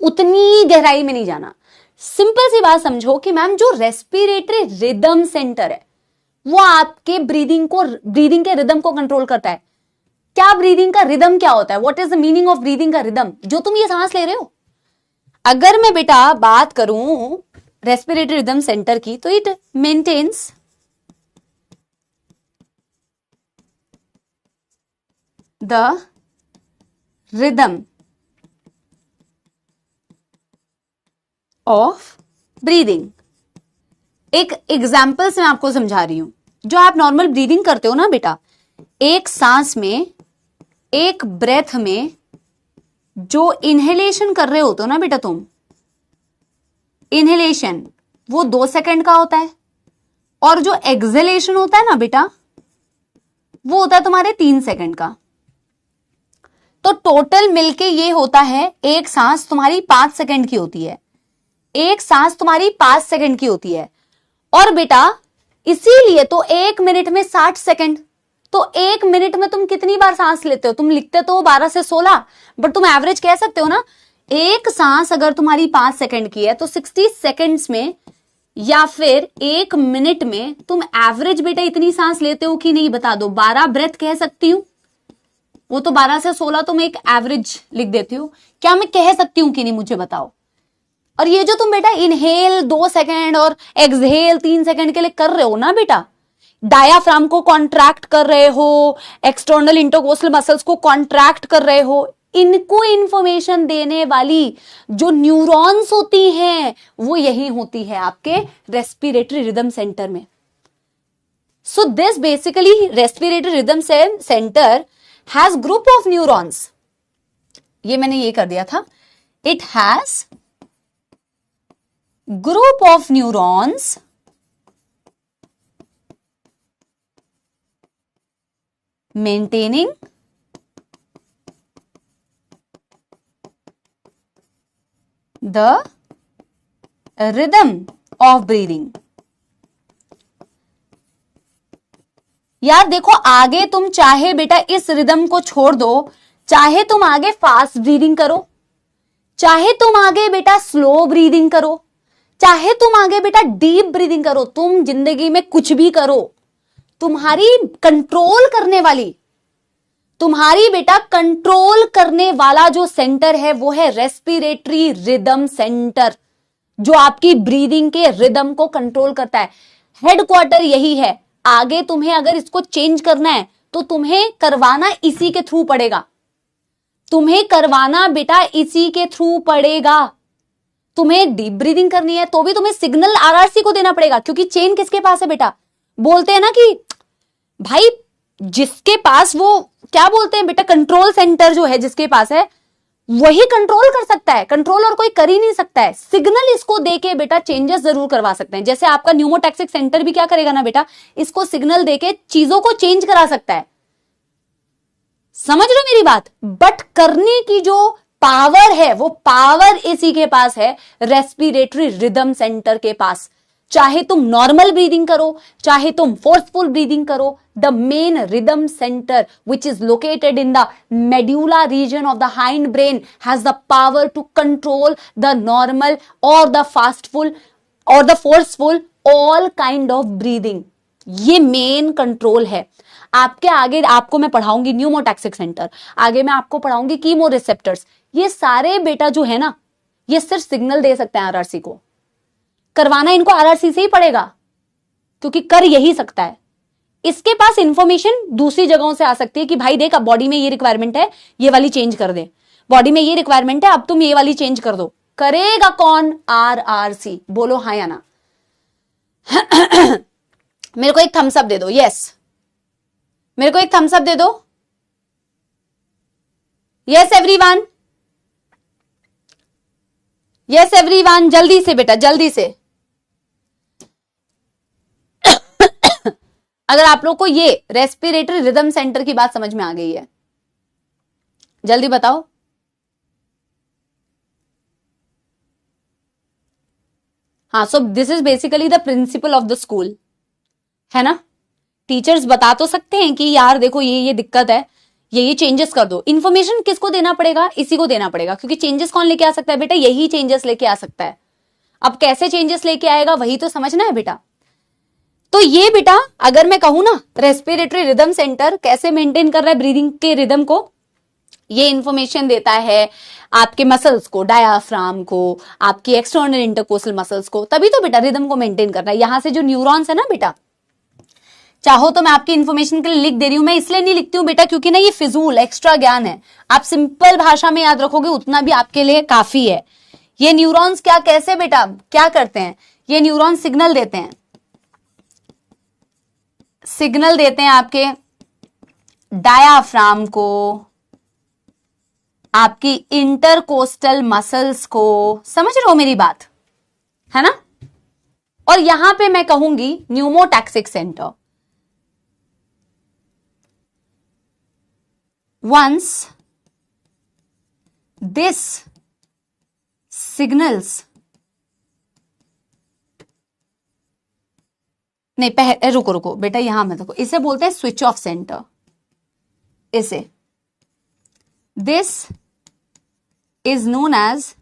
उतनी गहराई में नहीं जाना. सिंपल सी बात समझो कि मैम जो रेस्पिरेटरी रिदम सेंटर है वो आपके ब्रीदिंग के रिदम को कंट्रोल करता है. क्या ब्रीदिंग का रिदम क्या होता है? What is the meaning of breathing का रिदम? जो तुम ये सांस ले रहे हो. अगर मैं बेटा बात करूं रेस्पिरेटरी रिदम सेंटर की, तो it maintains the rhythm of breathing. एक एग्जाम्पल से मैं आपको समझा रही हूं. जो आप नॉर्मल ब्रीदिंग करते हो ना बेटा, एक सांस में, एक ब्रेथ में जो इनहेलेशन कर रहे होते हो ना बेटा तुम, इनहेलेशन वो 2 सेकंड का होता है, और जो एक्सहेलेशन होता है ना बेटा वो होता है तुम्हारे 3 सेकंड का. तो टोटल मिलके ये होता है, एक सांस तुम्हारी 5 सेकंड की होती है, एक सांस तुम्हारी 5 सेकंड की होती है. और बेटा इसीलिए तो 1 मिनट में 60 सेकंड. तो 1 मिनट में तुम कितनी बार सांस लेते हो? तुम लिखते तो 12 से 16, बट तुम एवरेज कह सकते हो ना. एक सांस अगर तुम्हारी 5 सेकंड की है तो 60 सेकंड्स में या फिर 1 मिनट में तुम एवरेज बेटा इतनी सांस लेते हो कि नहीं? बता दो. 12 ब्रेथ कह सकती हूं, वो तो 12 से 16 तुम एक एवरेज लिख देती हो. क्या मैं कह सकती हूं कि नहीं? मुझे बताओ. और ये जो तुम बेटा इनहेल 2 सेकंड और एक्सहेल 3 सेकंड के लिए कर रहे हो ना बेटा, डायाफ्राम को कॉन्ट्रैक्ट कर रहे हो, एक्सटर्नल इंटरकोस्टल मसल्स को कॉन्ट्रैक्ट कर रहे हो, इनको इंफॉर्मेशन देने वाली जो न्यूरॉन्स होती हैं वो यही होती है आपके रेस्पिरेटरी रिदम सेंटर में. So this basically respiratory rhythm centre has group of neurons. ये मैंने ये कर दिया था. It has group of neurons maintaining the rhythm of breathing. यार देखो, आगे तुम चाहे बेटा इस रिदम को छोड़ दो, चाहे तुम आगे फास्ट ब्रीदिंग करो, चाहे तुम आगे बेटा स्लो ब्रीदिंग करो, चाहे तुम आगे बेटा डीप ब्रीदिंग करो, तुम जिंदगी में कुछ भी करो, तुम्हारी कंट्रोल करने वाला जो सेंटर है वो है रेस्पिरेटरी रिदम सेंटर, जो आपकी ब्रीदिंग के रिदम को कंट्रोल करता है. हेडक्वार्टर यही है. आगे तुम्हें अगर इसको चेंज करना है तो तुम्हें करवाना इसी के थ्रू पड़ेगा. तुम्हें डीप ब्रीदिंग करनी है तो भी तुम्हें सिग्नल आरआरसी को देना पड़ेगा, क्योंकि चेन किसके पास है बेटा? बोलते हैं ना कि भाई जिसके पास वो क्या बोलते हैं बेटा, कंट्रोल सेंटर जो है जिसके पास है वही कंट्रोल कर सकता है. कंट्रोल और कोई कर ही नहीं सकता है. सिग्नल इसको देके बेटा चेंजेस जरूर करवा सकते हैं. जैसे आपका न्यूमोटैक्सिक सेंटर भी क्या करेगा ना बेटा, इसको सिग्नल देके चीजों को चेंज करा सकता है. समझ रहे हो मेरी बात? बट करने की जो पावर है वो पावर इसी के पास है, रेस्पिरेटरी रिदम सेंटर के पास. चाहे तुम नॉर्मल ब्रीदिंग करो, चाहे तुम फोर्सफुल ब्रीदिंग करो, the main rhythm centre which is located in the medulla region of the hind brain has the power to control the normal और द फास्टफुल और the forceful all kind of breathing. ये main control है. आपके आगे आपको मैं पढ़ाऊंगी pneumotaxic centre, आगे मैं आपको पढ़ाऊंगी कीमो रिसेप्टर्स. ये सारे बेटा जो है ना, ये सिर्फ सिग्नल दे सकते हैं आरआरसी को. करवाना इनको आरआरसी से ही पड़ेगा, क्योंकि कर यही सकता है. इसके पास इंफॉर्मेशन दूसरी जगहों से आ सकती है कि भाई देख, अब बॉडी में ये रिक्वायरमेंट है, ये वाली चेंज कर दे. बॉडी में ये रिक्वायरमेंट है, अब तुम ये वाली चेंज कर दो. करेगा कौन? आरआरसी. बोलो हाँ या ना. मेरे को एक थम्स अप दे दो. यस, मेरे को एक थम्स अप दे दो. यस एवरीवन, यस एवरीवन, जल्दी से बेटा, जल्दी से. अगर आप लोग को ये रेस्पिरेटरी रिदम सेंटर की बात समझ में आ गई है, जल्दी बताओ. हाँ, so this is basically the principle of the school, है ना. टीचर्स बता तो सकते हैं कि यार देखो ये दिक्कत है, ये चेंजेस कर दो. इंफॉर्मेशन किसको देना पड़ेगा? इसी को देना पड़ेगा, क्योंकि चेंजेस कौन लेके आ सकता है बेटा? यही चेंजेस लेके आ सकता है. अब कैसे चेंजेस लेके आएगा वही तो समझना है बेटा. तो ये बेटा अगर मैं कहूं ना, रेस्पिरेटरी रिदम सेंटर कैसे मेंटेन कर रहा है ब्रीदिंग के रिदम को, ये इंफॉर्मेशन देता है आपके मसल्स को, डायाफ्राम को, आपकी एक्सटर्नल इंटरकोस्टल मसल्स को. तभी तो बेटा रिदम को मेंटेन कर रहा है. यहां से जो न्यूरॉन्स है ना बेटा, चाहो तो मैं आपकी इंफॉर्मेशन के लिए लिख दे रही हूं. मैं इसलिए नहीं लिखती हूं बेटा क्योंकि ना ये फिजूल एक्स्ट्रा ज्ञान है. आप सिंपल भाषा में याद रखोगे उतना भी आपके लिए काफी है. ये न्यूरॉन्स क्या, कैसे बेटा क्या करते हैं? ये न्यूरॉन्स सिग्नल देते हैं, सिग्नल देते हैं आपके डायाफ्राम को, आपकी इंटरकोस्टल मसल्स को. समझ रहे हो मेरी बात, है ना. और यहां पे मैं कहूंगी pneumotaxic centre. Once this signals, नहीं रुको बेटा, यहां में देखो, इसे बोलते हैं स्विच ऑफ सेंटर. इसे this is known as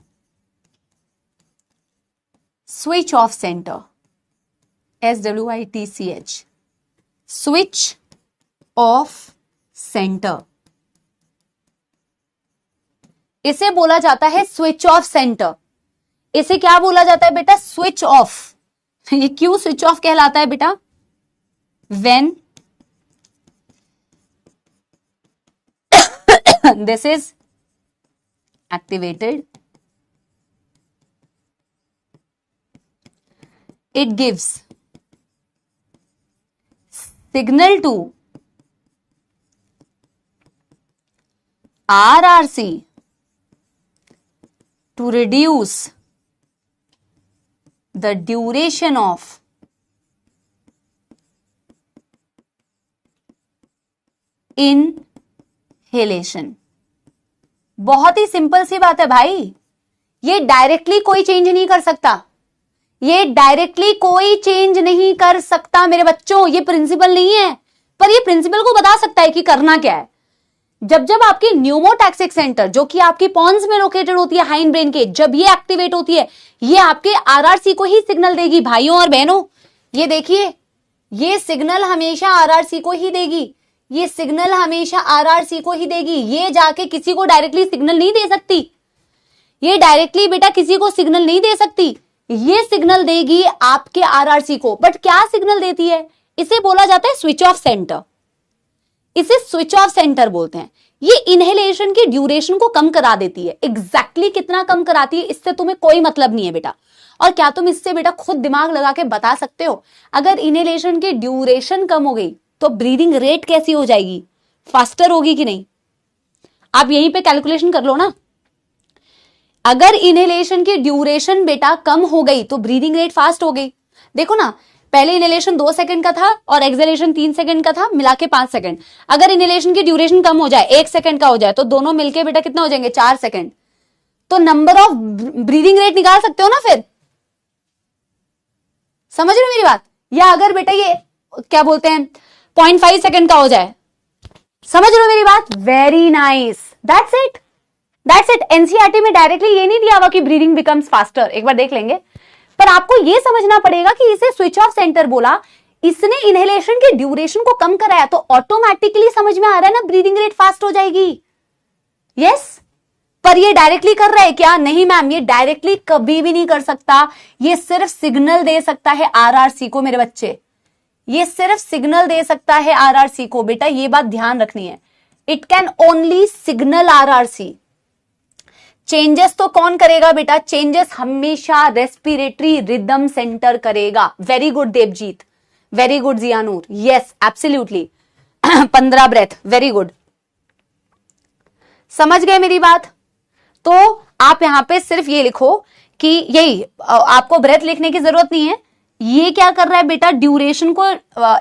switch off centre. SWITCH, switch off centre. इसे बोला जाता है स्विच ऑफ सेंटर. इसे क्या बोला जाता है बेटा? Switch off. ये क्यों स्विच ऑफ कहलाता है बेटा? when this is activated, it gives signal to RRC to reduce the duration of inhalation. बहुत ही सिंपल सी बात है भाई, ये डायरेक्टली कोई चेंज नहीं कर सकता, ये डायरेक्टली कोई चेंज नहीं कर सकता मेरे बच्चों, ये प्रिंसिपल नहीं है, पर ये प्रिंसिपल को बता सकता है कि करना क्या है। जब जब आपकी न्यूमोटैक्सिक सेंटर जो कि आपकी पॉन्स में लोकेटेड होती है हाइंड ब्रेन के, जब ये एक्टिवेट होती है, ये आपके आरआरसी को ही सिग्नल देगी भाइयों और बहनों। ये देखिए, ये सिग्नल हमेशा आरआरसी को ही देगी, ये सिग्नल हमेशा आरआरसी को ही देगी, ये जाके किसी को डायरेक्टली सिग्नल नहीं दे सकती, ये डायरेक्टली बेटा किसी को सिग्नल नहीं दे सकती, ये सिग्नल देगी आपके आरआरसी को। बट क्या सिग्नल देती है? इसे बोला जाता है स्विच ऑफ सेंटर, इसे स्विच ऑफ सेंटर बोलते हैं। ये इनहेलेशन की ड्यूरेशन को कम करा देती है। एग्जैक्टली कितना कम कराती है इससे तुम्हें कोई मतलब नहीं है बेटा, और क्या तुम इससे बेटा खुद दिमाग लगा के बता सकते हो? अगर इनहेलेशन की ड्यूरेशन कम हो गई तो ब्रीदिंग रेट कैसी हो जाएगी? फास्टर होगी कि नहीं? आप यहीं पे कैलकुलेशन कर लो ना। अगर इनहेलेशन की ड्यूरेशन बेटा कम हो गई तो ब्रीदिंग रेट फास्ट हो गई। देखो ना, पहले इनहेलेशन 2 सेकंड का था और एक्सहेलेशन 3 सेकंड का था, मिला के 5 सेकंड। अगर इनहेलेशन की ड्यूरेशन कम हो जाए, 1 सेकंड का हो जाए, तो दोनों मिलके बेटा कितना हो जाएंगे? 4 सेकंड। तो नंबर ऑफ ब्रीदिंग रेट निकाल सकते हो ना फिर। समझ रहे हो मेरी बात? या अगर बेटा ये क्या बोलते हैं 0.5 सेकंड का हो जाए, समझ रहे हो मेरी बात? Very nice, that's it, that's it. NCERT में डायरेक्टली ये नहीं दिया हुआ कि ब्रीदिंग बिकम्स फास्टर, एक बार देख लेंगे, पर आपको ये समझना पड़ेगा कि इसे स्विच ऑफ सेंटर बोला, इसने इनहेलेशन की ड्यूरेशन को कम कराया, तो ऑटोमेटिकली समझ में आ रहा है ना ब्रीदिंग रेट फास्ट हो जाएगी। यस, पर ये डायरेक्टली कर रहा है क्या? नहीं मैम, ये डायरेक्टली कभी भी नहीं कर सकता, ये सिर्फ सिग्नल दे सकता है आरआरसी को मेरे बच्चे, ये सिर्फ सिग्नल दे सकता है आरआरसी को बेटा, ये बात ध्यान रखनी है। It can only signal RRC. Changes तो कौन करेगा बेटा? चेंजेस हमेशा रेस्पिरेटरी रिदम सेंटर करेगा। Very good Devjit, very good Jiyanoor, yes absolutely 15 breath, very good. समझ गए मेरी बात? तो आप यहां पे सिर्फ ये लिखो कि यही, आपको ब्रेथ लिखने की जरूरत नहीं है। ये क्या कर रहा है बेटा? ड्यूरेशन को,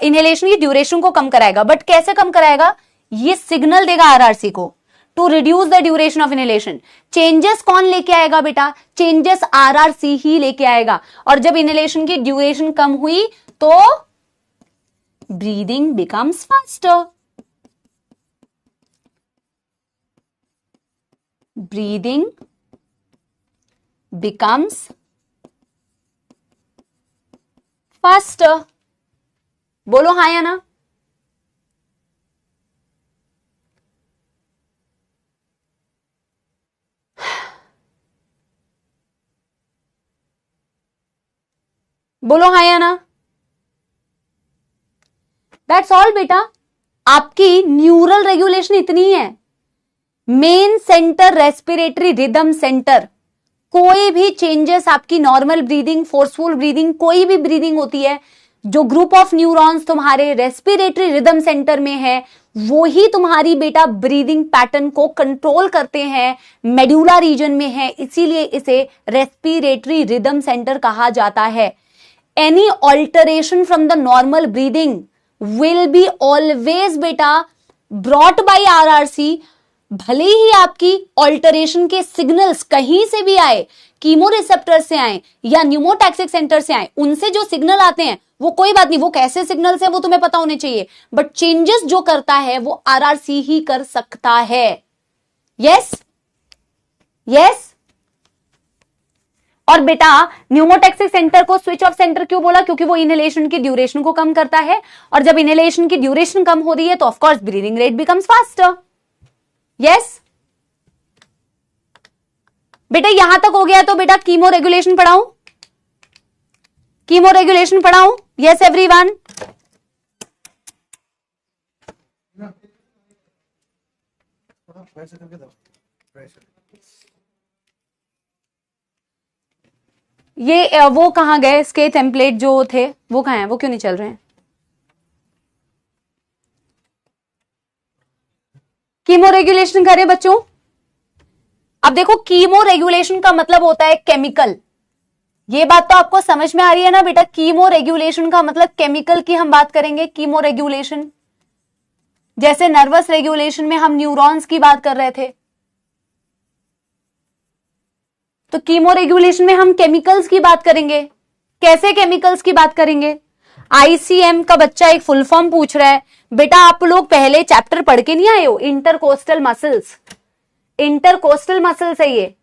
इनहेलेशन की ड्यूरेशन को कम कराएगा। बट कैसे कम कराएगा? ये सिग्नल देगा आरआरसी को to reduce the duration of inhalation. Changes कौन लेके आएगा बेटा? चेंजेस आरआरसी ही लेके आएगा। और जब इनहेलेशन की ड्यूरेशन कम हुई तो breathing becomes faster, breathing becomes faster. बोलो हाँ या ना? बोलो हाँ या ना? दैट्स ऑल बेटा। आपकी न्यूरल रेगुलेशन इतनी है, main centre respiratory rhythm centre, कोई भी चेंजेस आपकी नॉर्मल ब्रीदिंग, फोर्सफुल ब्रीदिंग, कोई भी ब्रीदिंग होती है, जो ग्रुप ऑफ न्यूरॉन्स तुम्हारे रेस्पिरेटरी रिदम सेंटर में है, वो ही तुम्हारी बेटा ब्रीदिंग पैटर्न को कंट्रोल करते हैं, मेडुला रीजन में है, इसीलिए इसे रेस्पिरेटरी रिदम सेंटर कहा जाता है। Any alteration from the normal breathing will be always बेटा ब्रॉट बाय आरआरसी। भले ही आपकी ऑल्टरेशन के सिग्नल्स कहीं से भी आए, कीमो रिसेप्टर से आए या न्यूमोटैक्सिक सेंटर से आए, उनसे जो सिग्नल आते हैं वो कोई बात नहीं, वो कैसे सिग्नल्स हैं वो तुम्हें पता होने चाहिए, बट चेंजेस जो करता है वो आरआरसी ही कर सकता है। Yes yes. और बेटा न्यूमोटैक्सिक सेंटर को स्विच ऑफ सेंटर क्यों बोला? क्योंकि वो इनहेलेशन की ड्यूरेशन को कम करता है, और जब इनहेलेशन की ड्यूरेशन कम हो रही है तो of course breathing rate becomes faster. Yes बेटा, यहां तक हो गया तो बेटा कीमो रेगुलेशन पढ़ाऊं? कीमो रेगुलेशन पढ़ाऊं? यस एवरीवन, ये वो कहाँ गए इसके टेम्पलेट जो थे, वो कहाँ हैं, वो क्यों नहीं चल रहे हैं? कीमो रेगुलेशन करें बच्चों। अब देखो कीमो रेगुलेशन का मतलब होता है केमिकल। ये बात तो आपको समझ में आ रही है ना बेटा? कीमो रेगुलेशन का मतलब केमिकल की हम बात करेंगे। कीमो रेगुलेशन जैसे नर्वस रेगुलेशन में हम न्यूरॉन्स की बात कर रहे थे, तो कीमो रेगुलेशन में हम केमिकल्स की बात करेंगे। कैसे केमिकल्स की बात करेंगे? आईसीएम का बच्चा एक फुल फॉर्म पूछ रहा है। बेटा आप लोग पहले चैप्टर पढ़ के नहीं आए हो? इंटरकोस्टल मसल्स, इंटरकोस्टल मसल्स है ये।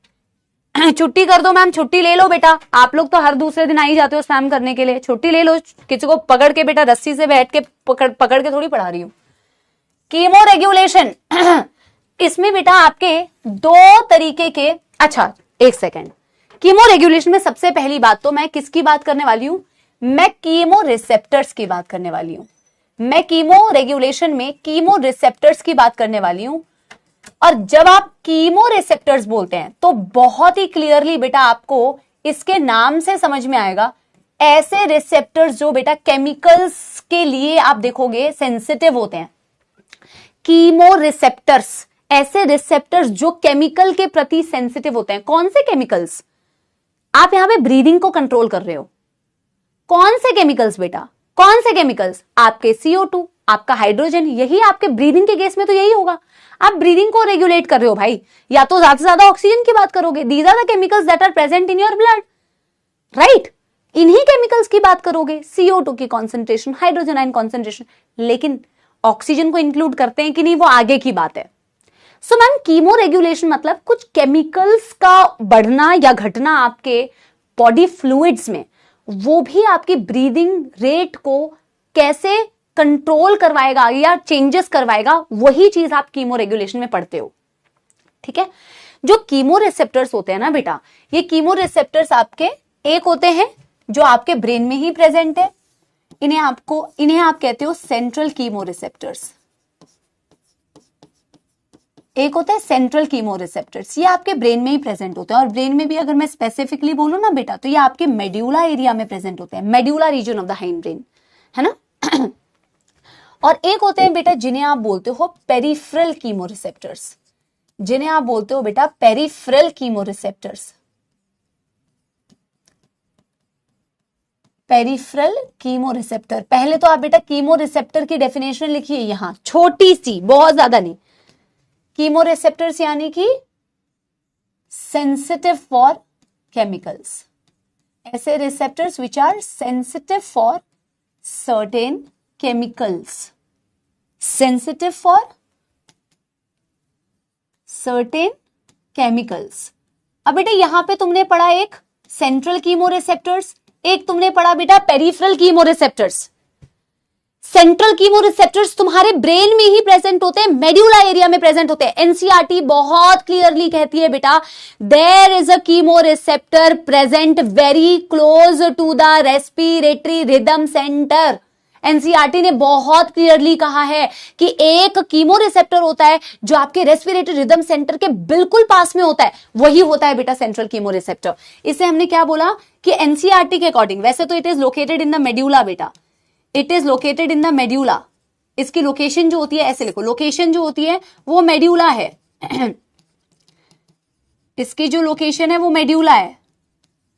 छुट्टी कर दो मैम, छुट्टी ले लो बेटा। आप लोग तो हर दूसरे दिन आ ही जाते हो स्पैम करने के लिए। छुट्टी ले लो, किसी को पकड़ के बेटा रस्सी से बैठ के पकड़ के थोड़ी पढ़ा रही हूं। कीमो रेगुलेशन इसमें बेटा आपके दो तरीके के, अच्छा एक सेकेंड, कीमो रेगुलेशन में सबसे पहली बात तो मैं किसकी बात करने वाली हूं? मैं कीमो रिसेप्टर्स की बात करने वाली हूं। मैं कीमो रेगुलेशन में कीमो रिसेप्टर्स की बात करने वाली हूं। और जब आप कीमो रिसेप्टर्स बोलते हैं तो बहुत ही क्लियरली बेटा आपको इसके नाम से समझ में आएगा, ऐसे रिसेप्टर्स जो बेटा केमिकल्स के लिए आप देखोगे सेंसिटिव होते हैं। कीमो रिसेप्टर्स, ऐसे रिसेप्टर्स जो केमिकल के प्रति सेंसिटिव होते हैं। कौन से केमिकल्स? आप यहां पे ब्रीदिंग को कंट्रोल कर रहे हो। कौन से केमिकल्स बेटा? कौन से केमिकल्स? आपके CO2, आपका हाइड्रोजन, यही आपके ब्रीदिंग के केस में तो यही होगा। आप ब्रीदिंग को रेगुलेट कर रहे हो भाई, या तो ज्यादा से ज्यादा ऑक्सीजन की बात करोगे। These are the chemicals that are present in your blood, right? इन्हीं केमिकल्स की बात करोगे, CO2 की कॉन्सेंट्रेशन, हाइड्रोजन आयन कॉन्सेंट्रेशन। लेकिन ऑक्सीजन को इंक्लूड करते हैं कि नहीं, वो आगे की बात है। सो मैम कीमो रेगुलेशन मतलब कुछ केमिकल्स का बढ़ना या घटना आपके बॉडी फ्लूइड्स में, वो भी आपकी ब्रीदिंग रेट को कैसे कंट्रोल करवाएगा या चेंजेस करवाएगा, वही चीज आप कीमो रेगुलेशन में पढ़ते हो। ठीक है? जो कीमो रिसेप्टर्स होते हैं ना बेटा, ये कीमो रिसेप्टर्स आपके एक होते हैं जो आपके ब्रेन में ही प्रेजेंट है। इन्हें आप कहते हो सेंट्रल कीमो रिसेप्टर्स। एक होता है सेंट्रल कीमो रिसेप्टर्स, ये आपके ब्रेन में ही प्रेजेंट होते हैं। और ब्रेन में भी अगर मैं स्पेसिफिकली बोलूं ना बेटा, तो ये आपके मेड्यूला एरिया में प्रेजेंट होते हैं, medulla region of the hind brain, है ना? और एक होते हैं बेटा जिन्हें आप बोलते हो पेरिफेरल कीमो रिसेप्टर्स, जिन्हें आप बोलते हो बेटा peripheral chemo receptors. Peripheral chemo receptor, पहले तो आप बेटा कीमो रिसेप्टर की डेफिनेशन लिखिए यहां, छोटी सी, बहुत ज्यादा नहीं। कीमो रिसेप्टर्स यानी कि सेंसिटिव फॉर केमिकल्स, ऐसे receptors which are sensitive for certain chemicals, sensitive for certain chemicals। अब बेटा यहां पे तुमने पढ़ा एक सेंट्रल कीमो रिसेप्टर्स, एक तुमने पढ़ा बेटा peripheral chemo receptors. Central chemo receptors तुम्हारे ब्रेन में ही प्रेजेंट होते हैं, मेड्यूला एरिया में प्रेजेंट होते हैं। एनसीईआरटी बहुत क्लियरली कहती है बेटा, there is a chemo receptor present very close to the respiratory rhythm centre. NCERT ने बहुत क्लियरली कहा है कि एक कीमो रिसेप्टर होता है जो आपके रेस्पिरेटरी रिदम सेंटर के बिल्कुल पास में होता है, वही होता है बेटा सेंट्रल कीमो रिसेप्टर। इसे हमने क्या बोला कि एनसीईआरटी के अकॉर्डिंग, वैसे तो it is located in the medulla बेटा, it is located in the medulla. इसकी लोकेशन जो होती है, ऐसे लिखो, लोकेशन जो होती है वो मेड्यूला है। इसकी जो लोकेशन है वो मेड्यूला है।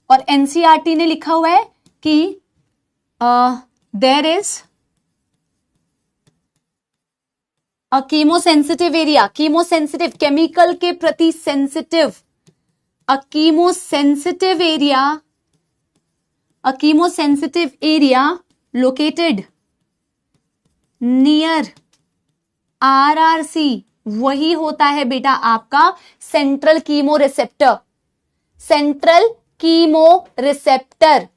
और एनसीईआरटी ने लिखा हुआ है कि there is a chemosensitive area, chemosensitive, chemical के प्रति sensitive, a chemosensitive area located near RRC, वही होता है बेटा आपका central chemo receptor. Central chemo receptor,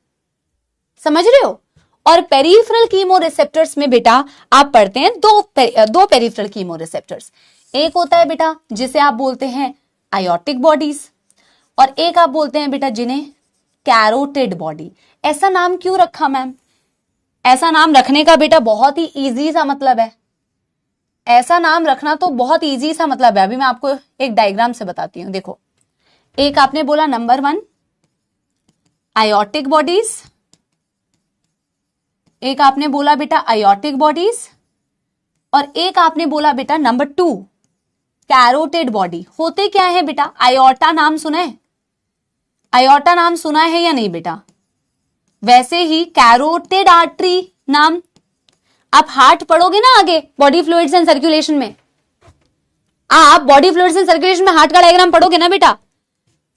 समझ रहे हो? और पेरिफेरल कीमो रिसेप्टर्स में बेटा आप पढ़ते हैं दो पेरिफेरल कीमो रिसेप्टर्स। एक होता है बेटा जिसे आप बोलते हैं आयोटिक बॉडीज, और एक आप बोलते हैं बेटा जिन्हें कैरोटिड बॉडी। ऐसा नाम क्यों रखा मैम? ऐसा नाम रखने का बेटा बहुत ही इजी सा मतलब है। ऐसा नाम रखना तो बहुत इजी सा मतलब है। अभी मैं आपको एक डायग्राम से बताती हूं। देखो, एक आपने बोला नंबर 1 आयोटिक बॉडीज, एक आपने बोला बेटा आयोटिक बॉडीज, और एक आपने बोला बेटा नंबर 2 कैरोटिड बॉडी। होते क्या है बेटा? आयोटा नाम सुना है? आयोटा नाम सुना है या नहीं बेटा? वैसे ही कैरोटिड आर्टरी नाम, आप हार्ट पढ़ोगे ना आगे बॉडी फ्लूइड्स एंड सर्कुलेशन में, आप बॉडी फ्लूइड्स एंड सर्कुलेशन में हार्ट का डायग्राम पढ़ोगे ना बेटा,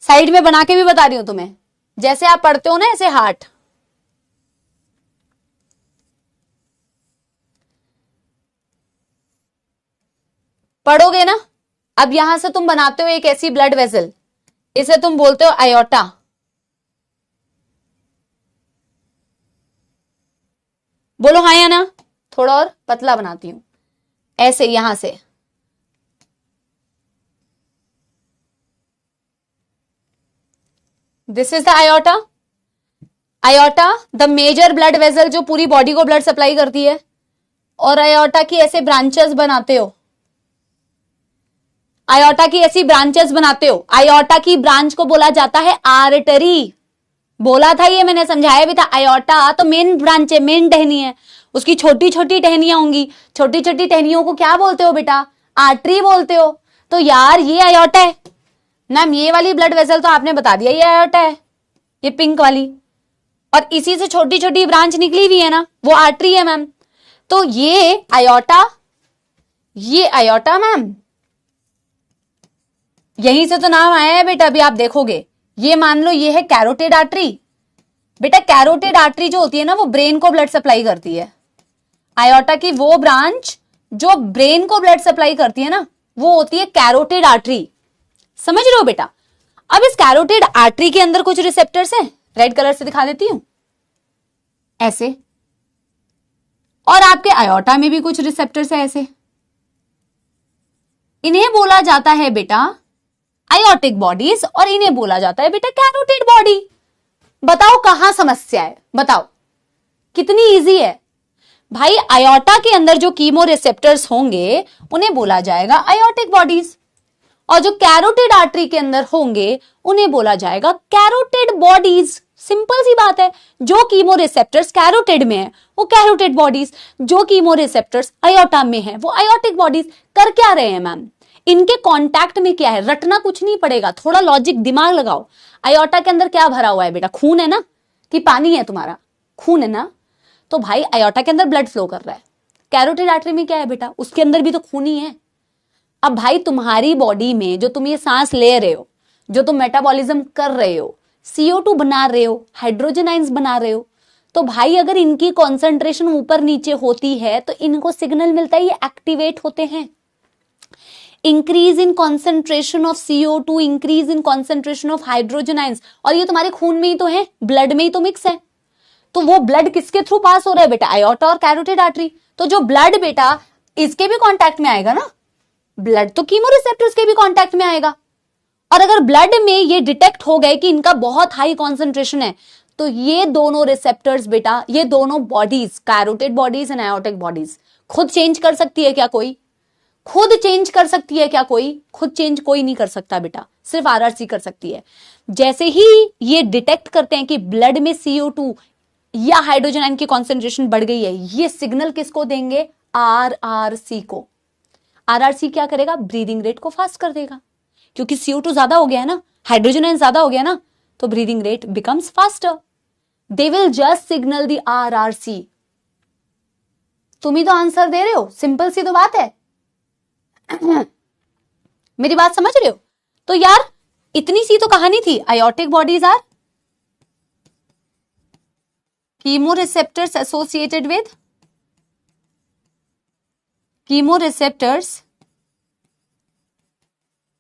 साइड में बना के भी बता रही हूं तुम्हें, जैसे आप पढ़ते हो ना ऐसे हार्ट। पढ़ोगे ना? अब यहां से तुम बनाते हो एक ऐसी ब्लड वेसल, इसे तुम बोलते हो आयोटा। बोलो हाँ या ना? थोड़ा और पतला बनाती हूं, ऐसे यहां से। This is the aorta. Aorta the major blood vessel जो पूरी बॉडी को ब्लड सप्लाई करती है, और आयोटा की ऐसे ब्रांचेस बनाते हो, आयोटा की ऐसी ब्रांचेस बनाते हो। आयोटा की ब्रांच को बोला जाता है आर्टरी। बोला था ये, मैंने समझाया भी था। आयोटा तो मेन ब्रांच है, मेन टहनी है, उसकी छोटी छोटी टहनियां होंगी। छोटी छोटी टहनियों को क्या बोलते हो बेटा? आर्टरी बोलते हो। तो यार ये आयोटा है मैम, ये वाली ब्लड वेसल तो आपने बता दिया ये आयोटा है, ये पिंक वाली, और इसी से छोटी छोटी ब्रांच निकली हुई है ना, वो आर्टरी है मैम। तो ये आयोटा मैम, यहीं से तो नाम आया है बेटा। अभी आप देखोगे, ये मान लो ये है कैरोटिड आर्टरी। बेटा कैरोटिड आर्टरी जो होती है ना, वो ब्रेन को ब्लड सप्लाई करती है। आयोटा की वो ब्रांच जो ब्रेन को ब्लड सप्लाई करती है ना, वो होती है कैरोटिड आर्टरी। समझ रहे हो बेटा? अब इस कैरोटिड आर्टरी के अंदर कुछ रिसेप्टर्स हैं, रेड कलर से दिखा देती हूं ऐसे, और आपके आयोटा में भी कुछ रिसेप्टर्स है ऐसे। इन्हें बोला जाता है बेटा आयोटिक बॉडीज, और इन्हें बोला जाता है बेटा कैरोटिड बॉडी। बताओ कहां समस्या है? बताओ कितनी इजी है भाई। आयोटा के अंदर जो कीमो रिसेप्टर्स होंगे उन्हें बोला जाएगा आयोटिक बॉडीज, और जो कैरोटिड आर्टरी के अंदर होंगे उन्हें बोला जाएगा कैरोटिड बॉडीज। सिंपल सी बात है। जो कीमो रिसेप्टर्स कैरोटिड में है वो कैरोटिड बॉडीज, जो कीमो रिसेप्टर्स आयोटा में है वो आयोटिक बॉडीज। कर क्या रहे हैं मैम? इनके कांटेक्ट में क्या है? रटना कुछ नहीं पड़ेगा, थोड़ा लॉजिक दिमाग लगाओ। आयोटा के अंदर क्या भरा हुआ है बेटा? खून है ना, कि पानी है तुम्हारा? खून है ना। तो भाई आयोटा के अंदर ब्लड फ्लो कर रहा है। कैरोटिड आर्टरी में क्या है बेटा? उसके अंदर भी तो खून ही है। अब भाई तुम्हारी बॉडी में जो तुम ये सांस ले रहे हो, जो तुम मेटाबॉलिज्म कर रहे हो, CO2 बना रहे हो, हाइड्रोजन आयंस बना रहे हो, तो भाई अगर इनकी कॉन्सेंट्रेशन ऊपर नीचे होती है तो इनको सिग्नल मिलता है, ये एक्टिवेट होते हैं। Increase in concentration of CO2, increase in concentration of hydrogen ions, और ये तुम्हारे खून में ही तो है, ब्लड में ही तो मिक्स है। तो वो ब्लड किसके थ्रू पास हो रहा है बेटा? आयोटा और कैरोटिड आर्टरी। तो जो ब्लड बेटा इसके भी कांटेक्ट में आएगा ना, ब्लड तो कीमो रिसेप्टर्स के भी कांटेक्ट में आएगा। और अगर ब्लड में ये डिटेक्ट हो गए कि इनका बहुत हाई कॉन्सेंट्रेशन है, तो ये दोनों रिसेप्टर्स बेटा, ये दोनों bodies, carotid bodies and aortic bodies, खुद चेंज कर सकती है क्या कोई? खुद चेंज कर सकती है क्या कोई? खुद चेंज कोई नहीं कर सकता बेटा, सिर्फ RRC कर सकती है। जैसे ही ये डिटेक्ट करते हैं कि ब्लड में CO2 या हाइड्रोजन आयन की कॉन्सेंट्रेशन बढ़ गई है, ये सिग्नल किसको देंगे? RRC को। RRC क्या करेगा? ब्रीदिंग रेट को फास्ट कर देगा, क्योंकि CO2 ज्यादा हो गया है ना, हाइड्रोजन आयन ज्यादा हो गया ना, तो breathing rate becomes faster. They will just signal the RRC। तुम ही तो आंसर दे रहे हो, सिंपल सी तो बात है। मेरी बात समझ रहे हो? तो यार इतनी सी तो कहानी थी। Aortic bodies are chemoreceptors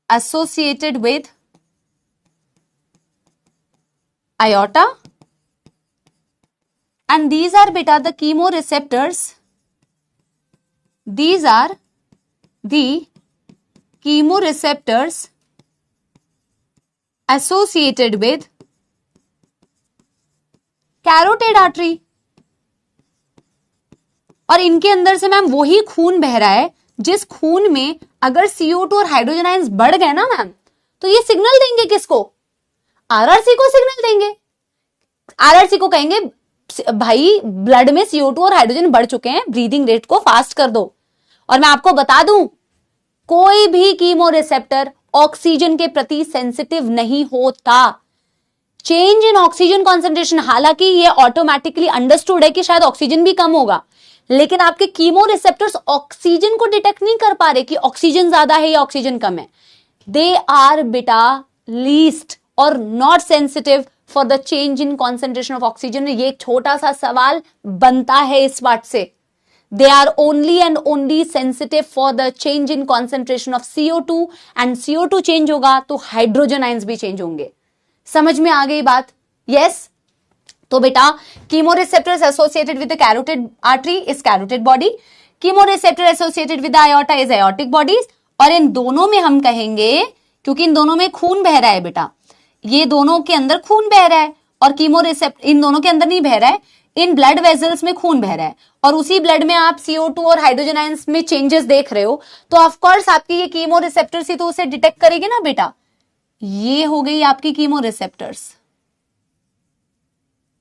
associated with aorta, and these are beta the chemoreceptors, these are the chemoreceptors associated with carotid artery. और इनके अंदर से मैम वही खून बह रहा है जिस खून में अगर CO2 और हाइड्रोजन आयंस बढ़ गए ना मैम, तो ये सिग्नल देंगे किसको? RRC को सिग्नल देंगे। RRC को कहेंगे भाई ब्लड में CO2 और हाइड्रोजन बढ़ चुके हैं, ब्रीदिंग रेट को फास्ट कर दो। और मैं आपको बता दूं, कोई भी कीमो रिसेप्टर ऑक्सीजन के प्रति सेंसिटिव नहीं होता। चेंज इन ऑक्सीजन कॉन्सेंट्रेशन, हालांकि ये ऑटोमेटिकली अंडरस्टूड है कि शायद ऑक्सीजन भी कम होगा, लेकिन आपके कीमो रिसेप्टर्स ऑक्सीजन को डिटेक्ट नहीं कर पा रहे कि ऑक्सीजन ज्यादा है या ऑक्सीजन कम है। दे आर बेटा लीस्ट और not sensitive for the change in concentration of oxygen. ये एक छोटा सा सवाल बनता है इस बात से। They are only and only sensitive for the change in concentration of CO2 and CO2 change होगा तो हाइड्रोजन आयंस भी चेंज होंगे। समझ में आ गई बात? यस। तो बेटा chemoreceptors associated with the carotid artery is carotid body, chemoreceptor associated with the aorta is aortic bodies. और इन दोनों में हम कहेंगे, क्योंकि इन दोनों में खून बह रहा है बेटा, ये दोनों के अंदर खून बह रहा है और कीमोरिसेप्टर इन दोनों के अंदर नहीं बह रहा है, इन ब्लड वेजल्स में खून बह रहा है और उसी ब्लड में आप CO2 और हाइड्रोजन आयंस में चेंजेस देख रहे हो, तो ऑफ कोर्स आपकी ये कीमो रिसेप्टर्स ही तो उसे डिटेक्ट करेगी ना बेटा। ये हो गई आपकी कीमो रिसेप्टर्स,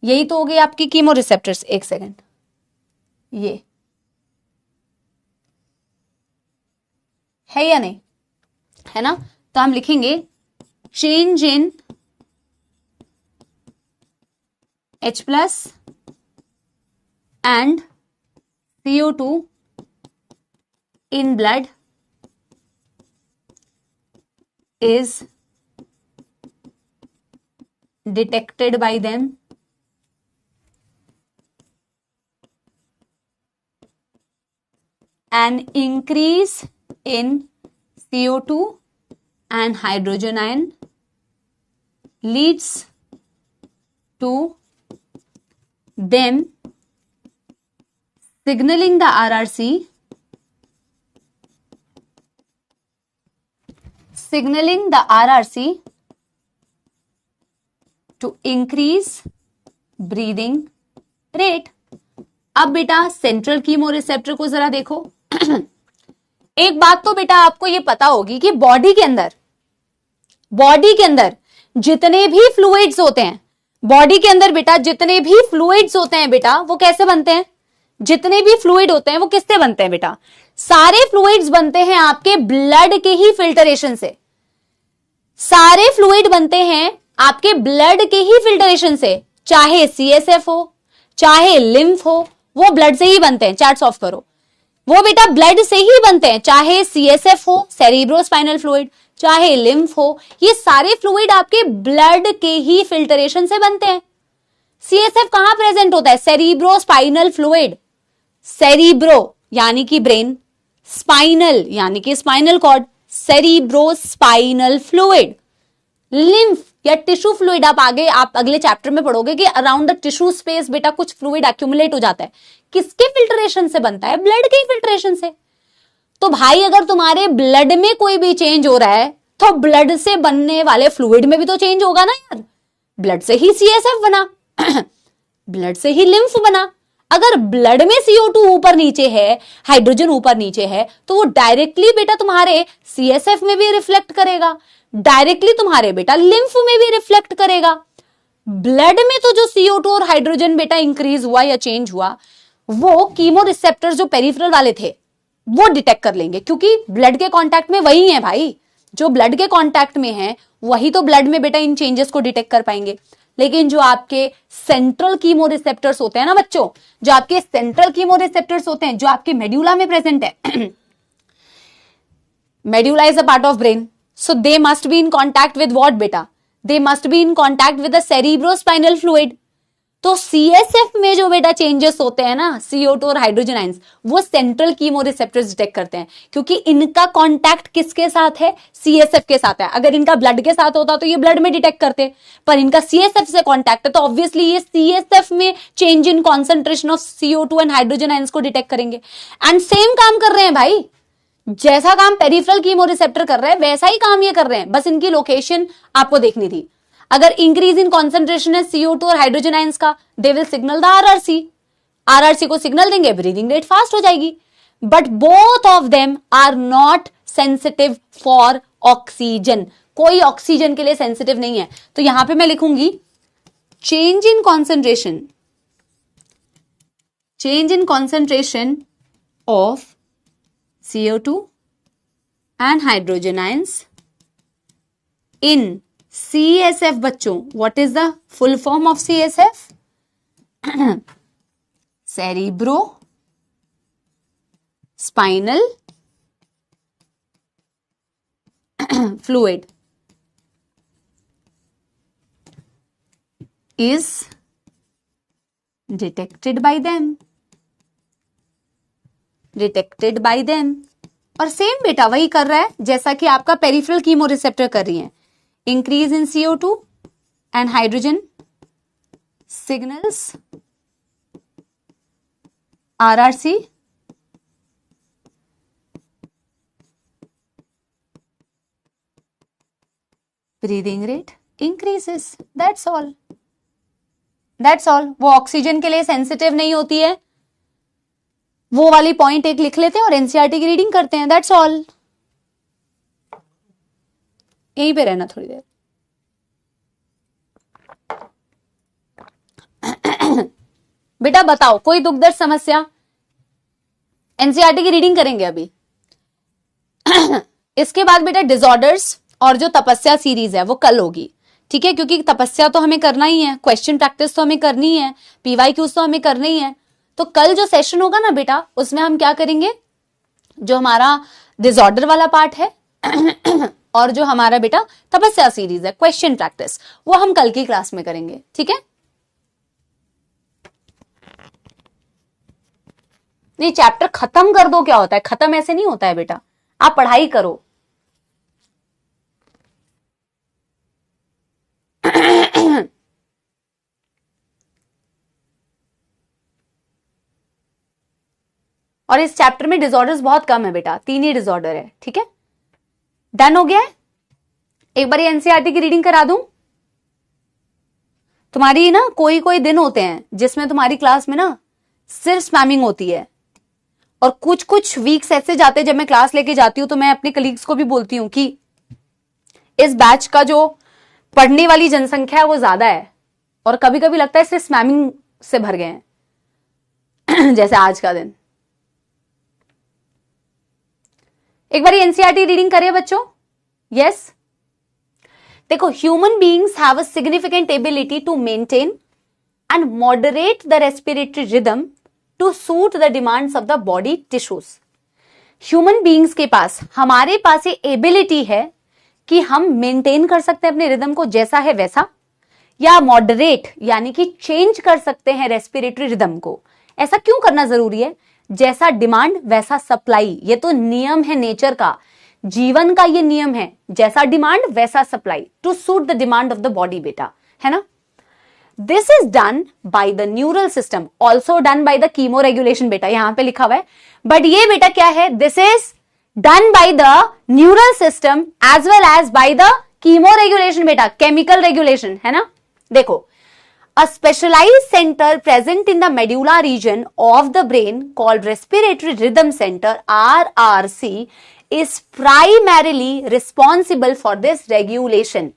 यही तो हो गई आपकी कीमो रिसेप्टर्स। एक सेकेंड, ये है या नहीं, है ना? तो हम लिखेंगे change in H+ and CO2 in blood is detected by them an increase in CO2 and hydrogen ion leads to them signaling the RRC to increase breathing rate। अब बेटा सेंट्रल कीमो रिसेप्टर को जरा देखो। एक बात तो बेटा आपको ये पता होगी कि बॉडी के अंदर जितने भी फ्लूइड्स होते हैं, बॉडी के अंदर बेटा जितने भी फ्लूइड्स होते हैं बेटा, वो कैसे बनते हैं? जितने भी फ्लूइड होते हैं वो किससे बनते हैं बेटा? सारे फ्लूइड्स बनते हैं आपके ब्लड के ही फिल्टरेशन से। सारे फ्लूइड बनते हैं आपके ब्लड के ही फिल्टरेशन से, चाहे CSF हो चाहे लिम्फ हो, वो ब्लड से ही बनते हैं। चैट्स ऑफ करो। वो बेटा ब्लड से ही बनते हैं, चाहे CSF हो सेरिब्रोस्पाइनल फ्लूइड, चाहे लिम्फ हो, ये सारे फ्लूइड आपके ब्लड के ही फिल्टरेशन से बनते हैं। CSF कहां प्रेजेंट होता है? Cerebrospinal fluid. सेरिब्रो यानी कि ब्रेन, स्पाइनल यानी कि spinal cord, cerebrospinal fluid. Lymph या टिश्यू फ्लूइड आप अगले चैप्टर में पढ़ोगे कि अराउंड द टिश्यू स्पेस बेटा कुछ फ्लूइड एक्यूमुलेट हो जाता है। किसके फिल्टरेशन से बनता है? ब्लड के फिल्टरेशन से। तो भाई अगर तुम्हारे ब्लड में कोई भी चेंज हो रहा है तो ब्लड से बनने वाले फ्लूइड में भी तो चेंज होगा ना यार। ब्लड से ही CSF बना ब्लड से ही लिम्फ बना। अगर ब्लड में CO2 ऊपर नीचे है, हाइड्रोजन ऊपर नीचे है, तो वो डायरेक्टली बेटा तुम्हारे CSF में भी रिफ्लेक्ट करेगा, डायरेक्टली तुम्हारे बेटा लिम्फ में भी रिफ्लेक्ट करेगा। ब्लड में तो जो CO2 और हाइड्रोजन बेटा इंक्रीज हुआ या चेंज हुआ, वो कीमो रिसेप्टर्स जो पेरिफेरल वाले थे वो डिटेक्ट कर लेंगे, क्योंकि ब्लड के कांटेक्ट में वही है भाई। जो ब्लड के कांटेक्ट में है वही तो ब्लड में बेटा इन चेंजेस को डिटेक्ट कर पाएंगे। लेकिन जो आपके सेंट्रल कीमो रिसेप्टर्स होते हैं ना बच्चों, जो आपके सेंट्रल कीमो रिसेप्टर्स होते हैं, जो आपके मेड्यूला में प्रेजेंट है medulla is a part of brain, so they must be in contact with what बेटा? They must be in contact with the cerebrospinal fluid. तो CSF में जो बेटा चेंजेस होते हैं ना, CO2 और हाइड्रोजन आयंस, वो सेंट्रल कीमो रिसेप्टर्स डिटेक्ट करते हैं, क्योंकि इनका कांटेक्ट किसके साथ है? CSF के साथ है। अगर इनका ब्लड के साथ होता तो ये ब्लड में डिटेक्ट करते, पर इनका CSF से कांटेक्ट है तो ऑब्वियसली ये CSF में change in concentration of CO2 and hydrogen ions को डिटेक्ट करेंगे। एंड सेम काम कर रहे हैं भाई, जैसा काम पेरिफेरल कीमो रिसेप्टर कर रहे हैं वैसा ही काम ये कर रहे हैं, बस इनकी लोकेशन आपको देखनी थी। अगर इंक्रीज इन कॉन्सेंट्रेशन है CO2 और हाइड्रोजन आयंस का, they will signal the RRC। RRC को सिग्नल देंगे, ब्रीदिंग रेट फास्ट हो जाएगी। But both of them are not sensitive for oxygen. कोई ऑक्सीजन के लिए सेंसिटिव नहीं है। तो यहां पे मैं लिखूंगी change in concentration of CO2 and hydrogen ions in CSF। बच्चों, what is the full form of CSF? Cerebro spinal fluid is detected by them। और सेम बेटा वही कर रहा है जैसा कि आपका पेरिफेरल कीमो रिसेप्टर कर रही है। Increase in CO2 and hydrogen signals RRC breathing rate increases. That's all. वो ऑक्सीजन के लिए सेंसिटिव नहीं होती है। वो वाली पॉइंट एक लिख लेते हैं और एनसीईआरटी की रीडिंग करते हैं। That's all. यहीं पे रहना थोड़ी देर। बेटा बताओ, कोई दुख दर्द समस्या? एनसीईआरटी की रीडिंग करेंगे अभी। इसके बाद बेटा डिसऑर्डर्स और जो तपस्या सीरीज है वो कल होगी, ठीक है? क्योंकि तपस्या तो हमें करना ही है, क्वेश्चन प्रैक्टिस तो हमें करनी है, PYQs तो हमें करनी ही है। तो कल जो सेशन होगा ना बेटा, उसमें हम क्या करेंगे, जो हमारा डिसऑर्डर वाला पार्ट है और जो हमारा बेटा तपस्या सीरीज है, क्वेश्चन प्रैक्टिस, वो हम कल की क्लास में करेंगे, ठीक है? नहीं, चैप्टर खत्म कर दो क्या होता है? खत्म ऐसे नहीं होता है बेटा, आप पढ़ाई करो। और इस चैप्टर में डिसऑर्डर्स बहुत कम है बेटा, 3 ही डिसऑर्डर है, ठीक है? डन हो गया है? एक बार एनसीईआरटी की रीडिंग करा दूं तुम्हारी ना। कोई कोई दिन होते हैं जिसमें तुम्हारी क्लास में ना सिर्फ स्पैमिंग होती है, और कुछ कुछ वीक्स ऐसे जाते हैं जब मैं क्लास लेके जाती हूं तो मैं अपने कलीग्स को भी बोलती हूं कि इस बैच का जो पढ़ने वाली जनसंख्या है वो ज्यादा है, और कभी कभी लगता है सिर्फ स्पैमिंग से भर गए हैं जैसे आज का दिन। एक बार एनसीईआरटी रीडिंग करिए बच्चों। यस, देखो, human beings have a significant ability to maintain and moderate the respiratory rhythm to suit the demands of the body tissues. Human beings के पास, हमारे पास ये एबिलिटी है कि हम मेंटेन कर सकते हैं अपने रिदम को जैसा है वैसा, या मॉडरेट यानी कि चेंज कर सकते हैं रेस्पिरेटरी रिदम को। ऐसा क्यों करना जरूरी है? जैसा डिमांड वैसा सप्लाई, ये तो नियम है नेचर का, जीवन का ये नियम है, जैसा डिमांड वैसा supply, to suit the demand of the body बेटा, है ना? This is done by the neural system, also done by the chemo regulation बेटा, यहां पे लिखा हुआ है। बट ये बेटा क्या है? This is done by the neural system as well as by the chemo regulation बेटा, केमिकल रेगुलेशन, है ना? देखो, a specialized center present in the medulla region of the brain called respiratory rhythm center RRC is primarily responsible for this regulation।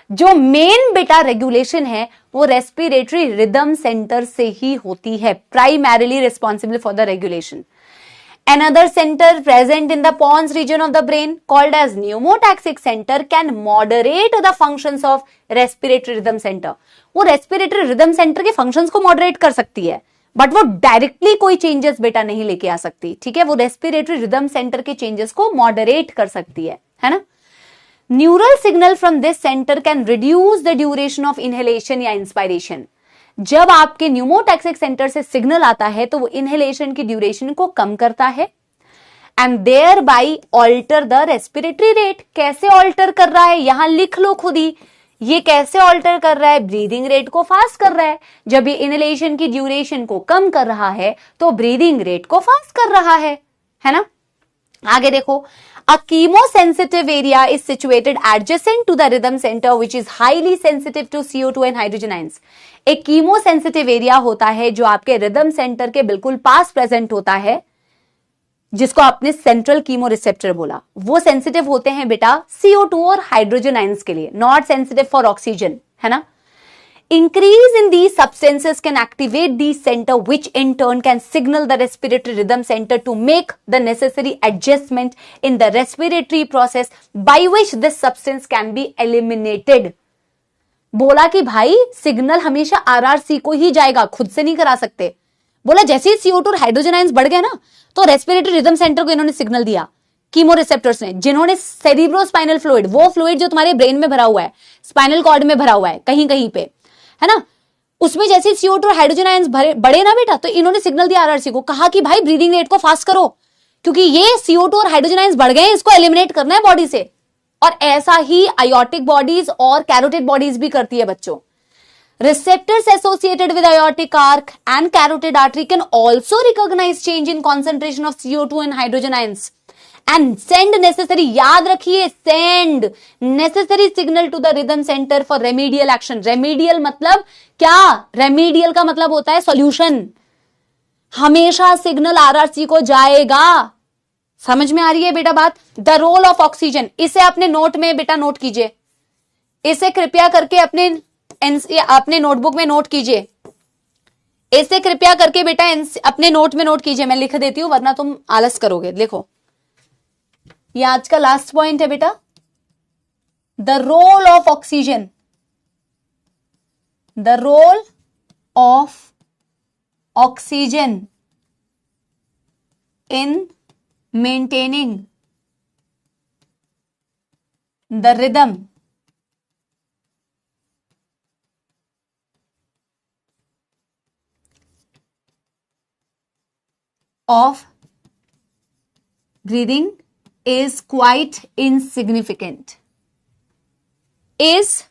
जो main बेटा regulation है वो respiratory rhythm centre से ही होती है, primarily responsible for the regulation। Another center present in the pons region of the brain called as pneumotaxic center can moderate the functions of respiratory rhythm center। वो respiratory rhythm centre के functions को moderate कर सकती है, but वो directly कोई changes बेटा नहीं लेके आ सकती, ठीक है? वो रेस्पिरेटरी रिदम सेंटर के चेंजेस को मॉडरेट कर सकती है ना? Neural signal from this centre can reduce the duration of inhalation या इंस्पायरेशन। जब आपके न्यूमोटैक्सिक सेंटर से सिग्नल आता है तो वो इनहेलेशन की ड्यूरेशन को कम करता है, and thereby alter the respiratory rate. कैसे ऑल्टर कर रहा है? यहां लिख लो खुद ही, ये कैसे ऑल्टर कर रहा है? ब्रीदिंग रेट को फास्ट कर रहा है। जब ये इनहेलेशन की ड्यूरेशन को कम कर रहा है तो ब्रीदिंग रेट को फास्ट कर रहा है ना? आगे देखो, a chemosensitive area is situated adjacent to the rhythm center which is highly sensitive to CO2 and hydrogen ions। एक कीमोसेंसिटिव एरिया होता है जो आपके रिदम सेंटर के बिल्कुल पास प्रेजेंट होता है, जिसको आपने सेंट्रल कीमो रिसेप्टर बोला, वो सेंसिटिव होते हैं बेटा CO2 और हाइड्रोजन आयंस के लिए, नॉट सेंसिटिव फॉर ऑक्सीजन, है ना। Increase in these substances can activate the center, which in turn can signal the respiratory rhythm center to make the necessary adjustment in the respiratory process by which this substance can be eliminated. बोला कि भाई signal हमेशा RRC को ही जाएगा, खुद से नहीं करा सकते। बोला जैसे ही CO2 और हाइड्रोजन आयंस बढ़ गए ना, तो रेस्पिरेटरी रिदम सेंटर को इन्होंने सिग्नल दिया, कीमो रिसेप्टर्स ने, जिन्होंने सेरिब्रोस्पाइनल फ्लूइड, वो फ्लूइड जो तुम्हारे ब्रेन में भरा हुआ है, स्पाइनल कॉर्ड में भरा हुआ है कहीं कहीं पे, है ना, उसमें जैसे CO2 और हाइड्रोजन आयंस बढ़े ना बेटा, तो इन्होंने सिग्नल दिया RRC को, कहा कि भाई ब्रीदिंग रेट को फास्ट करो, क्योंकि ये CO2 और हाइड्रोजन आयंस बढ़ गए, इसको एलिमिनेट करना है बॉडी से। और ऐसा ही आयोटिक बॉडीज और कैरोटिड बॉडीज भी करती है बच्चों। Receptors associated with aortic arc and carotid artery can also recognize change in concentration of CO2 and hydrogen ions and send necessary, याद रखिए, send necessary signal to the rhythm center for remedial action. Remedial मतलब क्या? Remedial का मतलब होता है solution. हमेशा signal RRC को जाएगा। समझ में आ रही है बेटा बात? The role of oxygen, इसे अपने नोट में बेटा नोट कीजिए, इसे कृपया करके अपने नोटबुक में नोट कीजिए, इसे कृपया करके बेटा अपने नोट में नोट कीजिए। मैं लिख देती हूं वरना तुम आलस करोगे। देखो ये आज का लास्ट पॉइंट है बेटा, the role of oxygen, the role of oxygen in maintaining the rhythm of breathing is quite insignificant. Is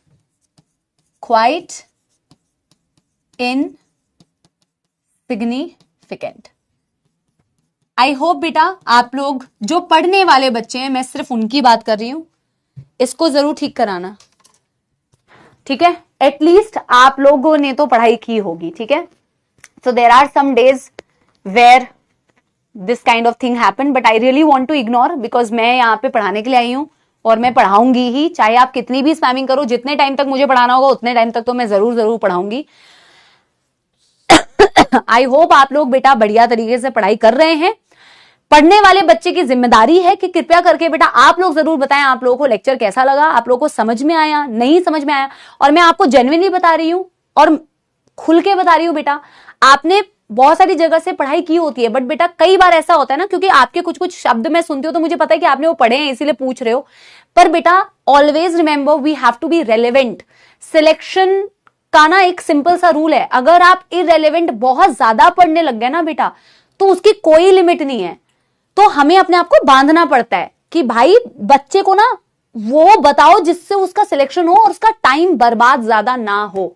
quite insignificant. I hope बेटा आप लोग जो पढ़ने वाले बच्चे हैं, मैं सिर्फ उनकी बात कर रही हूं, इसको जरूर ठीक कराना, ठीक है। एटलीस्ट आप लोगों ने तो पढ़ाई की होगी, ठीक है। So there are some days where this kind of thing happen, but I really want to ignore, because मैं यहाँ पे पढ़ाने के लिए आई हूँ और मैं पढ़ाऊंगी ही, चाहे आप कितनी भी स्पैमिंग करो, जितने टाइम तक मुझे पढ़ाना होगा उतने टाइम तक तो मैं जरूर पढ़ाऊंगी। आई होप आप लोग बेटा बढ़िया तरीके से पढ़ाई कर रहे हैं। पढ़ने वाले बच्चे की जिम्मेदारी है कि कृपया करके बेटा आप लोग जरूर बताएं आप लोगों को लेक्चर कैसा लगा, आप लोगों को समझ में आया, नहीं समझ में आया। और मैं आपको जेन्युइनली बता रही हूं और खुल के बता रही हूं बेटा, आपने बहुत सारी जगह से पढ़ाई की होती है, बट बेटा कई बार ऐसा होता है ना, क्योंकि आपके कुछ कुछ शब्द मैं सुनती हूँ तो मुझे पता है कि आपने वो पढ़े हैं इसीलिए पूछ रहे हो, पर बेटा always remember we have to be relevant. Selection का ना एक सिंपल सा रूल है, अगर आप इररेलेवेंट बहुत ज्यादा पढ़ने लग गए ना बेटा, तो उसकी कोई लिमिट नहीं है। तो हमें अपने आप को बांधना पड़ता है कि भाई बच्चे को ना वो बताओ जिससे उसका सिलेक्शन हो और उसका टाइम बर्बाद ज्यादा ना हो।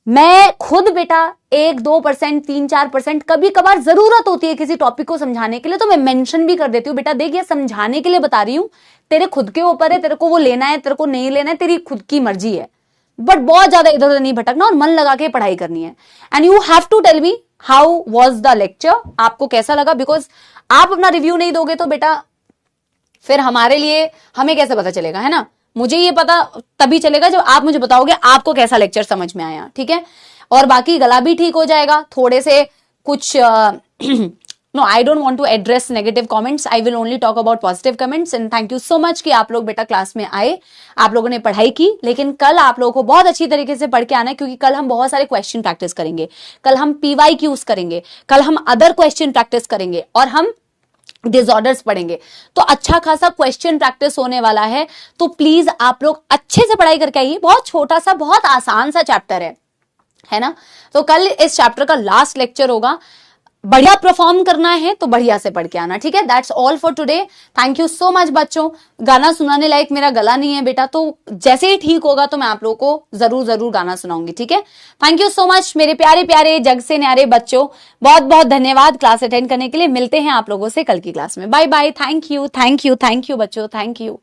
मैं खुद बेटा 1-2%, 3-4% कभी कभार जरूरत होती है किसी टॉपिक को समझाने के लिए, तो मैं मेंशन भी कर देती हूँ, बेटा देख ये समझाने के लिए बता रही हूँ, तेरे खुद के ऊपर है, तेरे को वो लेना है, तेरे को नहीं लेना है, तेरी खुद की मर्जी है, बट बहुत ज्यादा इधर उधर नहीं भटकना और मन लगा के पढ़ाई करनी है। And you have to tell me how was the lecture, आपको कैसा लगा, बिकॉज आप अपना रिव्यू नहीं दोगे तो बेटा फिर हमारे लिए हमें कैसे पता चलेगा, है ना। मुझे ये पता तभी चलेगा जब आप मुझे बताओगे आपको कैसा लेक्चर समझ में आया, ठीक है। और बाकी गला भी ठीक हो जाएगा, थोड़े से कुछ no I don't want to address negative comments, I will only talk about positive comments. And thank you so much कि आप लोग बेटा क्लास में आए, आप लोगों ने पढ़ाई की, लेकिन कल आप लोगों को बहुत अच्छी तरीके से पढ़ के आना है, क्योंकि कल हम बहुत सारे क्वेश्चन प्रैक्टिस करेंगे, कल हम PYQs करेंगे, कल हम अदर क्वेश्चन प्रैक्टिस करेंगे और हम डिसऑर्डर्स पढ़ेंगे। तो अच्छा खासा क्वेश्चन प्रैक्टिस होने वाला है, तो प्लीज आप लोग अच्छे से पढ़ाई करके आइए। बहुत छोटा सा बहुत आसान सा चैप्टर है ना। तो कल इस चैप्टर का लास्ट लेक्चर होगा, बढ़िया परफॉर्म करना है तो बढ़िया से पढ़ के आना, ठीक है। That's all for today, thank you so much बच्चों। गाना सुनाने लायक मेरा गला नहीं है बेटा, तो जैसे ही ठीक होगा तो मैं आप लोगों को जरूर गाना सुनाऊंगी, ठीक है। थैंक यू सो मच मेरे प्यारे प्यारे जग से न्यारे बच्चों, बहुत बहुत धन्यवाद क्लास अटेंड करने के लिए। मिलते हैं आप लोगों से कल की क्लास में, बाय बाय, थैंक यू बच्चों, थैंक यू।